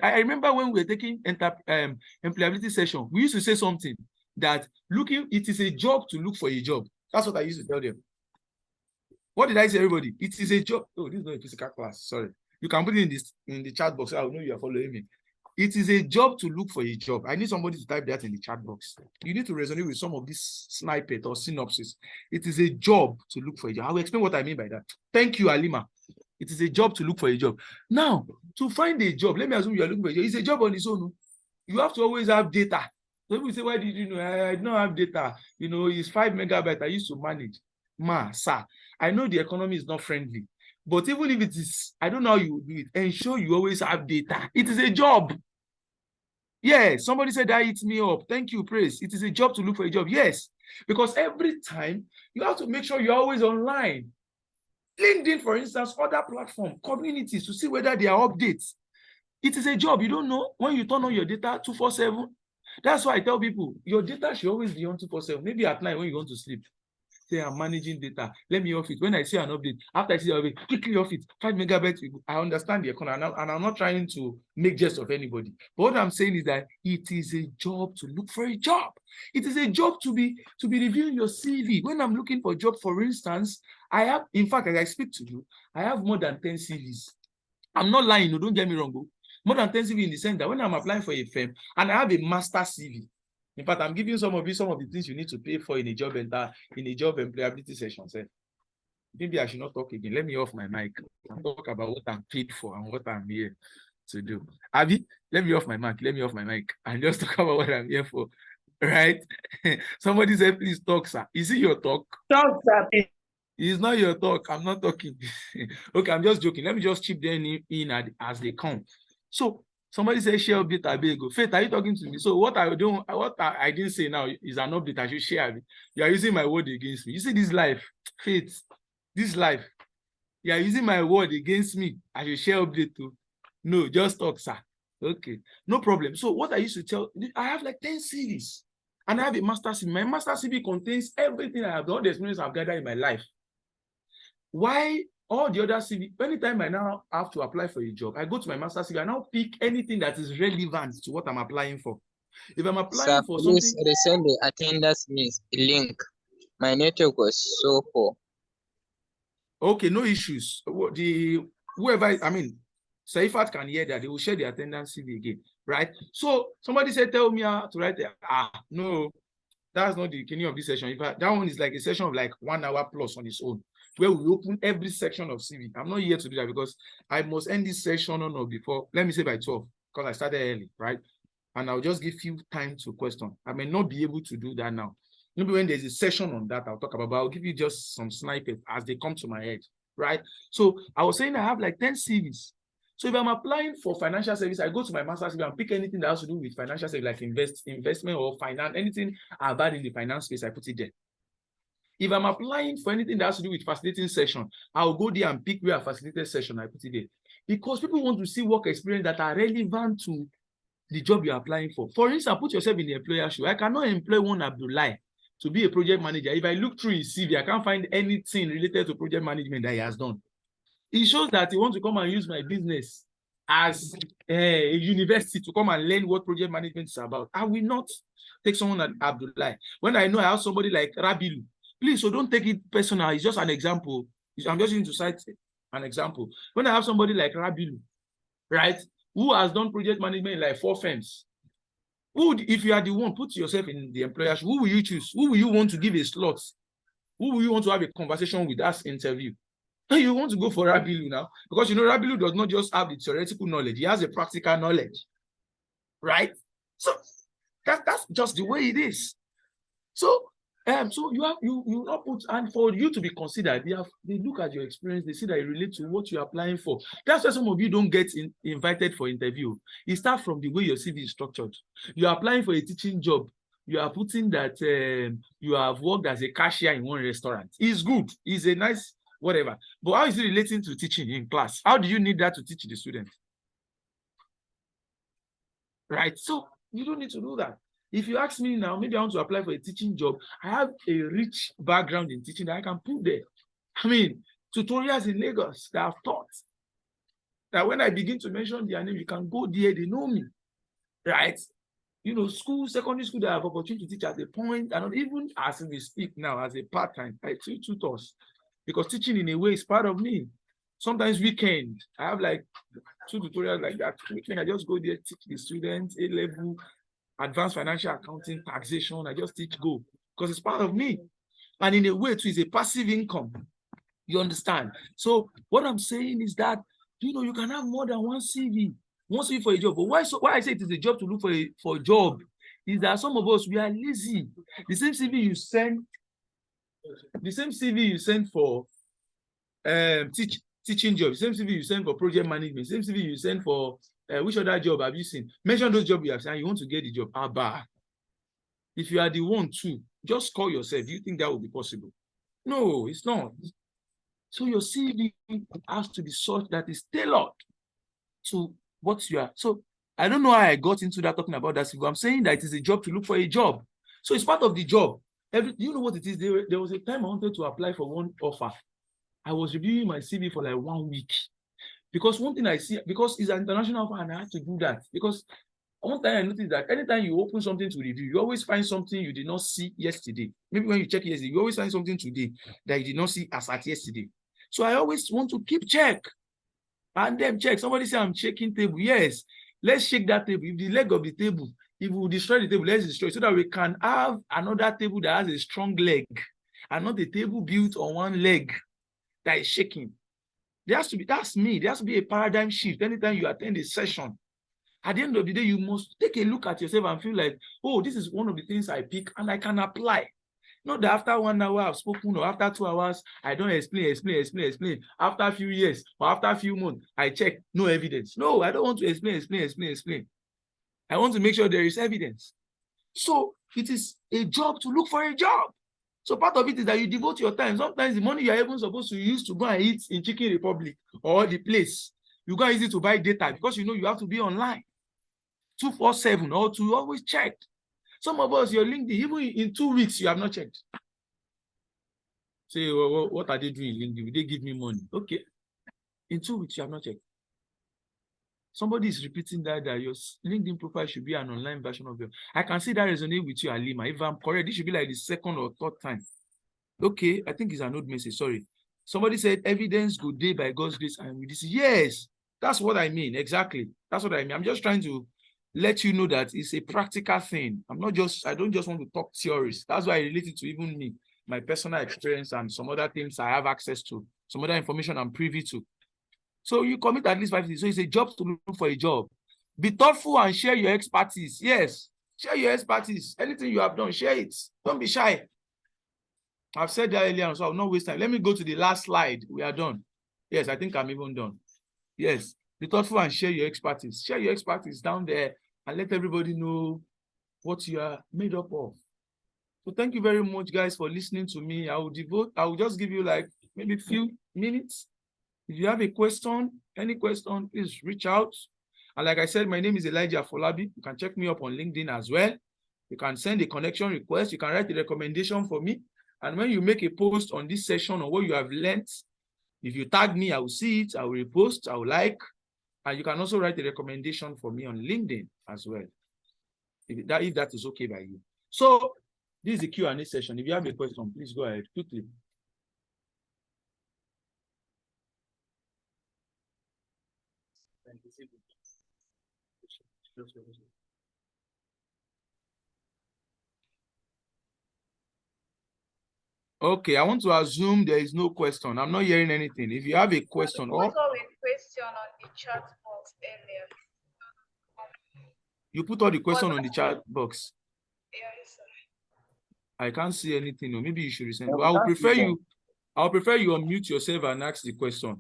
I remember when we were taking employability session, we used to say something that it is a job to look for a job. That's what I used to tell them. What did I say, everybody? It is a job. Oh, this is not a physical class. Sorry. You can put it in the chat box. I will know you are following me. It is a job to look for a job. I need somebody to type that in the chat box. You need to resonate with some of these snippet or synopsis. It is a job to look for a job. I will explain what I mean by that. Thank you, Alima. It is a job to look for a job. Now, to find a job, let me assume you are looking for a job. It's a job on its own. You have to always have data. So people say, why did you know? I don't have data. You know, it's 5 megabytes I used to manage. Sir, I know the economy is not friendly. But even if it is, I don't know how you do it. Ensure you always have data. It is a job. Yeah, somebody said that eats me up. Thank you, praise. It is a job to look for a job. Yes, because every time you have to make sure you're always online. LinkedIn, for instance, other platform, communities to see whether there are updates. It is a job. You don't know when you turn on your data 247. That's why I tell people your data should always be on 247. Maybe at night when you want to sleep. Say I'm managing data. Let me off it. When I see an update, after I see the update, quickly off it. 5 megabytes. I understand the economy, and I'm not trying to make jest of anybody. But what I'm saying is that it is a job to look for a job. It is a job to be reviewing your CV. When I'm looking for a job, for instance, I have, in fact, as I speak to you, I have more than 10 CVs. I'm not lying. No, don't get me wrong. More than 10 CV in the sense that when I'm applying for a firm and I have a master CV. In fact, I'm giving some of the things you need to pay for in a job employability session. Say, maybe I should not talk again. Let me off my mic and talk about what I'm paid for and what I'm here to do. Abby, let me off my mic. Let me off my mic and just talk about what I'm here for. Right? Somebody said, please talk, sir. Is it your talk? Talk, sir. It's not your talk. I'm not talking. Okay, I'm just joking. Let me just chip them in as they come. So somebody says share update Abego. Faith, are you talking to me? So what I didn't say now is an update I should share. You are using my word against me. You see this life, Faith, this life. You are using my word against me. I should share update too. No, just talk, sir. Okay, no problem. So what I used to tell, I have like 10 CVs. And I have a master CV. My master CV contains everything I have done, all the experience I've gathered in my life. Why all the other CV, anytime I now have to apply for a job, I go to my master CV, I now pick anything that is relevant to what I'm applying for. If I'm applying for please something, resend the attendance link. My network was so poor. okay, no issues. Saifat can hear that, they will share the attendance CV again, right? So somebody said, tell me how to write it. No, that's not the beginning of this session. In fact, that one is like a session of like 1 hour plus on its own, where we open every section of CV. I'm not here to do that because I must end this session or no before, let me say by 12, because I started early, right? And I'll just give you time to question. I may not be able to do that now. Maybe when there's a session on that, I'll talk about, but I'll give you just some snippets as they come to my head, right? So I was saying I have like 10 CVs. So if I'm applying for financial service, I go to my master's CV and pick anything that has to do with financial service, like investment or finance, anything I've had in the finance space, I put it there. If I'm applying for anything that has to do with facilitating session, I'll go there and pick where I facilitated session, I put it there. Because people want to see work experience that are relevant to the job you're applying for. For instance, put yourself in the employer shoe. I cannot employ one Abdullah to be a project manager. If I look through his CV, I can't find anything related to project management that he has done. It shows that he wants to come and use my business as a university to come and learn what project management is about. I will not take someone like Abdullah. When I know I have somebody like Rabilu, please, so don't take it personal. It's just an example. I'm just going to cite an example. When I have somebody like Rabilu, right, who has done project management in like 4 firms, if you are the one, put yourself in the employer, who will you choose? Who will you want to give a slot? Who will you want to have a conversation with as interview? You want to go for Rabilu now? Because you know Rabilu does not just have the theoretical knowledge, he has a practical knowledge, right? So that's just the way it is. So you not put, and for you to be considered, they look at your experience, they see that it relates to what you're applying for. That's why some of you don't get invited for interview. It starts from the way your CV is structured. You're applying for a teaching job. You are putting that you have worked as a cashier in one restaurant. It's good. It's a nice whatever. But how is it relating to teaching in class? How do you need that to teach the student? Right? So you don't need to do that. If you ask me now, maybe I want to apply for a teaching job, I have a rich background in teaching that I can put there. I mean, tutorials in Lagos that I've taught. That when I begin to mention their name, you can go there, they know me. Right? You know, secondary school that I have opportunity to teach at a point, and even as we speak now, as a part-time, I teach tutors. Because teaching in a way is part of me. Sometimes weekend, I have like 2 tutorials like that. Weekend, I just go there, teach the students A-level, advanced financial accounting, taxation. I just teach go because it's part of me. And in a way, too, it's a passive income. You understand? So what I'm saying is that, you can have more than one CV. One CV for a job. But why I say it is a job to look for a job is that some of us, we are lazy. The same CV you send for teaching job, the same CV you send for project management, same CV you send for which other job have you seen? Mention those jobs you have seen. You want to get the job. If you are the one too, just call yourself. Do you think that will be possible? No, it's not. So your CV has to be such that is tailored to what you are. So I don't know how I got into that talking about that CV. I'm saying that it is a job to look for a job. So it's part of the job. You know what it is? There was a time I wanted to apply for one offer. I was reviewing my CV for like 1 week. Because one thing I see, because it's an international offer and I had to do that. Because one time I noticed that anytime you open something to review, you always find something you did not see yesterday. Maybe when you check yesterday, you always find something today that you did not see as at yesterday. So I always want to keep check. And then check. Somebody say I'm checking table. Yes, let's shake that table. If the leg of the table, if we destroy the table, let's destroy it so that we can have another table that has a strong leg and not a table built on one leg that is shaking. That's me. There has to be a paradigm shift anytime you attend a session. At the end of the day, you must take a look at yourself and feel like, oh, this is one of the things I pick and I can apply. Not that after 1 hour I've spoken or after 2 hours, I don't explain. After a few years or after a few months, I check, no evidence. No, I don't want to explain. I want to make sure there is evidence. So it is a job to look for a job. So part of it is that you devote your time. Sometimes the money you are even supposed to use to go and eat in Chicken Republic or the place, you go and use it to buy data because you have to be online 247 or to always check. Some of us, your LinkedIn, even in 2 weeks, you have not checked. Say, well, what are they doing in LinkedIn? Will they give me money? Okay. In 2 weeks, you have not checked. Somebody is repeating that your LinkedIn profile should be an online version of your. I can see that resonate with you, Alima. If I'm correct, this should be like the 2nd or 3rd time. Okay, I think it's an old message. Sorry. Somebody said evidence good day by God's grace and with this. Yes, that's what I mean. Exactly. That's what I mean. I'm just trying to let you know that it's a practical thing. I don't just want to talk theories. That's why I relate it to even me, my personal experience and some other things I have access to, some other information I'm privy to. So you commit at least 5 days. So it's a job to look for a job. Be thoughtful and share your expertise. Yes, share your expertise. Anything you have done, share it. Don't be shy. I've said that earlier, so I'll not waste time. Let me go to the last slide. We are done. Yes, I think I'm even done. Yes, be thoughtful and share your expertise. Share your expertise down there and let everybody know what you are made up of. So thank you very much, guys, for listening to me. I will just give you like maybe a few minutes. If you have a question, any question, please reach out. And like I said, my name is Elijah Folabi. You can check me up on LinkedIn as well. You can send a connection request. You can write a recommendation for me. And when you make a post on this session on what you have learned, if you tag me, I will see it. I will repost. I will like. And you can also write a recommendation for me on LinkedIn as well. If that is okay by you. So this is the Q&A session. If you have a question, please go ahead quickly. Okay, I want to assume there is no question. I'm not hearing anything. If you have a question, or a question on the chat box earlier. You put all the question on the chat box. Yes, sir. I can't see anything. Or maybe you should resend. But I will prefer you unmute yourself and ask the question.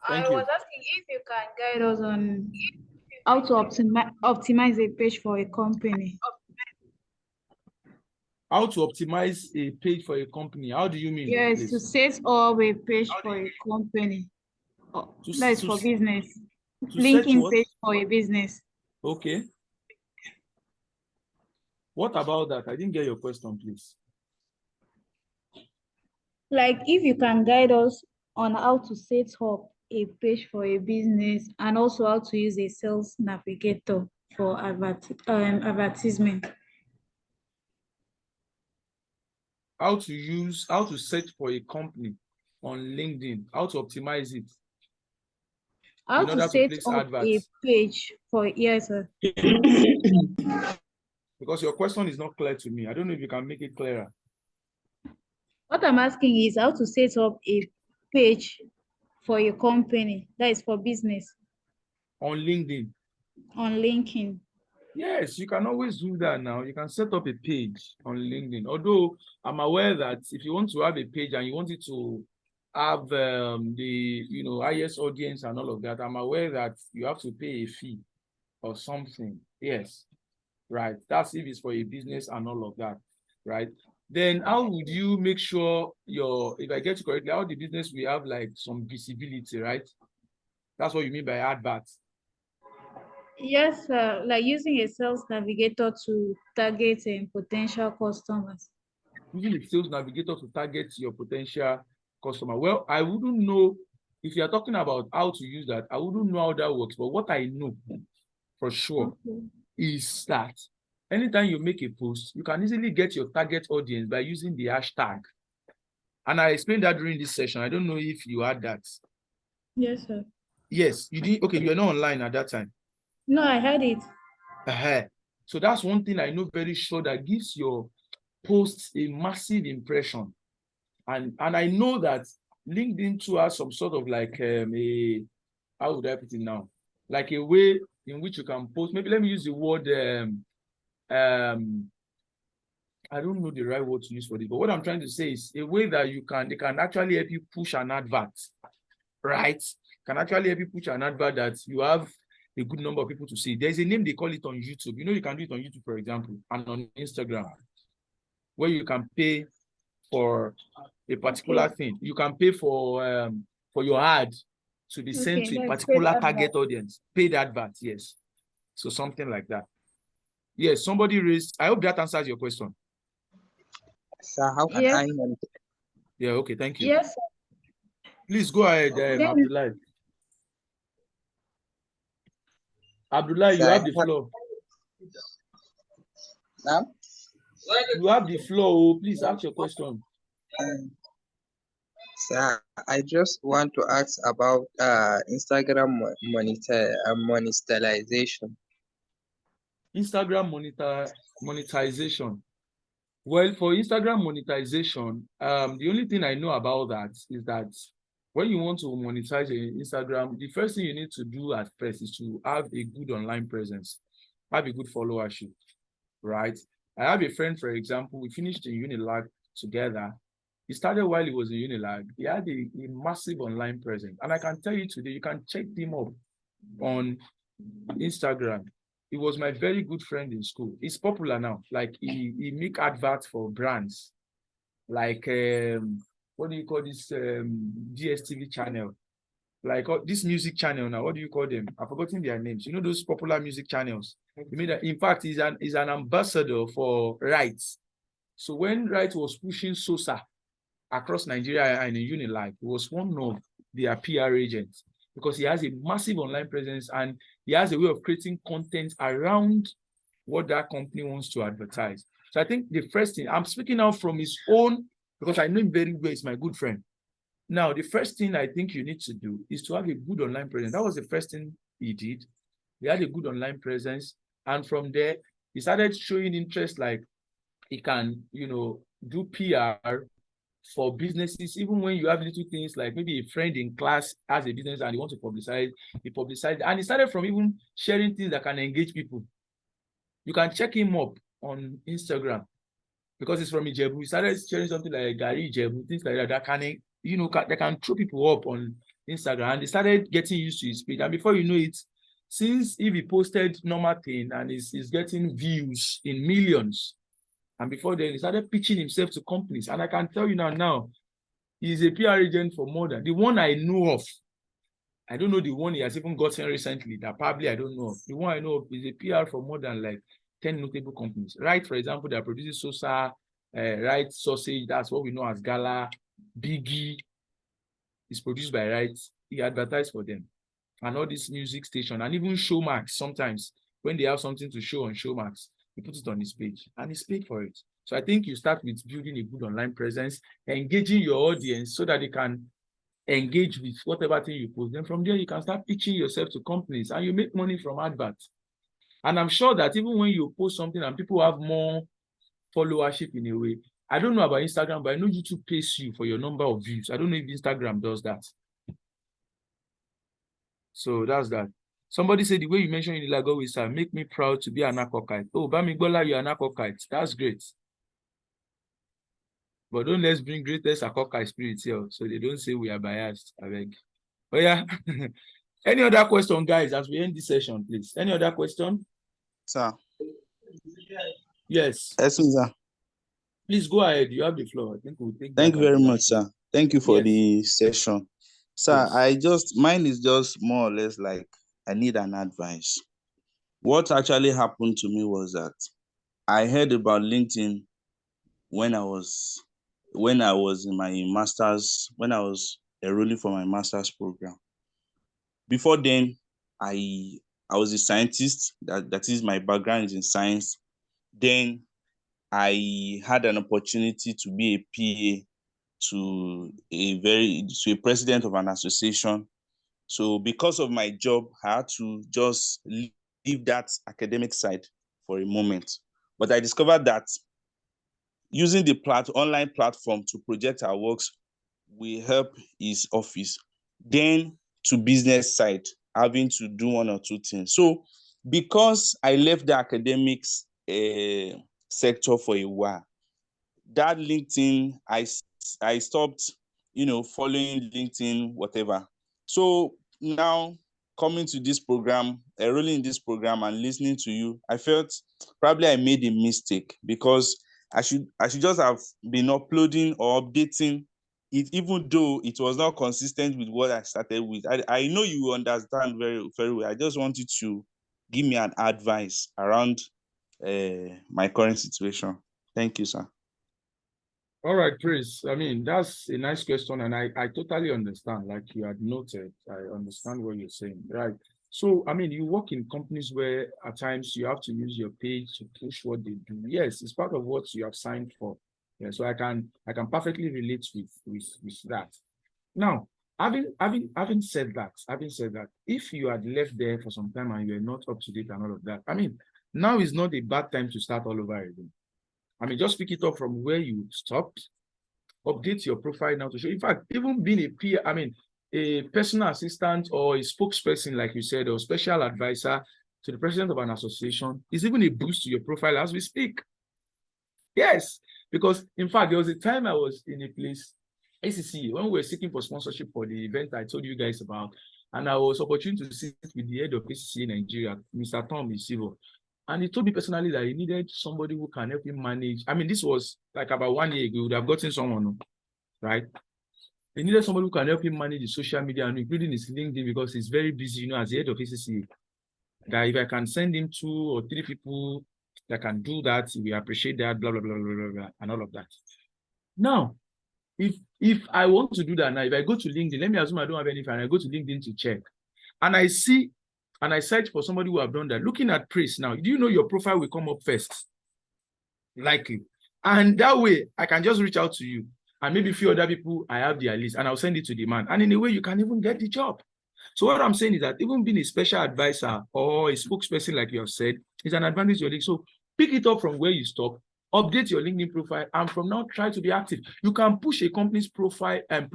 I was asking if you can guide us on how to optimize a page for a company. How to optimize a page for a company? How do you mean? Yes, please? to set up a page for a company. That's for business. Linking page for a business. Okay. What about that? I didn't get your question, please. Like if you can guide us on how to set up a page for a business and also how to use a sales navigator for advertisement. How to search for a company. on LinkedIn, how to optimize it How in to order to set place up a adverts. page for, yes, sir. Because your question is not clear to me. I don't know if you can make it clearer. What I'm asking is how to set up a page for your company, that is for business, On LinkedIn. on LinkedIn. Yes, you can always do that now. You can set up a page on LinkedIn. Although I'm aware that if you want to have a page and you want it to have the highest audience and all of that, I'm aware that you have to pay a fee or something. Yes, right. That's if it's for a business and all of that, right? Then how would you make sure if I get you correctly, how the business will have like some visibility, right? That's what you mean by adverts. Yes, sir. Like using a sales navigator to target potential customers. Using a sales navigator to target your potential customer. Well, I wouldn't know if you're talking about how to use that. I wouldn't know how that works, but what I know for sure is that anytime you make a post, you can easily get your target audience by using the hashtag. And I explained that during this session. I don't know if you had that. Yes, sir. Yes, you did. Okay, you're not online at that time. No, I had it. So that's one thing I know very sure that gives your posts a massive impression. And I know that LinkedIn too has some sort of like how would I put it now? Like a way in which you can post. Maybe let me use the word I don't know the right word to use for this, but what I'm trying to say is a way that they can actually help you push an advert, right? Can actually help you push an advert that you have a good number of people to see. There's a name they call it on YouTube. You know, you can do it on YouTube, for example, and on Instagram, where you can pay for a particular thing. You can pay for your ad to be sent to a particular target audience. Paid advert, yes. So something like that. Yes, somebody raised. I hope that answers your question. Sir, how can I monetize? Yeah, okay, thank you. Yes, sir. Please go ahead, Abdullah. Abdullah, you have the floor. Now? You have the floor. Please ask your question. Sir, I just want to ask about Instagram monetization. Instagram monetization. Well, for Instagram monetization, the only thing I know about that is that when you want to monetize your Instagram, the first thing you need to do at first is to have a good online presence, have a good followership, right? I have a friend, for example, we finished in Unilag together. He started while he was in Unilag. He had a massive online presence. And I can tell you today, you can check him up on Instagram. He was my very good friend in school. He's popular now. Like he make adverts for brands. Like what do you call this DSTV channel? Like this music channel now. What do you call them? I've forgotten their names. You know those popular music channels. He made that. In fact, he's an ambassador for Rights. So when Rights was pushing Sosa across Nigeria and in Unilag, he was one of their PR agents because he has a massive online presence and he has a way of creating content around what that company wants to advertise. So I think the first thing, I'm speaking now from his own, because I know him very well, he's my good friend. Now, the first thing I think you need to do is to have a good online presence. That was the first thing he did. He had a good online presence. And from there, he started showing interest, like he can, do PR for businesses, even when you have little things like maybe a friend in class has a business and he wants to publicize, he publicized. And he started from even sharing things that can engage people. You can check him up on Instagram because it's from Ijebu. He started sharing something like Gary Ijebu, things like that can, they can throw people up on Instagram. And they started getting used to his page. And before you know it, since if he posted normal thing and he's getting views in millions, and before then, he started pitching himself to companies. And I can tell you now, he's a PR agent for more than the one I know of. I don't know the one he has even gotten recently that probably I don't know of. The one I know of is a PR for more than like 10 notable companies. Right, for example, they are producing Sosa, Right Sausage, that's what we know as Gala, Biggie is produced by Right. He advertised for them. And all this music station and even Showmax sometimes when they have something to show on Showmax, he puts it on his page and he's paid for it. So I think you start with building a good online presence, engaging your audience so that they can engage with whatever thing you post. Then from there, you can start pitching yourself to companies and you make money from adverts. And I'm sure that even when you post something and people have more followership in a way, I don't know about Instagram, but I know YouTube pays you for your number of views. I don't know if Instagram does that. So that's that. Somebody said the way you mentioned in Ilago is make me proud to be an Akokite. Oh, Bamigbola, you're an Akokite. That's great. But don't let's bring greatest Akokite spirit here, so they don't say we are biased. I beg. Oh yeah. Any other question, guys, as we end this session, please? Any other question? Sir. Yes. Yes, sir. Please go ahead. You have the floor. I think we'll take Thank you very much, sir. Thank you for Yes. the session. Sir, Yes. mine is just more or less like I need an advice. What actually happened to me was that I heard about LinkedIn when I was in my master's, when I was enrolling for my master's program. Before then, I was a scientist. That is, my background is in science. Then I had an opportunity to be a PA to a president of an association. So because of my job, I had to just leave that academic side for a moment. But I discovered that using the online platform to project our works will help his office. Then to business side, having to do one or two things. So because I left the academics sector for a while, that LinkedIn, I stopped, following LinkedIn, whatever. So now coming to this program, enrolling in this program and listening to you, I felt probably I made a mistake because I should just have been uploading or updating it, even though it was not consistent with what I started with. I know you understand very, very well. I just want you to give me an advice around my current situation. Thank you, sir. All right, Chris. I mean, that's a nice question, and I totally understand. Like you had noted, I understand what you're saying, right? So, I mean, you work in companies where at times you have to use your page to push what they do. Yes, it's part of what you have signed for. Yeah, so I can perfectly relate with that. Now, having said that, if you had left there for some time and you're not up to date and all of that, I mean, now is not a bad time to start all over again. I mean, just pick it up from where you stopped, update your profile now to show. In fact, even being a peer, I mean, a personal assistant or a spokesperson, like you said, or special advisor to the president of an association is even a boost to your profile as we speak. Yes, because in fact, there was a time I was in a place, ACC, when we were seeking for sponsorship for the event I told you guys about, and I was opportunity to sit with the head of ACC in Nigeria, Mr. Tom Isivo. And he told me personally that he needed somebody who can help him manage. I mean, this was like about 1 year ago. He would have gotten someone, right? He needed somebody who can help him manage the social media, and including his LinkedIn, because he's very busy, as the head of ACC. That if I can send him 2 or 3 people that can do that, we appreciate that, blah, blah, blah, blah, blah, blah, and all of that. Now, if I want to do that now, if I go to LinkedIn, let me assume I don't have anything, and I go to LinkedIn to check, and I see, and I search for somebody who have done that. Looking at praise now, do you know your profile will come up first? Likely. And that way, I can just reach out to you. And maybe a few other people, I have their list, and I'll send it to the man. And in a way, you can even get the job. So what I'm saying is that even being a special advisor or a spokesperson, like you have said, is an advantage. So pick it up from where you stop, update your LinkedIn profile, and from now, try to be active. You can push a company's profile and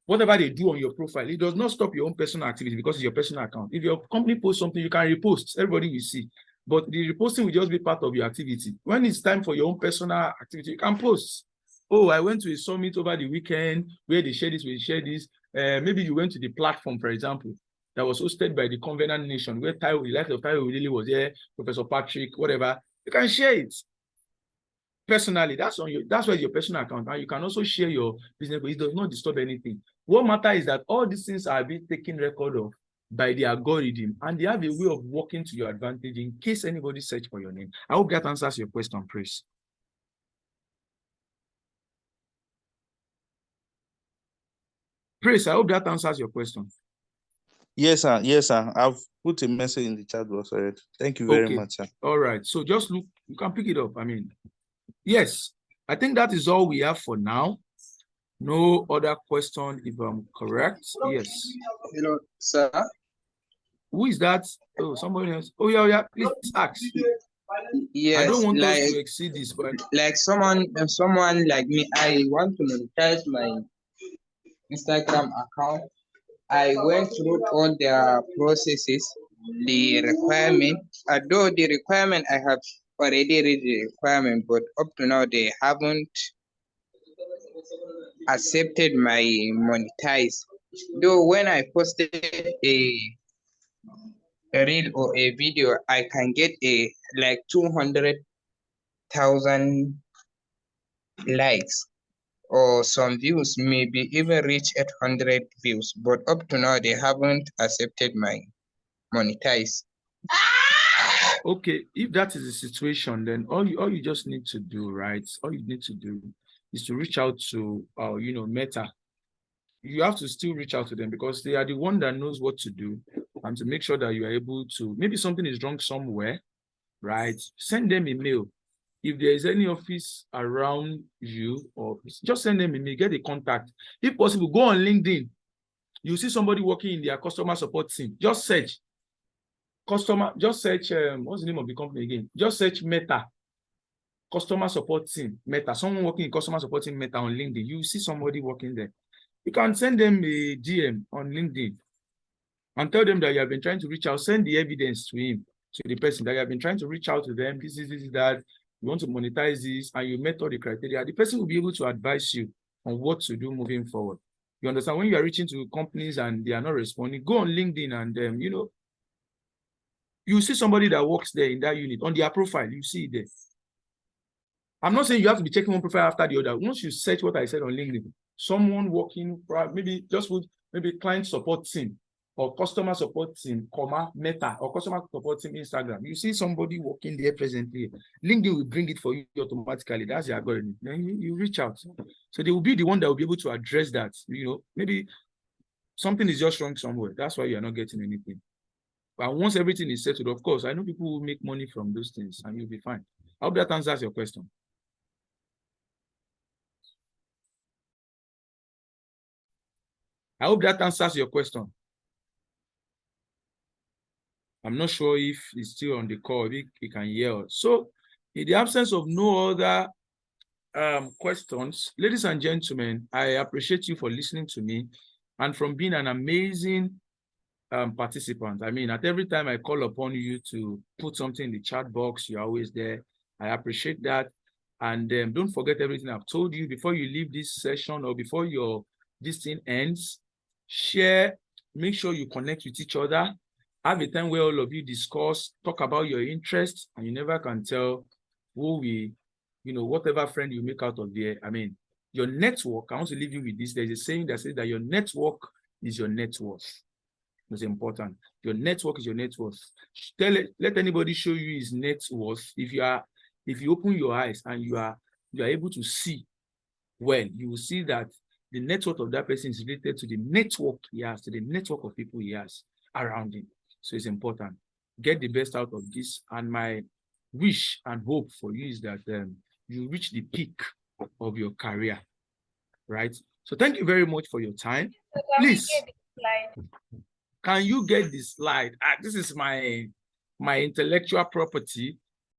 whatever they do on your profile, it does not stop your own personal activity because it's your personal account. If your company posts something, you can repost. Everybody will see. But the reposting will just be part of your activity. When it's time for your own personal activity, you can post. Oh, I went to a summit over the weekend where they share this, we share this. Maybe you went to the platform, for example, that was hosted by the Covenant Nation, where the life of Taiwo really was there, Professor Patrick, whatever. You can share it. Personally, that's where your personal account, and you can also share your business, but it does not disturb anything. What matters is that all these things are being taken record of by the algorithm, and they have a way of working to your advantage in case anybody search for your name. I hope that answers your question, Chris. Chris, I hope that answers your question. Yes, sir. Yes, sir. I've put a message in the chat box already. Thank you very much, sir. All right. So just look, you can pick it up. I mean, Yes, I think that is all we have for now. No other question, if I'm correct. Yes. Hello, sir. Who is that? Oh, somebody else. Oh, yeah, yeah. Please ask. I Yes, don't want us like to exceed this, but someone like me, I want to monetize my Instagram account. I went through all the processes, the requirement. Although the requirement I have already read the requirement, but up to now they haven't accepted my monetize. Though when I posted a reel or a video, I can get a like 200,000 likes or some views, maybe even reach 800 views. But up to now, they haven't accepted my monetize. okay, if that is the situation, then all you just need to do, right? All you need to do is to reach out to Meta. You have to still reach out to them because they are the one that knows what to do and to make sure that you are able to, maybe something is wrong somewhere, right? Send them a mail. If there is any office around you, or just send them a mail, get a contact. If possible, go on LinkedIn. You see somebody working in their customer support team. Just search what's the name of the company again? Just search Meta, customer support team, Meta. Someone working in customer support team Meta on LinkedIn. You see somebody working there. You can send them a DM on LinkedIn and tell them that you have been trying to reach out. Send the evidence to him, to the person, that you have been trying to reach out to them. This, that. You want to monetize this, and you met all the criteria. The person will be able to advise you on what to do moving forward. You understand? When you are reaching to companies and they are not responding, go on LinkedIn and you see somebody that works there in that unit. On their profile, you see it there. I'm not saying you have to be checking one profile after the other. Once you search what I said on LinkedIn, someone working, maybe just with maybe client support team or customer support team, Meta, or customer support team Instagram. You see somebody working there presently. LinkedIn will bring it for you automatically. That's the algorithm. Then you reach out. So they will be the one that will be able to address that. Maybe something is just wrong somewhere. That's why you're not getting anything. But once everything is settled, of course, I know people will make money from those things and you'll be fine. I hope that answers your question. I hope that answers your question. I'm not sure if he's still on the call, if he can hear us. So, in the absence of no other questions, ladies and gentlemen, I appreciate you for listening to me and from being an amazing participant. I mean, at every time I call upon you to put something in the chat box, you're always there. I appreciate that. And don't forget everything I've told you before you leave this session or before this thing ends. Share, make sure you connect with each other. Have a time where all of you discuss, talk about your interests, and you never can tell whatever friend you make out of there. I mean, your network, I want to leave you with this. There's a saying that says that your network is your net worth. It's important. Your network is your net worth. Let anybody show you his net worth. If you open your eyes and you are able to see well, you will see that the net worth of that person is related to the network he has, to the network of people he has around him. So it's important. Get the best out of this. And my wish and hope for you is that you reach the peak of your career, right? So thank you very much for your time. Please, can you get this slide? This is my intellectual property.